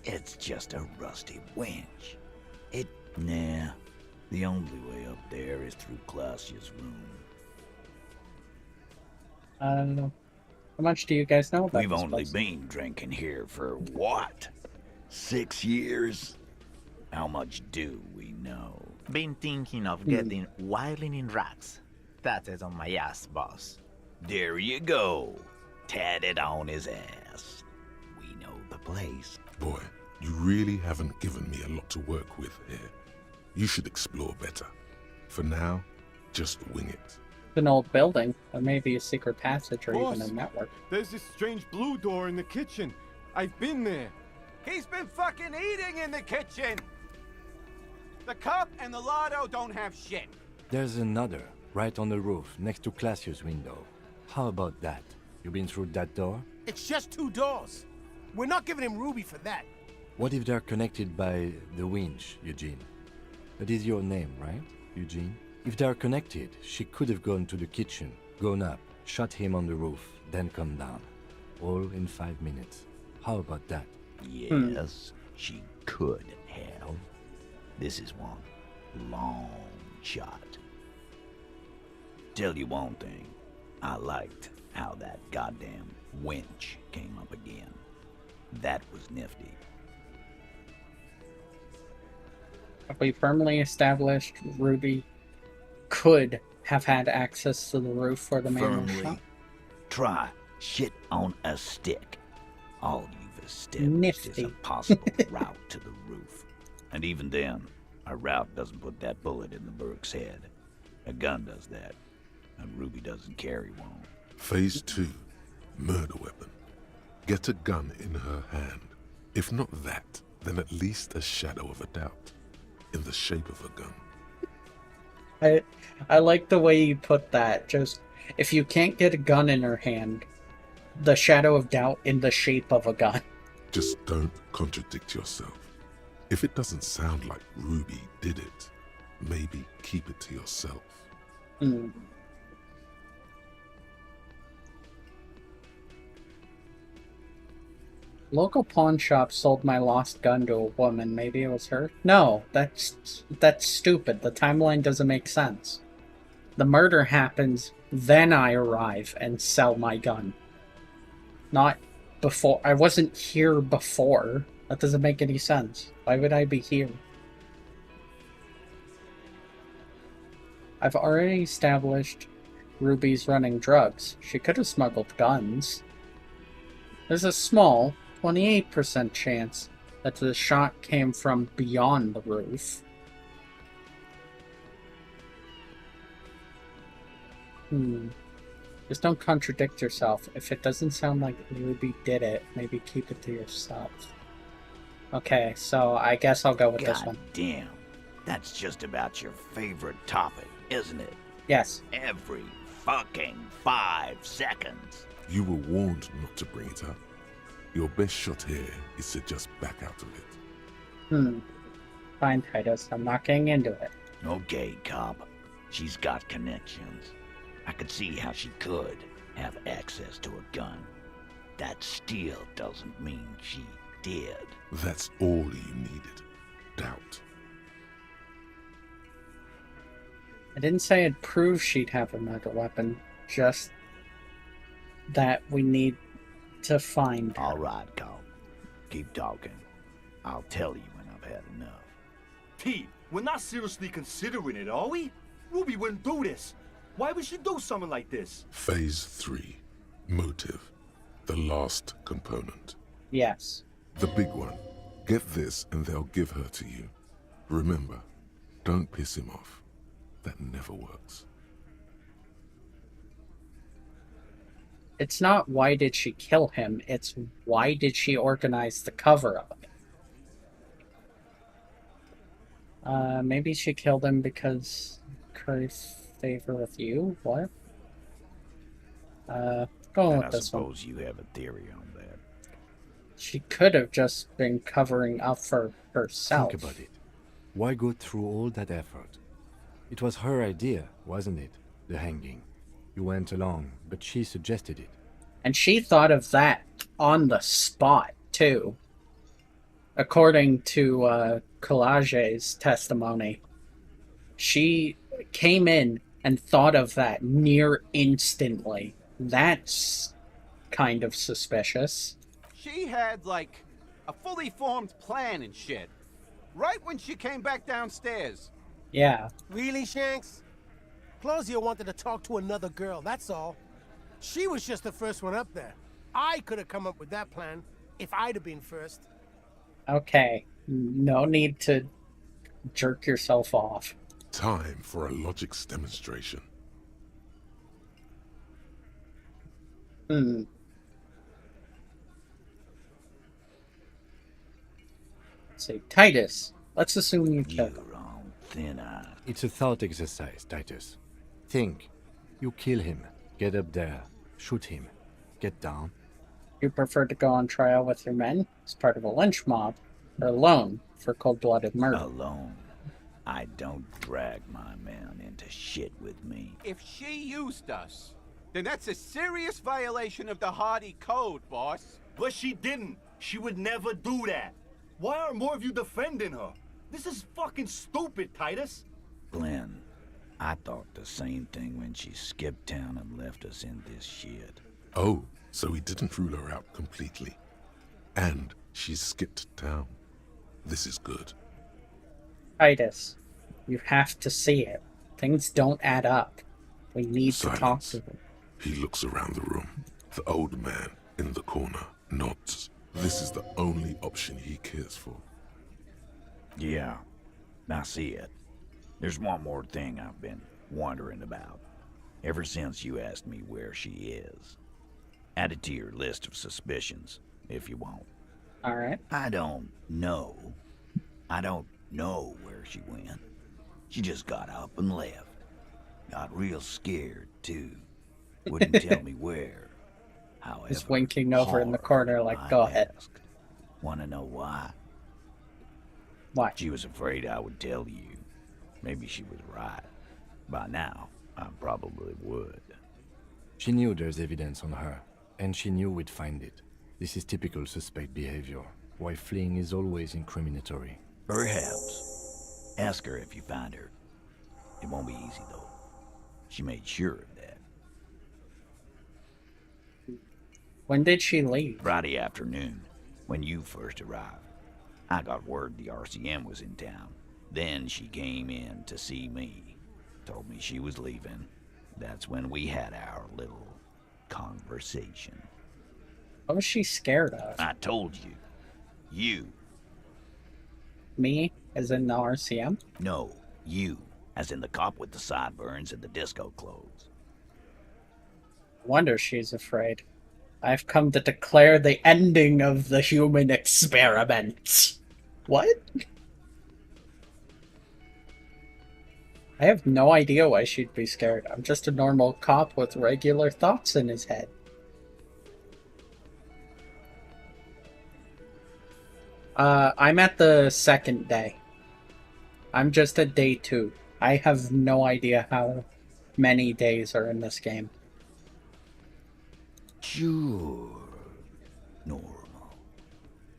it's just a rusty winch. Nah. The only way up there is through Clausia's room. I don't know. How much do you guys know about We've this only place? been drinking here for what? 6 years? How much do we know? Been thinking of getting wilding in rats. That is on my ass, boss. There you go. Tatted on his ass. We know the place. Boy, you really haven't given me a lot to work with here. You should explore better. For now, just wing it. It's an old building. There may be a secret passage or Boss. even a network. There's this strange blue door in the kitchen. I've been there. He's been fucking eating in the kitchen! The cop and the lotto don't have shit. There's another, right on the roof, next to Clausia's window. How about that? You been through that door? It's just 2 doors. We're not giving him Ruby for that. What if they're connected by the winch, Eugene? That is your name, right, Eugene? If they're connected, she could have gone to the kitchen, gone up, shot him on the roof, then come down. All in 5 minutes. How about that? Yes, she could have. This is one long shot. Tell you one thing, I liked how that goddamn winch came up again. That was nifty. Have we firmly established Ruby could have had access to the roof for the man was Firmly. shot? Try shit on a stick. All you've established Nifty. is a possible route to the roof. And even then, a route doesn't put that bullet in the Burke's head. A gun does that. And Ruby doesn't carry one. Phase 2, murder weapon. Get a gun in her hand. If not that, then at least a shadow of a doubt. In the shape of a gun. I like the way you put that. Just If you can't get a gun in her hand, the shadow of doubt in the shape of a gun. Just don't contradict yourself. If it doesn't sound like Ruby did it, maybe keep it to yourself. Hmm. Local pawn shop sold my lost gun to a woman. Maybe it was her? No, that's stupid. The timeline doesn't make sense. The murder happens, then I arrive and sell my gun. Not before. I wasn't here before. That doesn't make any sense. Why would I be here? I've already established Ruby's running drugs. She could have smuggled guns. There's a small 28% chance that the shot came from beyond the roof. Just don't contradict yourself. If it doesn't sound like Ruby did it, maybe keep it to yourself. Okay, so I guess I'll go with this one. Damn, that's just about your favorite topic, isn't it? Yes. Every fucking 5 seconds. You were warned not to bring it up. Your best shot here is to just back out of it. Fine, Titus. I'm not getting into it. Okay, cop. She's got connections. I could see how she could have access to a gun. That still doesn't mean she did. That's all you needed. Doubt. I didn't say I'd prove she'd have another weapon, just that we need to find her. All right, cop. Keep talking. I'll tell you when I've had enough. Pete, we're not seriously considering it, are we? Ruby wouldn't do this. Why would she do something like this? Phase 3. Motive. The last component. Yes. The big one. Get this and they'll give her to you. Remember, don't piss him off. That never works. It's not why did she kill him, it's why did she organize the cover-up. Maybe she killed him because curry favor with you? What? Going with this one. I suppose you have a theory on that. She could have just been covering up for herself. Think about it. Why go through all that effort? It was her idea, wasn't it? The hanging. You went along, but she suggested it. And she thought of that on the spot, too. According to GLHF's testimony, she came in and thought of that near instantly. That's kind of suspicious. She had, like, a fully formed plan and shit. Right when she came back downstairs. Yeah. Really, Shanks? Claudia wanted to talk to another girl, that's all. She was just the first one up there. I could have come up with that plan if I'd have been first. Okay. No need to jerk yourself off. Time for a logics demonstration. Say, Titus, let's assume you killed him. You're on thin ice. It's a thought exercise, Titus. Think. You kill him, get up there, shoot him, get down. You prefer to go on trial with your men as part of a lynch mob, or alone for cold-blooded murder? Alone. I don't drag my men into shit with me. If she used us, then that's a serious violation of the Hardy Code, boss. But she didn't. She would never do that. Why aren't more of you defending her? This is fucking stupid, Titus. Glenn, I thought the same thing when she skipped town and left us in this shit. Oh, so he didn't rule her out completely. And she skipped town. This is good. Titus, you have to see it. Things don't add up. We need to talk to them. He looks around the room. The old man in the corner nods. This is the only option he cares for. Yeah, I see it. There's one more thing I've been wondering about. Ever since you asked me where she is. Add it to your list of suspicions, if you want. Alright. I don't know. I don't know where she went. She just got up and left. Got real scared, too. Wouldn't tell me where. However, Just winking over in the hard, corner like, I go ahead. asked. Wanna know why? Why? She was afraid I would tell you. Maybe she was right. By now, I probably would. She knew there's evidence on her, and she knew we'd find it. This is typical suspect behavior, why fleeing is always incriminatory. Perhaps. Ask her if you find her. It won't be easy, though. She made sure of that. When did she leave? Friday afternoon, when you first arrived. I got word the RCM was in town. Then she came in to see me. Told me she was leaving. That's when we had our little conversation. What was she scared of? I told you. You. Me, as in the RCM? No, you. As in the cop with the sideburns and the disco clothes. Wonder she's afraid. I've come to declare the ending of the human experiment. What? I have no idea why she'd be scared. I'm just a normal cop with regular thoughts in his head. I'm at the second day. I'm just at day 2. I have no idea how many days are in this game. Sure. Normal.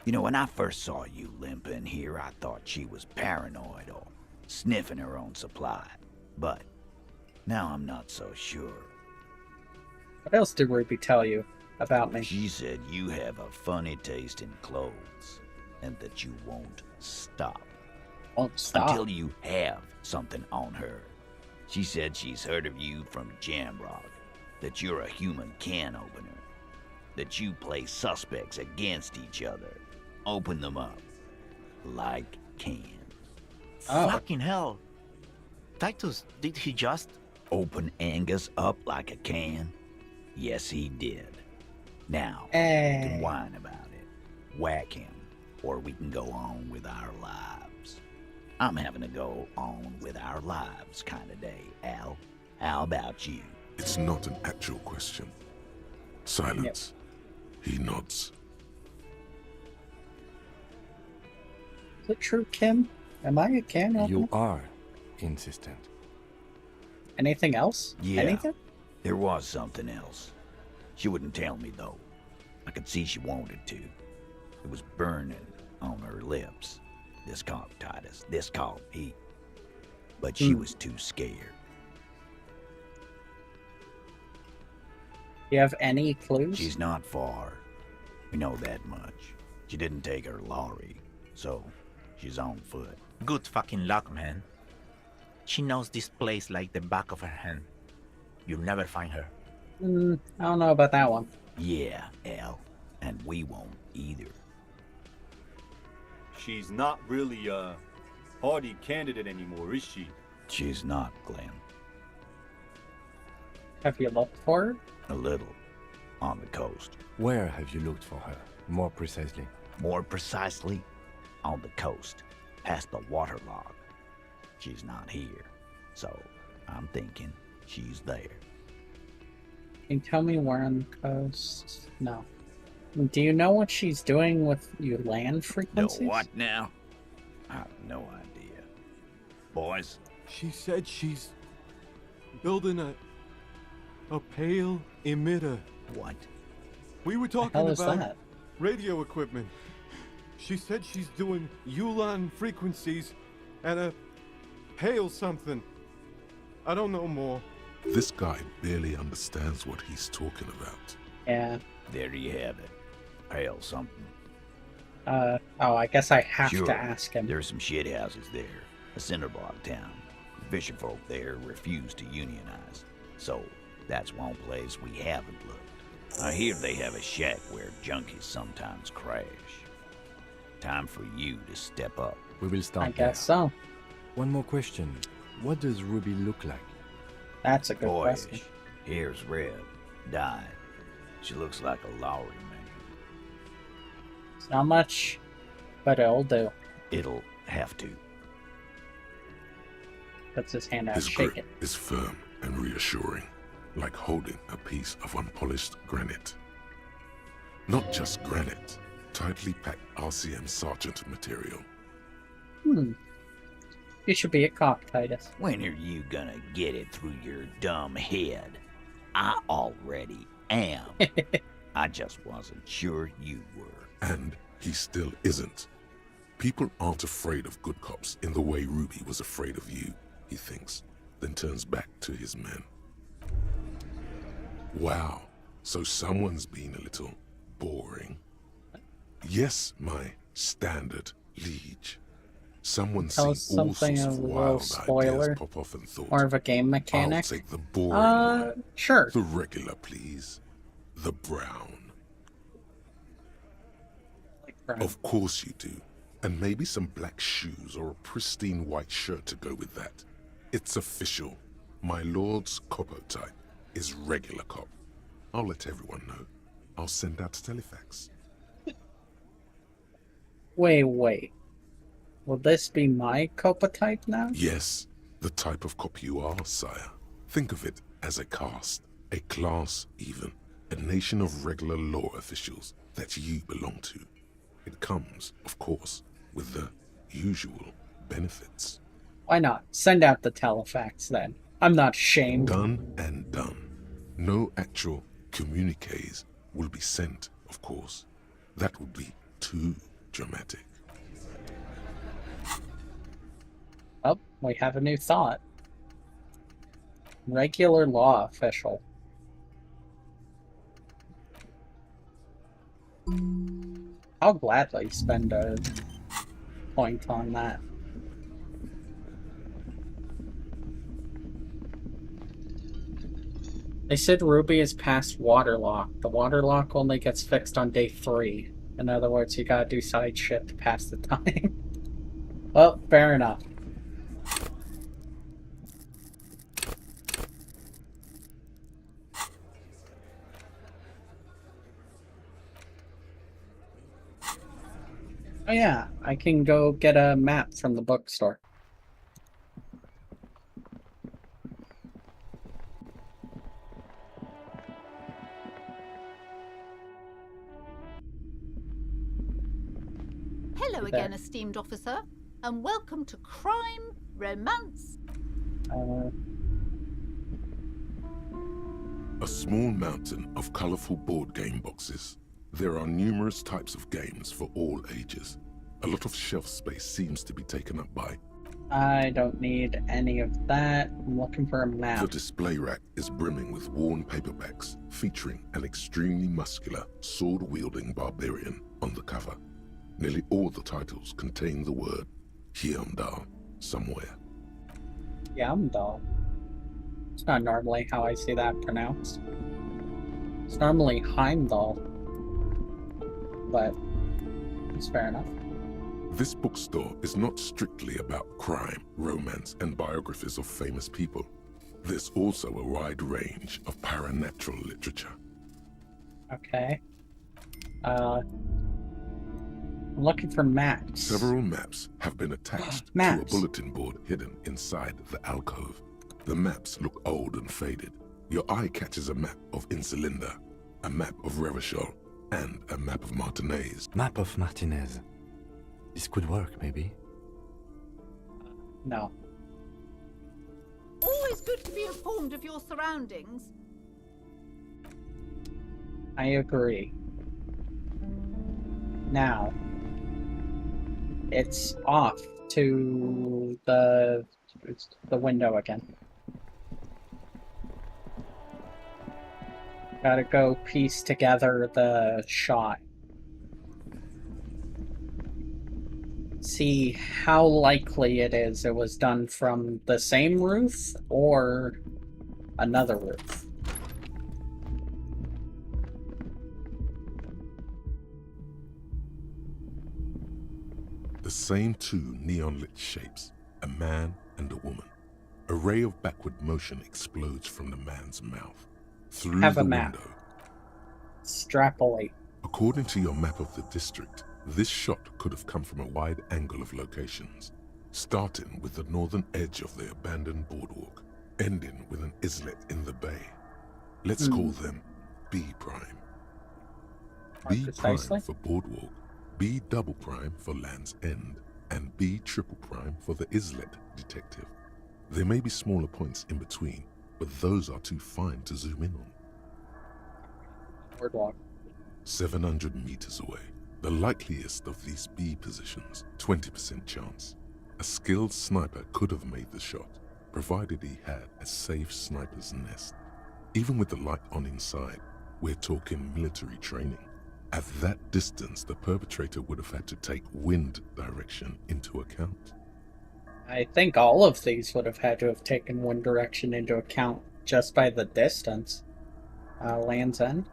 You know, when I first saw you limping here, I thought she was paranoid or sniffing her own supply. But now I'm not so sure. What else did Ruby tell you about me? She said you have a funny taste in clothes and that you won't stop. Won't stop? Until you have something on her. She said she's heard of you from Jamrock, that you're a human can opener, that you play suspects against each other, open them up like cans. Oh. Fucking hell. Titus, did he just... Open Angus up like a can? Yes, he did. Now, we Hey. can whine about it, whack him, or we can go on with our lives. I'm having a go on with our lives kind of day, Al. How about you? It's not an actual question. Silence. He nods. Is it true, Kim? Am I a can opener? You are insistent. Anything else? Yeah. Anything? There was something else. She wouldn't tell me, though. I could see she wanted to. It was burning on her lips. This caught Titus. This caught he. But she was too scared. Do you have any clues? She's not far. We know that much. She didn't take her lorry, so she's on foot. Good fucking luck, man. She knows this place like the back of her hand. You'll never find her. I don't know about that one. Yeah, Al. And we won't either. She's not really a party candidate anymore, is she? She's not, Glenn. Have you looked for her? A little. On the coast. Where have you looked for her, more precisely? More precisely, on the coast, past the waterlog. She's not here, so I'm thinking she's there. Can you tell me where on the coast? No. Do you know what she's doing with your land Know frequencies? what now? I have no idea. Boys? She said she's building a pale emitter. What? We were The hell talking is about that? radio equipment. She said she's doing Ulan frequencies and a pale something. I don't know more. This guy barely understands what he's talking about. Yeah. There you have it. Pale something. Oh, I guess I have Sure. to ask him. There's some shit houses there. A cinderblock town. Fisherfolk there refuse to unionize. So, that's one place we haven't looked. I hear they have a shack where junkies sometimes crash. Time for you to step up. We will start I guess so. One more question. What does Ruby look like? That's a good Boyish. question. Hair's red. Dyed. She looks like a lorry man. It's not much, but it'll do. It'll have to. Puts his hand out, His shake grip it. is firm and reassuring. like holding a piece of unpolished granite. Not just granite, tightly packed RCM Sergeant material. You should be a cop, Titus. When are you gonna get it through your dumb head? I already am. I just wasn't sure you were. And he still isn't. People aren't afraid of good cops in the way Ruby was afraid of you, he thinks, then turns back to his men. Wow, so someone's been a little boring. Yes, my standard liege. Someone's Tell seen us all something sorts of of a little wild spoiler, ideas pop off and thought, more of a game mechanic. I'll take the boring one. Sure. The regular, please. The brown. Brown. Of course you do. And maybe some black shoes or a pristine white shirt to go with that. It's official. My lord's coppo type is regular cop. I'll let everyone know. I'll send out a telefax. Wait. Will this be my Copa type now? Yes, the type of cop you are, sire. Think of it as a caste, a class even, a nation of regular law officials that you belong to. It comes, of course, with the usual benefits. Why not? Send out the telefax then. I'm not shamed. Done and done. No actual communiques will be sent, of course. That would be too dramatic. Oh, we have a new thought. Regular law official. I'll gladly spend a point on that. They said Ruby is past waterlock. The waterlock only gets fixed on day 3. In other words, you gotta do side shit to pass the time. Well, fair enough. Oh yeah, I can go get a map from the bookstore. Hello again, esteemed officer, and welcome to Crime, Romance. A small mountain of colorful board game boxes. There are numerous types of games for all ages. A lot of shelf space seems to be taken up by... I don't need any of that. I'm looking for a map. The display rack is brimming with worn paperbacks featuring an extremely muscular, sword-wielding barbarian on the cover. Nearly all the titles contain the word Hyundai somewhere. Hyundai? It's not normally how I see that pronounced. It's normally Heimdall. But it's fair enough. This bookstore is not strictly about crime, romance, and biographies of famous people. There's also a wide range of paranatural literature. Okay. I'm looking for maps. Several maps have been attached to a bulletin board hidden inside the alcove. The maps look old and faded. Your eye catches a map of Insulinda, a map of Revachol, and a map of Martinez. Map of Martinez. This could work, maybe. No. Always good to be informed of your surroundings. I agree. Now, it's off to the window again. Gotta go piece together the shot. See how likely it is it was done from the same roof or another roof. The same two neon-lit shapes, a man and a woman. A ray of backward motion explodes from the man's mouth. Through Have the a map. window. Extrapolate. According to your map of the district, this shot could have come from a wide angle of locations, starting with the northern edge of the abandoned boardwalk, ending with an islet in the bay. Let's call them B prime. B prime for Boardwalk, B double prime for Land's End, and B triple prime for the Islet Detective. There may be smaller points in between, but those are too fine to zoom in on. Boardwalk. 700 meters away. The likeliest of these B positions, 20% chance. A skilled sniper could have made the shot, provided he had a safe sniper's nest. Even with the light on inside, we're talking military training. At that distance, the perpetrator would have had to take wind direction into account. I think all of these would have had to have taken wind direction into account just by the distance. Land's End?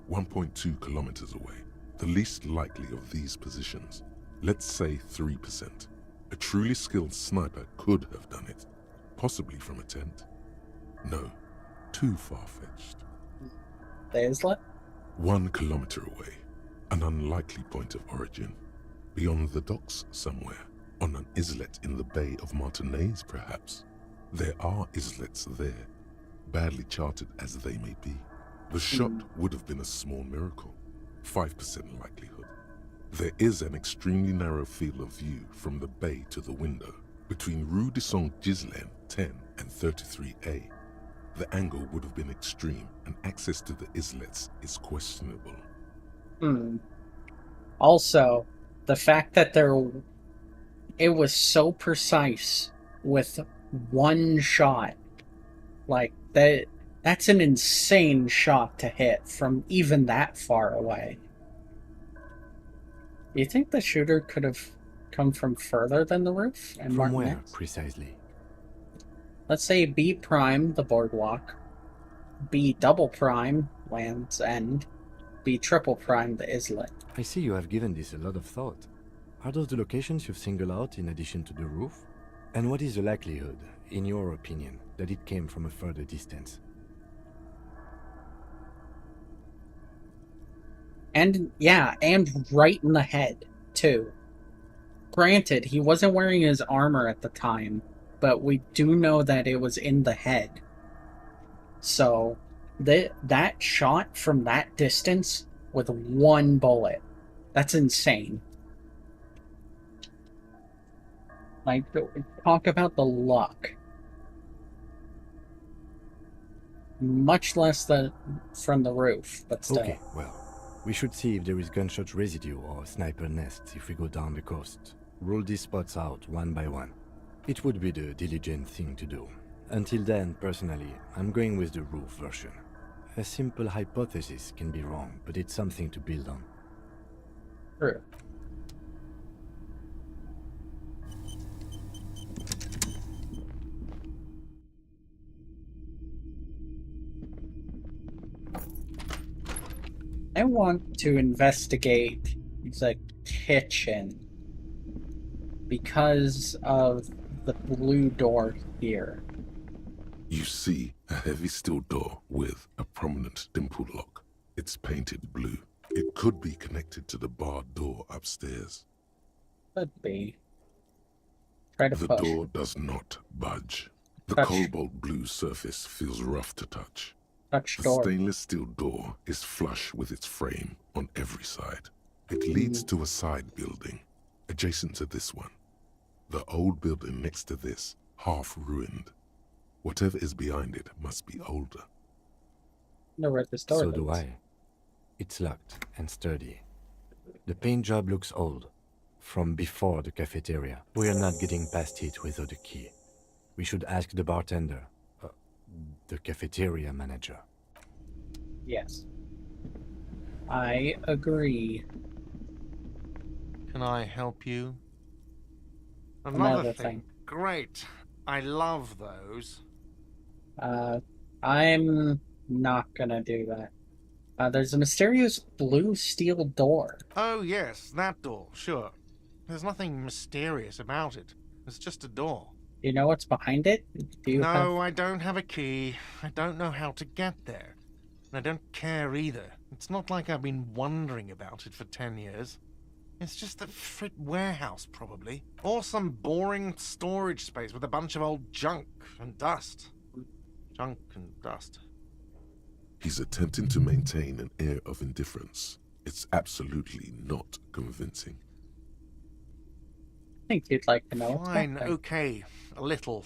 1.2 kilometers away. The least likely of these positions. Let's say 3%. A truly skilled sniper could have done it. Possibly from a tent. No, too far-fetched. The Islet? 1 kilometer away. An unlikely point of origin. Beyond the docks somewhere. On an islet in the Bay of Martinez, perhaps. There are islets there, badly charted as they may be. The shot would have been a small miracle. 5% likelihood. There is an extremely narrow field of view from the bay to the window, between Rue de Saint-Ghislain 10 and 33A. The angle would have been extreme, and access to the islets is questionable. Also, the fact that it was so precise with one shot, like that's an insane shot to hit from even that far away. You think the shooter could have come from further than the roof? And from where, precisely? Let's say B prime, the boardwalk, B double prime, Land's End, B triple prime, the islet. I see you have given this a lot of thought. Are those the locations you've singled out in addition to the roof? And what is the likelihood, in your opinion, that it came from a further distance? And right in the head, too. Granted, he wasn't wearing his armor at the time, but we do know that it was in the head. So, that shot from that distance with one bullet, that's insane. Like, talk about the luck. Much less from the roof, but still. Okay, well, we should see if there is gunshot residue or sniper nests if we go down the coast. Rule these spots out one by one. It would be the diligent thing to do. Until then, personally, I'm going with the roof version. A simple hypothesis can be wrong, but it's something to build on. True. I want to investigate the kitchen because of the blue door here. You see a heavy steel door with a prominent dimple lock. It's painted blue. It could be connected to the barred door upstairs. Could be. Try to The push. door does not budge. The Touch. cobalt blue surface feels rough to touch. Touch The door. stainless steel door is flush with its frame on every side. It leads to a side building, adjacent to this one. The old building next to this, half ruined. Whatever is behind it must be older. No, where this door So do leads. I. It's locked and sturdy. The paint job looks old, from before the cafeteria. We are not getting past it without a key. We should ask the bartender, the cafeteria manager. Yes. I agree. Can I help you? Another thing. Great. I love those. I'm not gonna do that. There's a mysterious blue steel door. Oh, yes, that door, sure. There's nothing mysterious about it. It's just a door. Do you know what's behind it? Do you have... No, I don't have a key. I don't know how to get there. And I don't care either. It's not like I've been wondering about it for 10 years. It's just a frit warehouse, probably. Or some boring storage space with a bunch of old junk and dust. Junk and dust. He's attempting to maintain an air of indifference. It's absolutely not convincing. I think you'd like to know what's Fine, back there. okay, a little.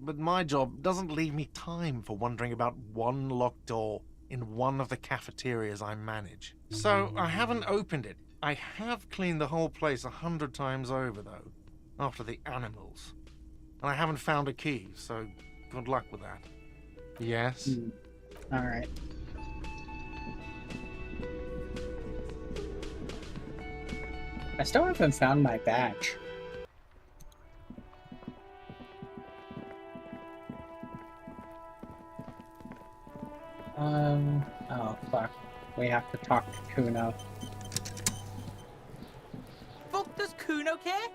But my job doesn't leave me time for wondering about one locked door in one of the cafeterias I manage. So I haven't opened it. I have cleaned the whole place 100 times over, though, after the animals. And I haven't found a key, so good luck with that. Yes? Alright. I still haven't found my badge. Oh fuck. We have to talk to Kuno. Fuck does Kuno care?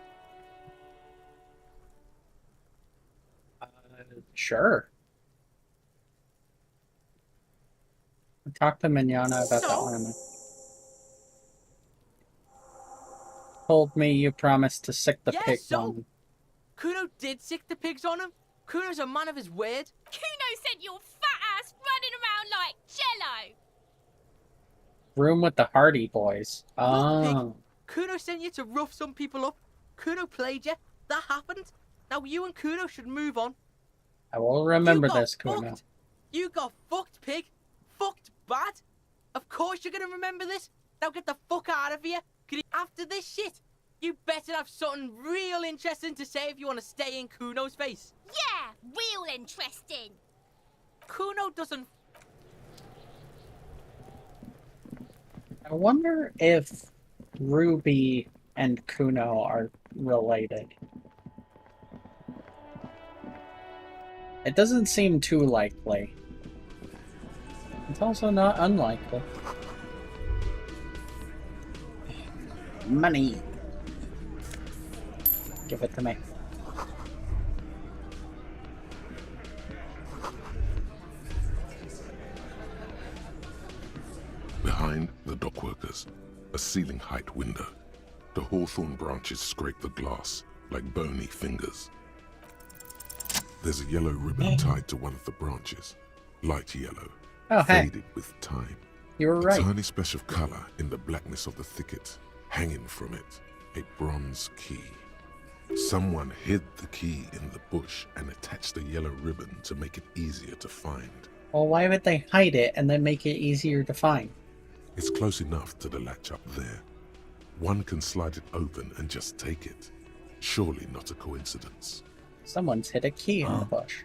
Sure. Talk to Mignona about the ornament. Told me you promised to sick the pigs on him. Kuno did sick the pigs on him. Kuno's a man of his word. Kuno sent your fat ass running around like jello. Room with the Hardy Boys. Oh. Kuno sent you to rough some people up. Kuno played you. That happened. Now you and Kuno should move on. I will remember this, Kuno. You got fucked, pig. Fucked bad. Of course you're gonna remember this. Now get the fuck out of here. After this shit, you better have something real interesting to say if you want to stay in Kuno's face. Yeah, real interesting. Kuno doesn't... I wonder if Ruby and Kuno are related. It doesn't seem too likely. It's also not unlikely. Money. Give it to me. Behind the dockworkers, a ceiling-height window. The hawthorn branches scrape the glass like bony fingers. There's a yellow ribbon tied to one of the branches. Light yellow, faded with time. You were right. A tiny splash of color in the blackness of the thicket. Hanging from it, a bronze key. Someone hid the key in the bush and attached a yellow ribbon to make it easier to find. Well, why would they hide it and then make it easier to find? It's close enough to the latch up there. One can slide it open and just take it. Surely not a coincidence. Someone's hid a key in the bush.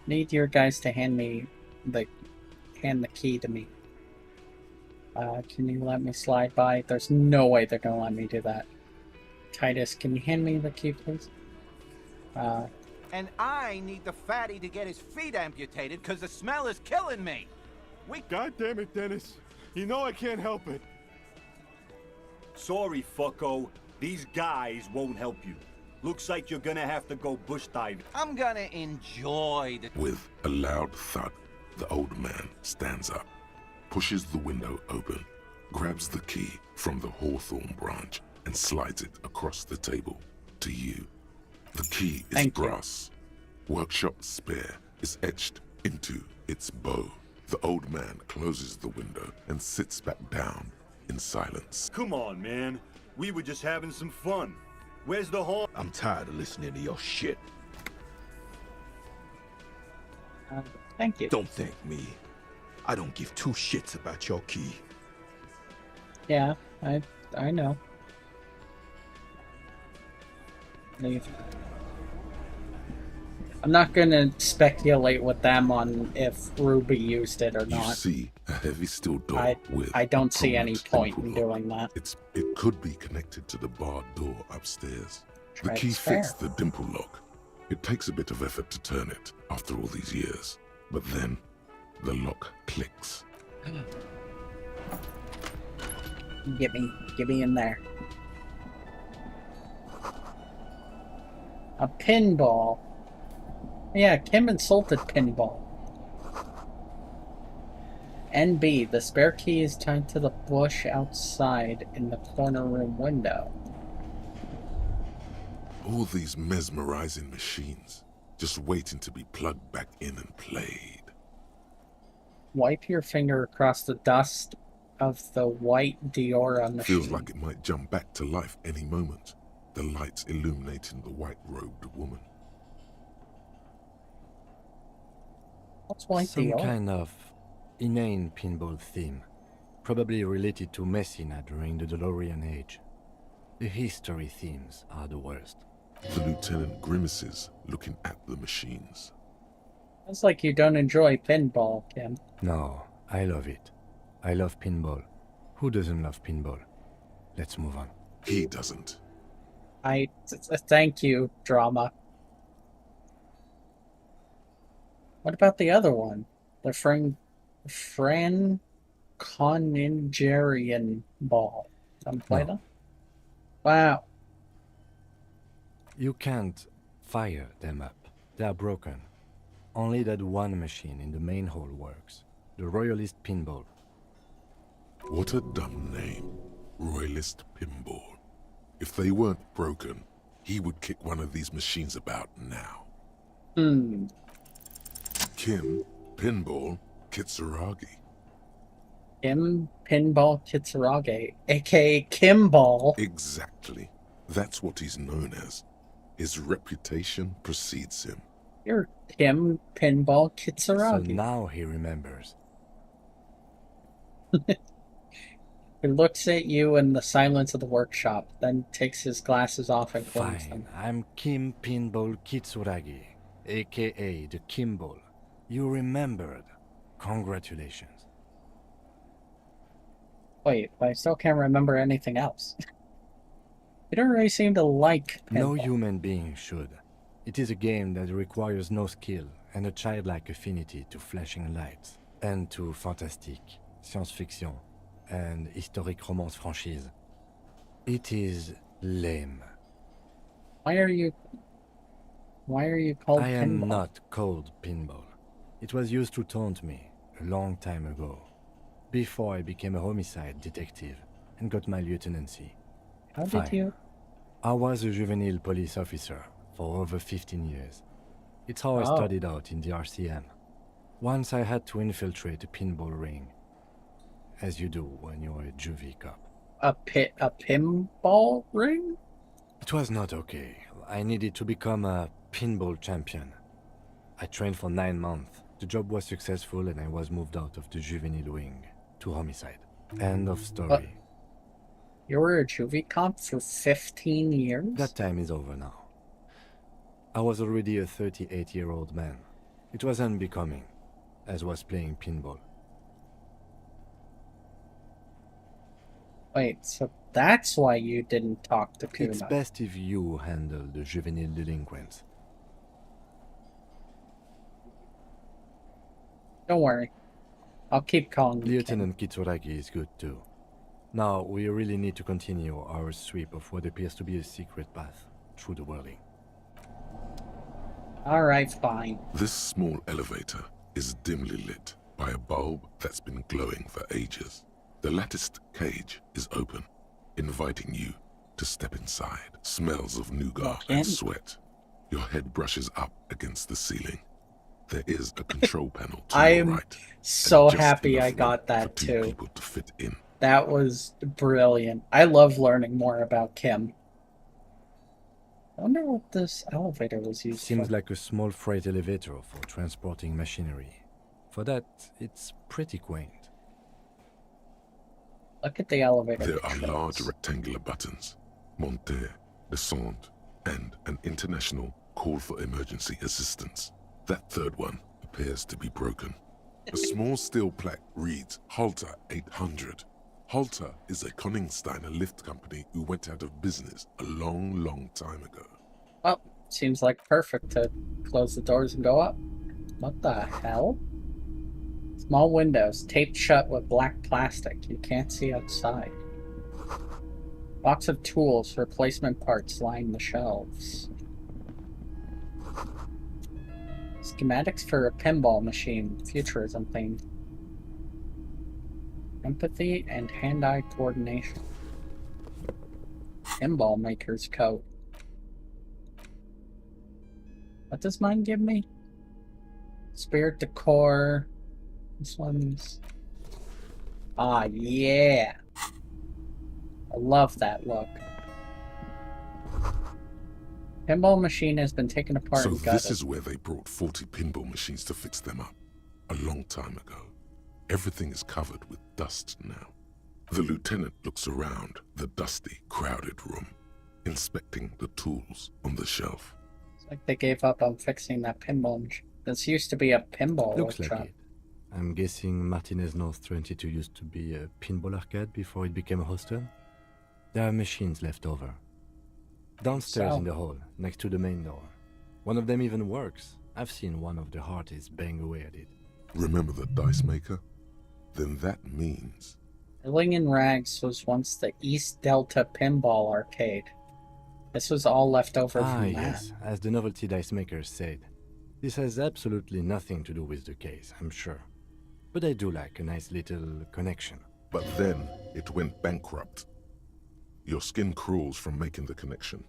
Need your guys to hand the key to me. Can you let me slide by? There's no way they're gonna let me do that. Titus, can you hand me the key, please? And I need the fatty to get his feet amputated because the smell is killing me. God damn it, Dennis. You know I can't help it. Sorry, fucko. These guys won't help you. Looks like you're gonna have to go bush diving. I'm gonna enjoy the... With a loud thud, the old man stands up, pushes the window open, grabs the key from the hawthorn branch, and slides it across the table to you. The key is brass. Workshop spare is etched into its bow. The old man closes the window and sits back down in silence. Come on, man. We were just having some fun. Where's the horn? I'm tired of listening to your shit. Thank you. Don't thank me. I don't give two shits about your key. Yeah, I know. Leave. I'm not gonna speculate with them on if Ruby used it or not. You see a heavy steel door with I don't see any point in doing that. It could be connected to the barred door upstairs. The key fits the dimple lock. It takes a bit of effort to turn it after all these years, but then the lock clicks. Get me in there. A pinball. Yeah, Kim insulted pinball. NB, the spare key is tied to the bush outside in the corner room window. All these mesmerizing machines, just waiting to be plugged back in and played. Wipe your finger across the dust of the white Diora machine. Feels like it might jump back to life any moment. The lights illuminating the white-robed woman. What's white Some Diora? kind of inane pinball theme, probably related to Messina during the DeLorean age. The history themes are the worst. The lieutenant grimaces, looking at the machines. Sounds like you don't enjoy pinball, Kim. No, I love it. I love pinball. Who doesn't love pinball? Let's move on. He doesn't. Thank you, drama. What about the other one? The Franconingerian ball. Someone play that? Wow. You can't fire them up. They are broken. Only that one machine in the main hall works. The Royalist Pinball. What a dumb name. Royalist Pinball. If they weren't broken, he would kick one of these machines about now. Kim Pinball Kitsuragi. Kim Pinball Kitsuragi, aka Kimball. Exactly. That's what he's known as. His reputation precedes him. You're Kim Pinball Kitsuragi. So now he remembers. He looks at you in the silence of the workshop, then takes his glasses off and closes them. I'm Kim Pinball Kitsuragi, aka the Kimball. You remembered. Congratulations. Wait, but I still can't remember anything else. You don't really seem to like pinball. No human being should. It is a game that requires no skill and a childlike affinity to flashing lights and to fantastique, science-fiction, and historic romance franchise. It is lame. Why are you called I pinball? am not called Pinball. It was used to taunt me a long time ago, before I became a homicide detective and got my lieutenancy. How did you? I was a juvenile police officer for over 15 years. It's how I Oh. started out in the RCM. Once I had to infiltrate a pinball ring, as you do when you're a juvie cop. A pinball ring? It was not okay. I needed to become a pinball champion. I trained for 9 months. The job was successful and I was moved out of the juvenile wing to homicide. End of story. You were a juvie cop for 15 years? That time is over now. I was already a 38-year-old man. It was unbecoming, as was playing pinball. Wait, so that's why you didn't talk to Kuna. It's best if you handle the juvenile delinquents. Don't worry. I'll keep calling you Lieutenant Kitsuragi is good too. Now, we really need to continue our sweep of what appears to be a secret path through the whirling. Alright, fine. This small elevator is dimly lit by a bulb that's been glowing for ages. The latticed cage is open, inviting you to step inside. Smells of nougat and sweat. Your head brushes up against the ceiling. There is a control panel to I your am right. so and just happy enough I room got that for two too. people to fit in. That was brilliant. I love learning more about Kim. I wonder what this elevator was used Seems for. like a small freight elevator for transporting machinery. For that, it's pretty quaint. Look at the elevator. There are large rectangular buttons, monter, descente, and an international call for emergency assistance. That third one appears to be broken. A small steel plaque reads Halter 800. Halter is a Koningsteiner lift company who went out of business a long, long time ago. Well, seems like perfect to close the doors and go up. What the hell? Small windows, taped shut with black plastic. You can't see outside. Box of tools, replacement parts line the shelves. Schematics for a pinball machine, futurism theme. Empathy and hand-eye coordination. Pinball maker's coat. What does mine give me? Spirit decor. This one's... Ah, yeah. I love that look. Pinball machine has been taken apart So and gutted. this is where they brought 40 pinball machines to fix them up. A long time ago. Everything is covered with dust now. The lieutenant looks around the dusty, crowded room, inspecting the tools on the shelf. It's like they gave up on fixing that pinball machine. This used to be a pinball Looks workshop. like it. I'm guessing Martinez North 22 used to be a pinball arcade before it became a hostel. There are machines left over. Downstairs in the hall, next to the main door. One of them even works. I've seen one of the hearties bang away at it. Remember the dice maker? Then that means... Whirling in Rags was once the East Delta Pinball Arcade. This was all left over from that. Yes, as the novelty dice makers said. This has absolutely nothing to do with the case, I'm sure. But I do like a nice little connection. But then it went bankrupt. Your skin crawls from making the connection.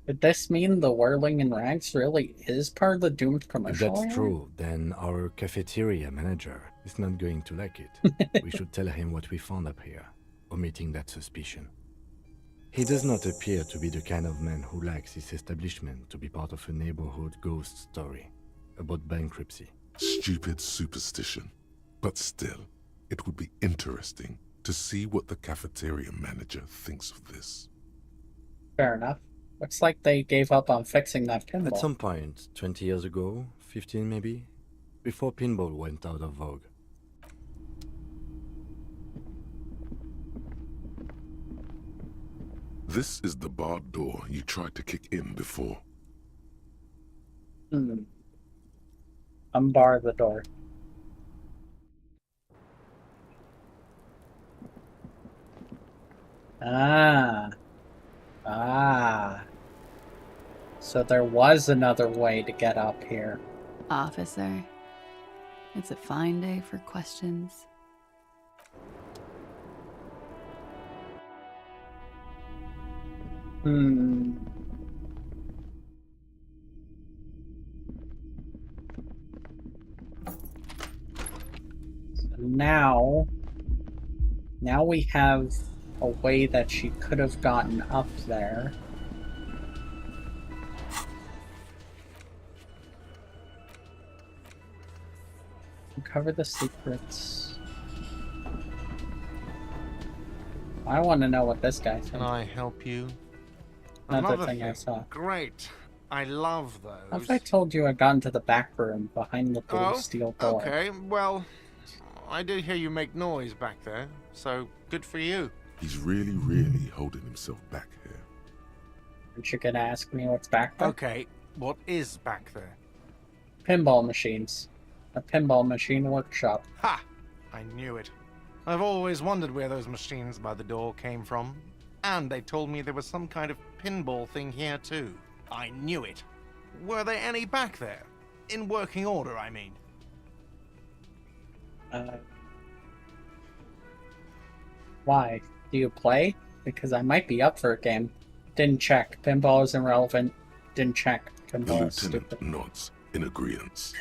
Did this mean the Whirling in Rags really is part of the Doomed If commercial? that's true, then our cafeteria manager is not going to like it. We should tell him what we found up here, omitting that suspicion. He does not appear to be the kind of man who likes his establishment to be part of a neighborhood ghost story about bankruptcy. Stupid superstition. But still, it would be interesting to see what the cafeteria manager thinks of this. Fair enough. Looks like they gave up on fixing that pinball. At some point, 20 years ago, 15 maybe, before pinball went out of vogue. This is the barred door you tried to kick in before. Unbar the door. So there was another way to get up here. Officer, it's a fine day for questions. So now we have a way that she could have gotten up there. Uncover the secrets. I want to know what this guy thinks. Can I help you? Another thing I saw. Great. I love those. What if I told you I'd gotten to the back room behind the blue steel door? Okay, well, I did hear you make noise back there, so good for you. He's really holding himself back here. Aren't you gonna ask me what's back there? Okay, what is back there? Pinball machines. A pinball machine workshop. Ha! I knew it. I've always wondered where those machines by the door came from. And they told me there was some kind of pinball thing here too. I knew it. Were there any back there? In working order, I mean. Why? Do you play? Because I might be up for a game. Didn't check. Pinball is irrelevant. Didn't check. The Pinball is lieutenant stupid. nods in agreement.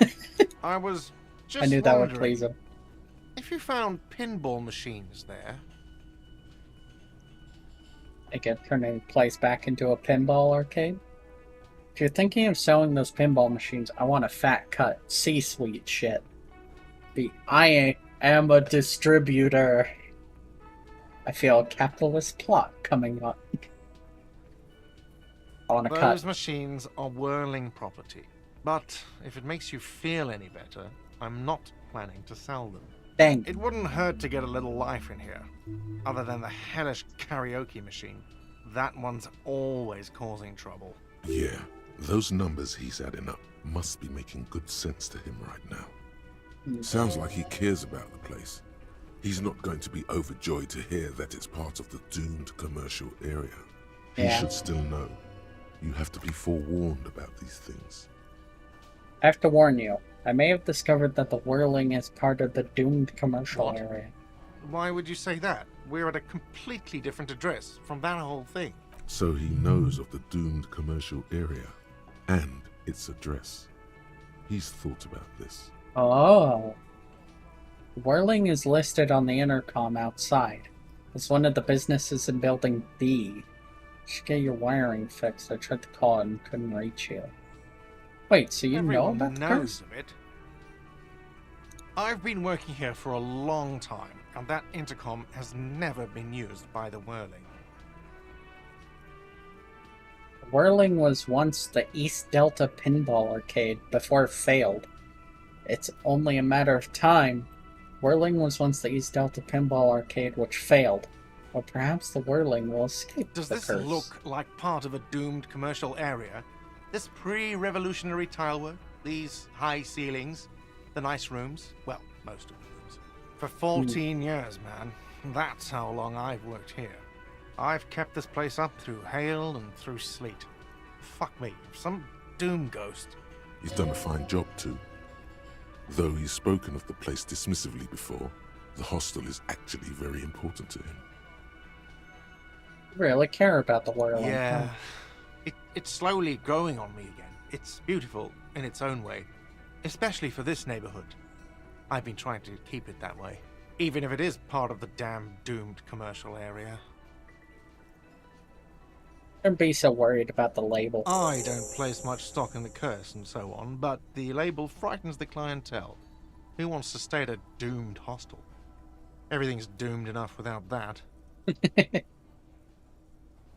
I was just I knew that would wondering, please him. if you found pinball machines there, I get turned a place back into a pinball arcade. If you're thinking of selling those pinball machines, I want a fat cut, C-suite shit. I am a distributor. I feel a capitalist plot coming up. I want to cut. those machines are whirling property. But if it makes you feel any better, I'm not planning to sell them. Dang. It wouldn't hurt to get a little life in here. Other than the hellish karaoke machine. That one's always causing trouble. Yeah, those numbers he's adding up must be making good sense to him right now. Sounds like he cares about the place. He's not going to be overjoyed to hear that it's part of the doomed commercial area. He Yeah. should still know. You have to be forewarned about these things. I have to warn you. I may have discovered that the whirling is part of the doomed commercial area. Why would you say that? We're at a completely different address from that whole thing. so he knows of the doomed commercial area and its address. He's thought about this. Oh. Whirling is listed on the intercom outside. It's one of the businesses in Building B. You should get your wiring fixed. I tried to call and couldn't reach you. Wait, so you know Everyone about the knows curse? of it. I've been working here for a long time, and that intercom has never been used by the Whirling. Whirling was once the East Delta Pinball Arcade before it failed. It's only a matter of time. Whirling was once the East Delta Pinball Arcade which failed. Or perhaps the Whirling will escape Does the this curse. look like part of a doomed commercial area? This pre-revolutionary tilework, these high ceilings, the nice rooms, well, most of the rooms. For 14 years, man. That's how long I've worked here. I've kept this place up through hail and through sleet. Fuck me, some doom ghost. He's done a fine job too. Though he's spoken of the place dismissively before, the hostel is actually very important to him. Really care about the Whirling. Yeah. Huh? It's slowly growing on me again. It's beautiful in its own way, especially for this neighborhood. I've been trying to keep it that way, even if it is part of the damn doomed commercial area. Don't be so worried about the label. I don't place much stock in the curse and so on, but the label frightens the clientele. Who wants to stay at a doomed hostel? Everything's doomed enough without that.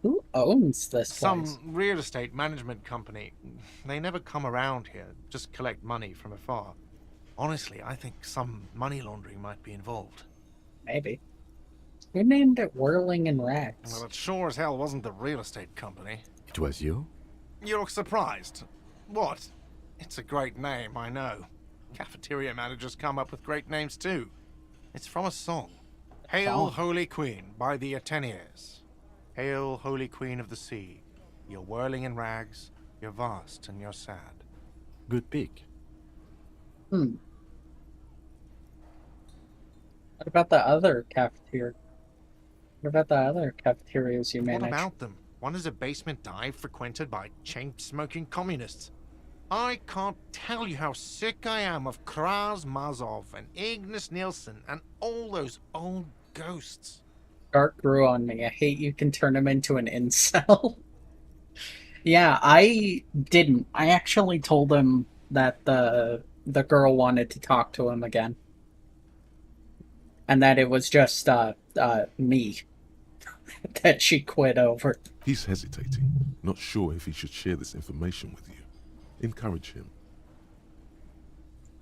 Who owns this place? Some real estate management company. They never come around here, just collect money from afar. Honestly, I think some money laundering might be involved. Maybe. Who named it Whirling in Rags? Well, it sure as hell wasn't the real estate company. It was you? You look surprised. What? It's a great name, I know. Cafeteria managers come up with great names too. It's from a song. Hail, Holy Queen, by the Ateniers. Hail, Holy Queen of the Sea. You're whirling in rags, you're vast and you're sad. Good pick. What about the other cafeteria? What about the other cafeterias you manage? What about them? One is a basement dive frequented by chain-smoking communists. I can't tell you how sick I am of Kraz Mazov and Ignis Nielsen and all those old ghosts. Dark grew on me. I hate you can turn him into an incel. Yeah, I didn't. I actually told him that the girl wanted to talk to him again. And that it was just me that she quit over. He's hesitating, not sure if he should share this information with you. Encourage him.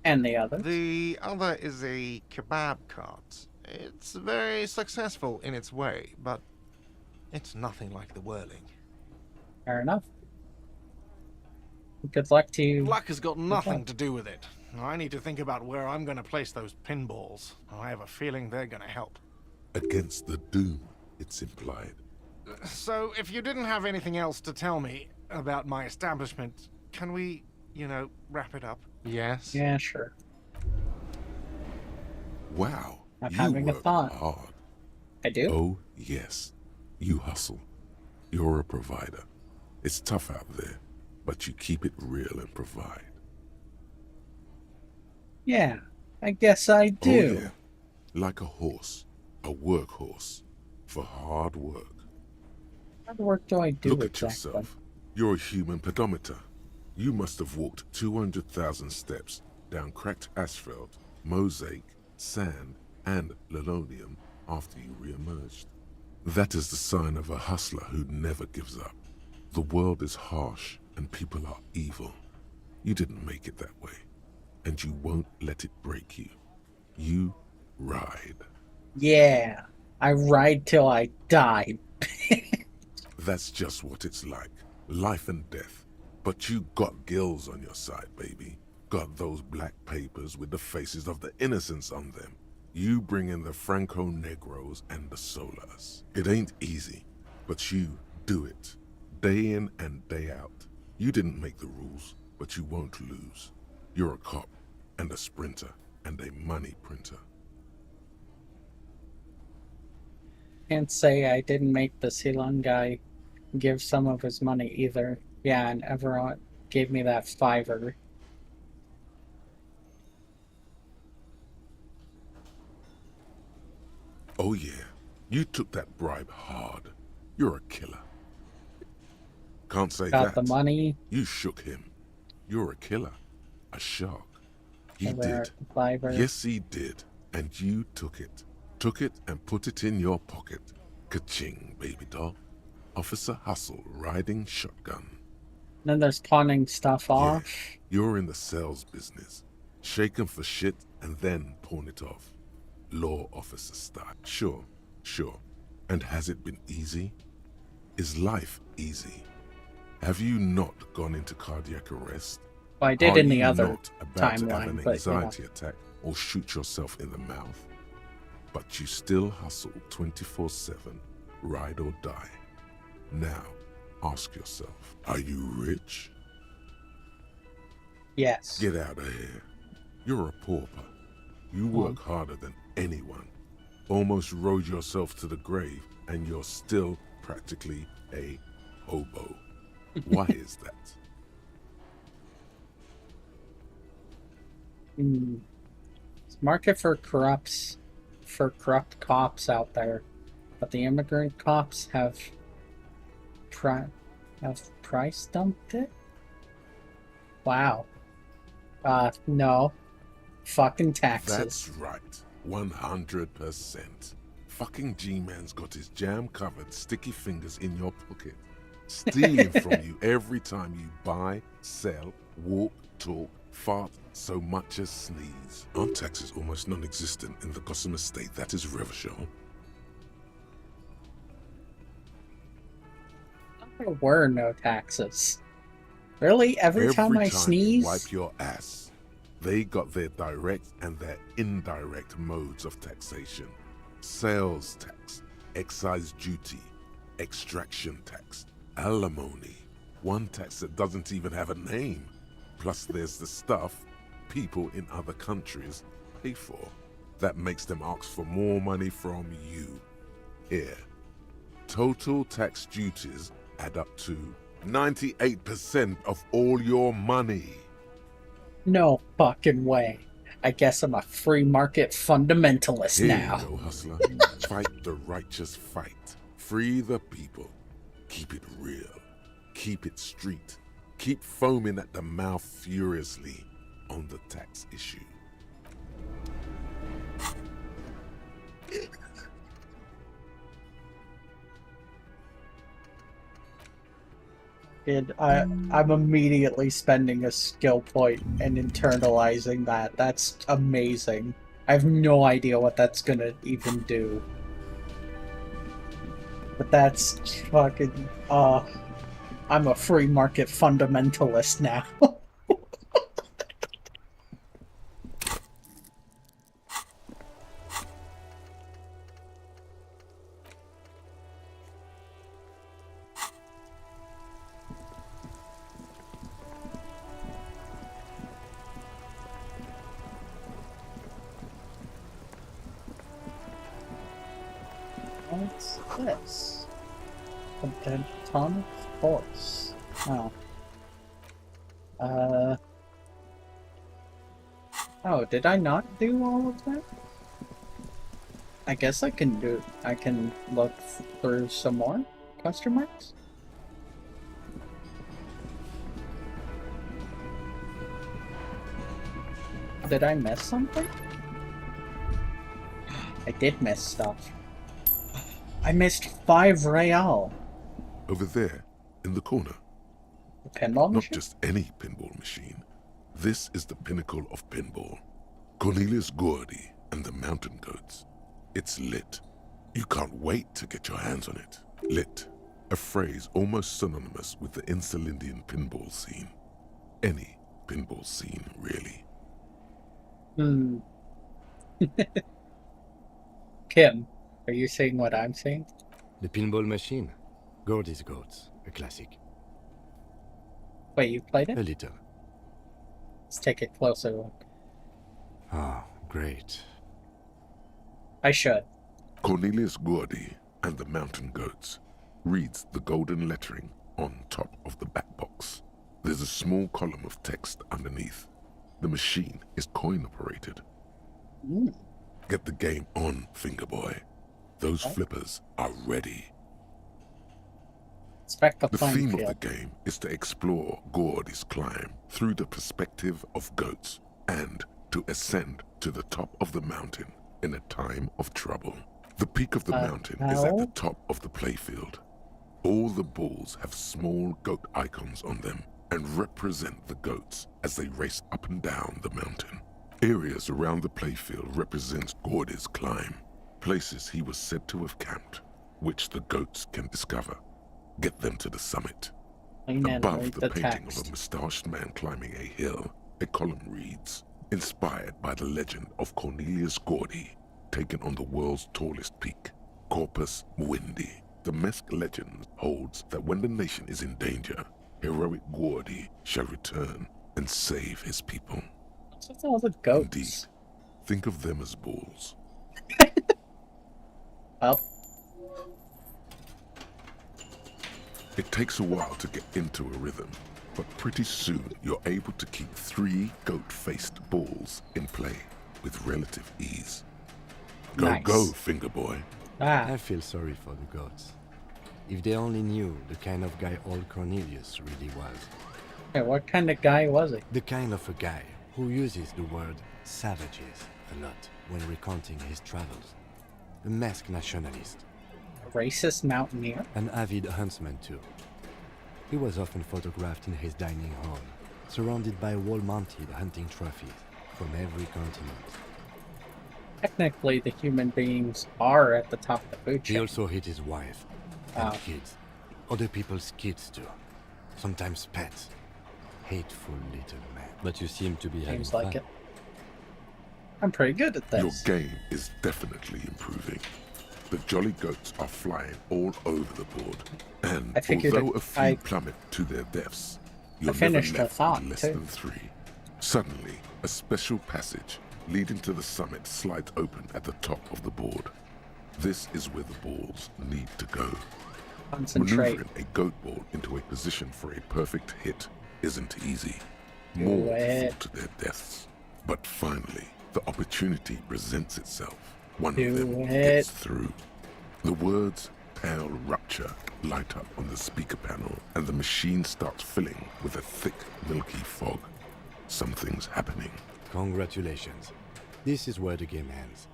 And the other? The other is a kebab cart. It's very successful in its way, but it's nothing like the Whirling. Fair enough. Good luck to you. Luck has got nothing to do with it. I need to think about where I'm going to place those pinballs. I have a feeling they're going to help. Against the doom, it's implied. So, if you didn't have anything else to tell me about my establishment, can we, wrap it up? Yes? Yeah, sure. Wow, I'm you having a work thought. hard. I do? Oh, yes. You hustle. You're a provider. It's tough out there, but you keep it real and provide. Yeah, I guess I do. Oh, yeah. Like a horse, a workhorse, for hard work. What work do I do Look at exactly? yourself. You're a human pedometer. You must have walked 200,000 steps down cracked asphalt, mosaic, sand, and linoleum after you re-emerged. That is the sign of a hustler who never gives up. The world is harsh and people are evil. You didn't make it that way, and you won't let it break you. You ride. Yeah, I ride till I die. That's just what it's like. Life and death. But you got gills on your side, baby. Got those black papers with the faces of the innocents on them. You bring in the Franco-Negros and the Solas. It ain't easy, but you do it. Day in and day out. You didn't make the rules, but you won't lose. You're a cop, and a sprinter, and a money printer. Can't say I didn't make the Ceylon guy give some of his money either. Yeah, and everyone gave me that $5. Oh yeah, you took that bribe hard. You're a killer. Can't say Got that. the money. You shook him. You're a killer. A shark. He There, did. $5. Yes, he did. And you took it. Took it and put it in your pocket. Ka-ching, baby doll. Officer Hustle riding shotgun. Then there's pawning stuff off. You're in the sales business. Shake 'em for shit and then pawn it off. Law officer style. Sure. And has it been easy? Is life easy? Have you not gone into cardiac arrest? Well, I did Are in the you other not about to have timeline, an but, anxiety attack or shoot yourself in the mouth? But you still hustle 24/7, ride or die. Now, ask yourself, are you rich? Yes. Get out of here. You're a pauper. You work harder than anyone. Almost rode yourself to the grave, and you're still practically a hobo. Why is that? Market for corrupt cops out there, but the immigrant cops have price dumped it. Wow. No. Fucking taxes. That's right. 100%. Fucking G-Man's got his jam-covered sticky fingers in your pocket, stealing from you every time you buy, sell, walk, talk, fart, so much as sneeze. Aren't taxes almost non-existent in the Gossamer state that is Revachol? There were no taxes. Really? Every time I sneeze? You wipe your ass. They got their direct and their indirect modes of taxation. Sales tax, excise duty, extraction tax, alimony. One tax that doesn't even have a name. Plus there's the stuff people in other countries pay for. That makes them ask for more money from you. Here, total tax duties add up to 98% of all your money. No fucking way. I guess I'm a free market fundamentalist Here now. you go, hustler. Fight the righteous fight. Free the people. Keep it real. Keep it street. Keep foaming at the mouth furiously on the tax issue. Kid, I'm immediately spending a skill point and internalizing that. That's amazing. I have no idea what that's gonna even do. But that's fucking, I'm a free market fundamentalist now. What's this? A pentatonic force. Oh. Oh, did I not do all of that? I guess I can look through some more? Question marks? Did I miss something? I did miss stuff. I missed 5 real. Over there, in the corner. The pinball machine? Not just any pinball machine. This is the pinnacle of pinball. Cornelius Gordy and the Mountain Goats. It's lit. You can't wait to get your hands on it. Lit. A phrase almost synonymous with the Insulindian pinball scene. Any pinball scene, really. Kim, are you seeing what I'm seeing? The pinball machine. Gordy's Goats. A classic. Wait, you played it? A little. Let's take a closer look. Ah, great. I should. Cornelius Gordy and the Mountain Goats. reads the golden lettering on top of the back box. There's a small column of text underneath. The machine is coin-operated. Get the game on, finger boy. Those flippers are ready. Expect The theme of the game is to explore Gordy's climb through the perspective of goats and to ascend to the top of the mountain in a time of trouble. The peak of the mountain is at the top of the playfield. All the balls have small goat icons on them and represent the goats as they race up and down the mountain. Areas around the playfield represent Gordy's climb, places he was said to have camped, which the goats can discover. Get them to the summit. Above the painting of a mustached man climbing a hill, a column reads, inspired by the legend of Cornelius Gordy, taken on the world's tallest peak, Corpus Muindi. The Mesk legend holds that when the nation is in danger, heroic Gordy shall return and save his people. What's all the goats? Indeed, think of them as bulls. Well. It takes a while to get into a rhythm, but pretty soon you're able to keep 3 goat-faced balls in play with relative ease. Go, go, finger boy. I feel sorry for the goats. If they only knew the kind of guy old Cornelius really was. Yeah, what kind of guy was he? The kind of a guy who uses the word savages a lot when recounting his travels. A masked nationalist. A racist mountaineer? An avid huntsman too. He was often photographed in his dining hall, surrounded by wall-mounted hunting trophies from every continent. Technically, the human beings are at the top of the food chain. He also hit his wife and kids. Other people's kids too. Sometimes pets. Hateful little man. But you seem to be having Seems fun. like it. I'm pretty good at this. Your game is definitely improving. The jolly goats are flying all over the board, and although a few plummet to their deaths, you're never left with less than 3. Suddenly, a special passage leading to the summit slides open at the top of the board. This is where the balls need to go. Concentrate. Maneuvering a goat ball into a position for a perfect hit isn't easy. More fall to their deaths. But finally, the opportunity presents itself. One of them gets through. The words "pale rupture" light up on the speaker panel, and the machine starts filling with a thick, milky fog. Something's happening. Congratulations. This is where the game ends.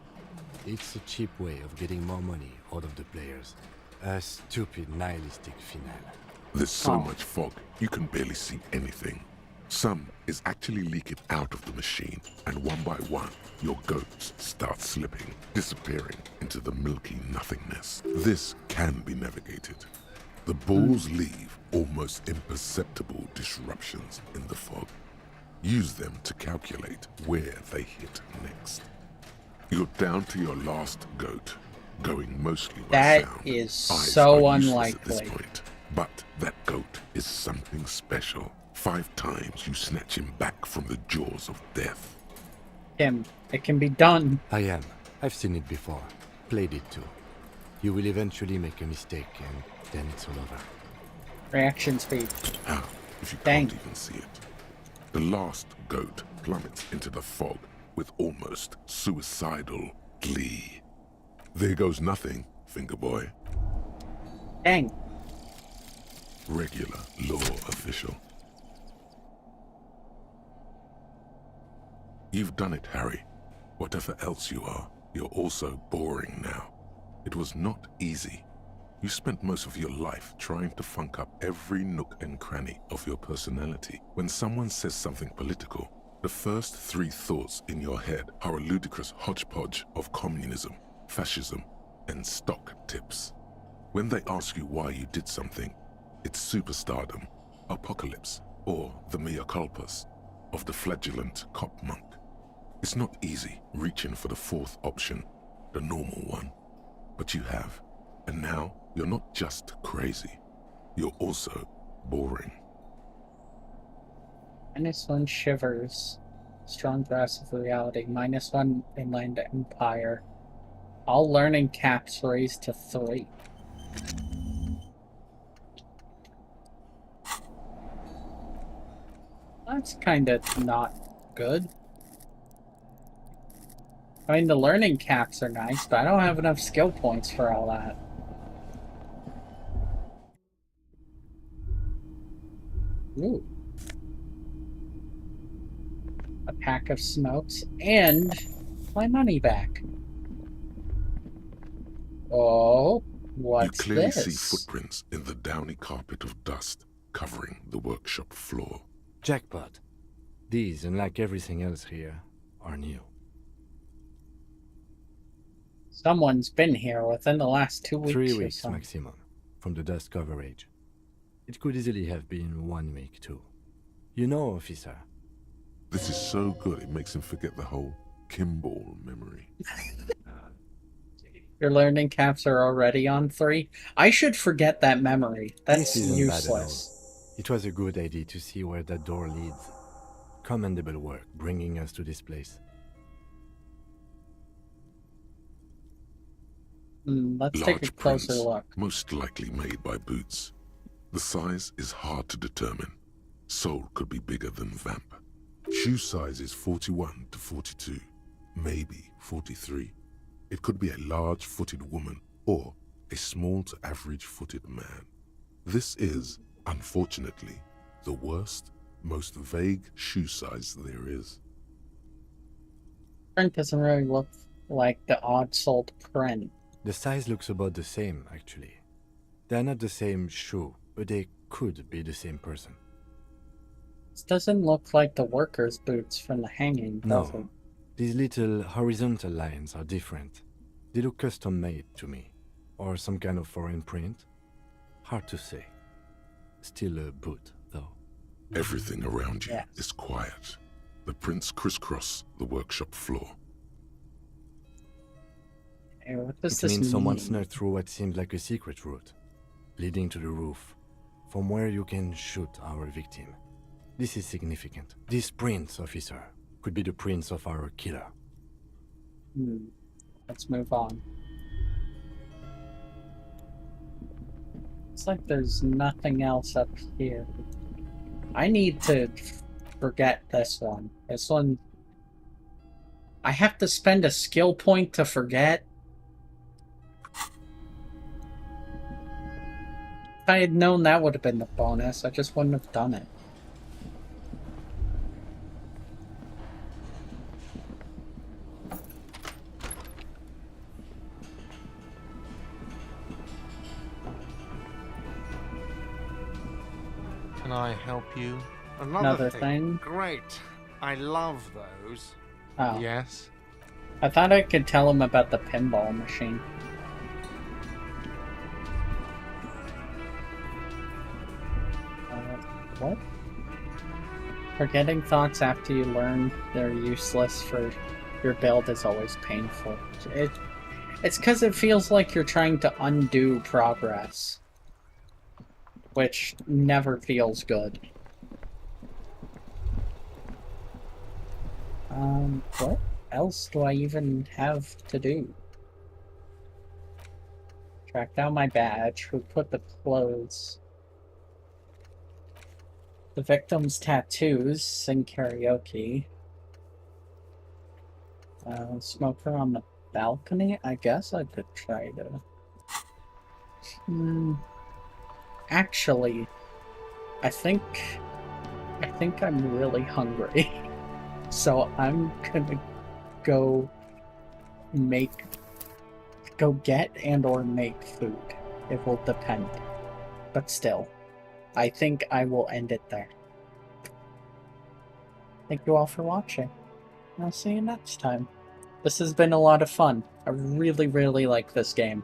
It's a cheap way of getting more money out of the players. A stupid, nihilistic finale. There's so much fog, you can barely see anything. Some is actually leaking out of the machine, and one by one, your goats start slipping, disappearing into the milky nothingness. This can be navigated. The balls leave almost imperceptible disruptions in the fog. Use them to calculate where they hit next. You're down to your last goat, going mostly by sound. That is Eyes so are useless at this unlikely. point, but that goat is something special. 5 times you snatch him back from the jaws of death. It can be done. I am. I've seen it before. Played it too. You will eventually make a mistake, and then it's all over. Reaction speed. How, if you can't even see it? The last goat plummets into the fog with almost suicidal glee. There goes nothing, finger boy. Dang. Regular law official. You've done it, Harry. Whatever else you are, you're also boring now. It was not easy. You spent most of your life trying to funk up every nook and cranny of your personality. When someone says something political, the first 3 thoughts in your head are a ludicrous hodgepodge of communism, fascism, and stock tips. When they ask you why you did something, it's superstardom, apocalypse, or the mea culpas of the flagellant cop monk. It's not easy reaching for the 4th option, the normal one, but you have. And now, you're not just crazy, you're also boring. -1 shivers. Strong grasp of reality. -1 inland empire. All learning caps raised to 3. That's kind of not good. I mean, the learning caps are nice, but I don't have enough skill points for all that. Ooh. A pack of smokes and my money back. Oh, what's You clearly this? see footprints in the downy carpet of dust covering the workshop floor. Jackpot. These, unlike everything else here, are new. Someone's been here within the last 2 weeks 3 or weeks something. maximum, from the dust coverage. It could easily have been 1 week too. You know, officer. This is so good it makes him forget the whole Kimball memory. Your learning caps are already on 3? I should forget that memory. That's This isn't useless. bad at all. It was a good idea to see where that door leads. Commendable work bringing us to this place. Let's take a Large closer prints, look. most likely made by boots. The size is hard to determine. Sole could be bigger than vamp. Shoe size is 41 to 42, maybe 43. It could be a large-footed woman or a small to average-footed man. This is, unfortunately, the worst, most vague shoe size there is. Print doesn't really look like the odd-soled print. The size looks about the same, actually. They're not the same shoe, but they could be the same person. This doesn't look like the workers' boots from the hanging, does it? No, these little horizontal lines are different. They look custom-made to me. Or some kind of foreign print. Hard to say. Still a boot, though. Everything around you is quiet. The prints crisscross the workshop floor. Hey, what does It this means someone mean? snuck through what seemed like a secret route, leading to the roof, from where you can shoot our victim. This is significant. These prints, officer, could be the prints of our killer. Let's move on. It's like there's nothing else up here. I need to forget this one. This one... I have to spend a skill point to forget? If I had known that would have been the bonus, I just wouldn't have done it. Can I help you? Another thing? Great. I love those. Oh. Yes. I thought I could tell him about the pinball machine. What? Forgetting thoughts after you learn they're useless for your build is always painful. It's because it feels like you're trying to undo progress, which never feels good. What else do I even have to do? Track down my badge. Who put the clothes? The victim's tattoos. Sing karaoke. Smoker on the balcony? I guess I could try to... Actually, I think I'm really hungry. So I'm gonna go get and or make food. It will depend. But still, I think I will end it there. Thank you all for watching. I'll see you next time. This has been a lot of fun. I really, really like this game.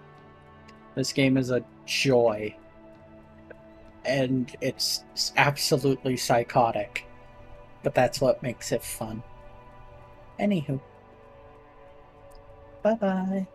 This game is a joy. And it's absolutely psychotic. But that's what makes it fun. Anywho. Bye-bye.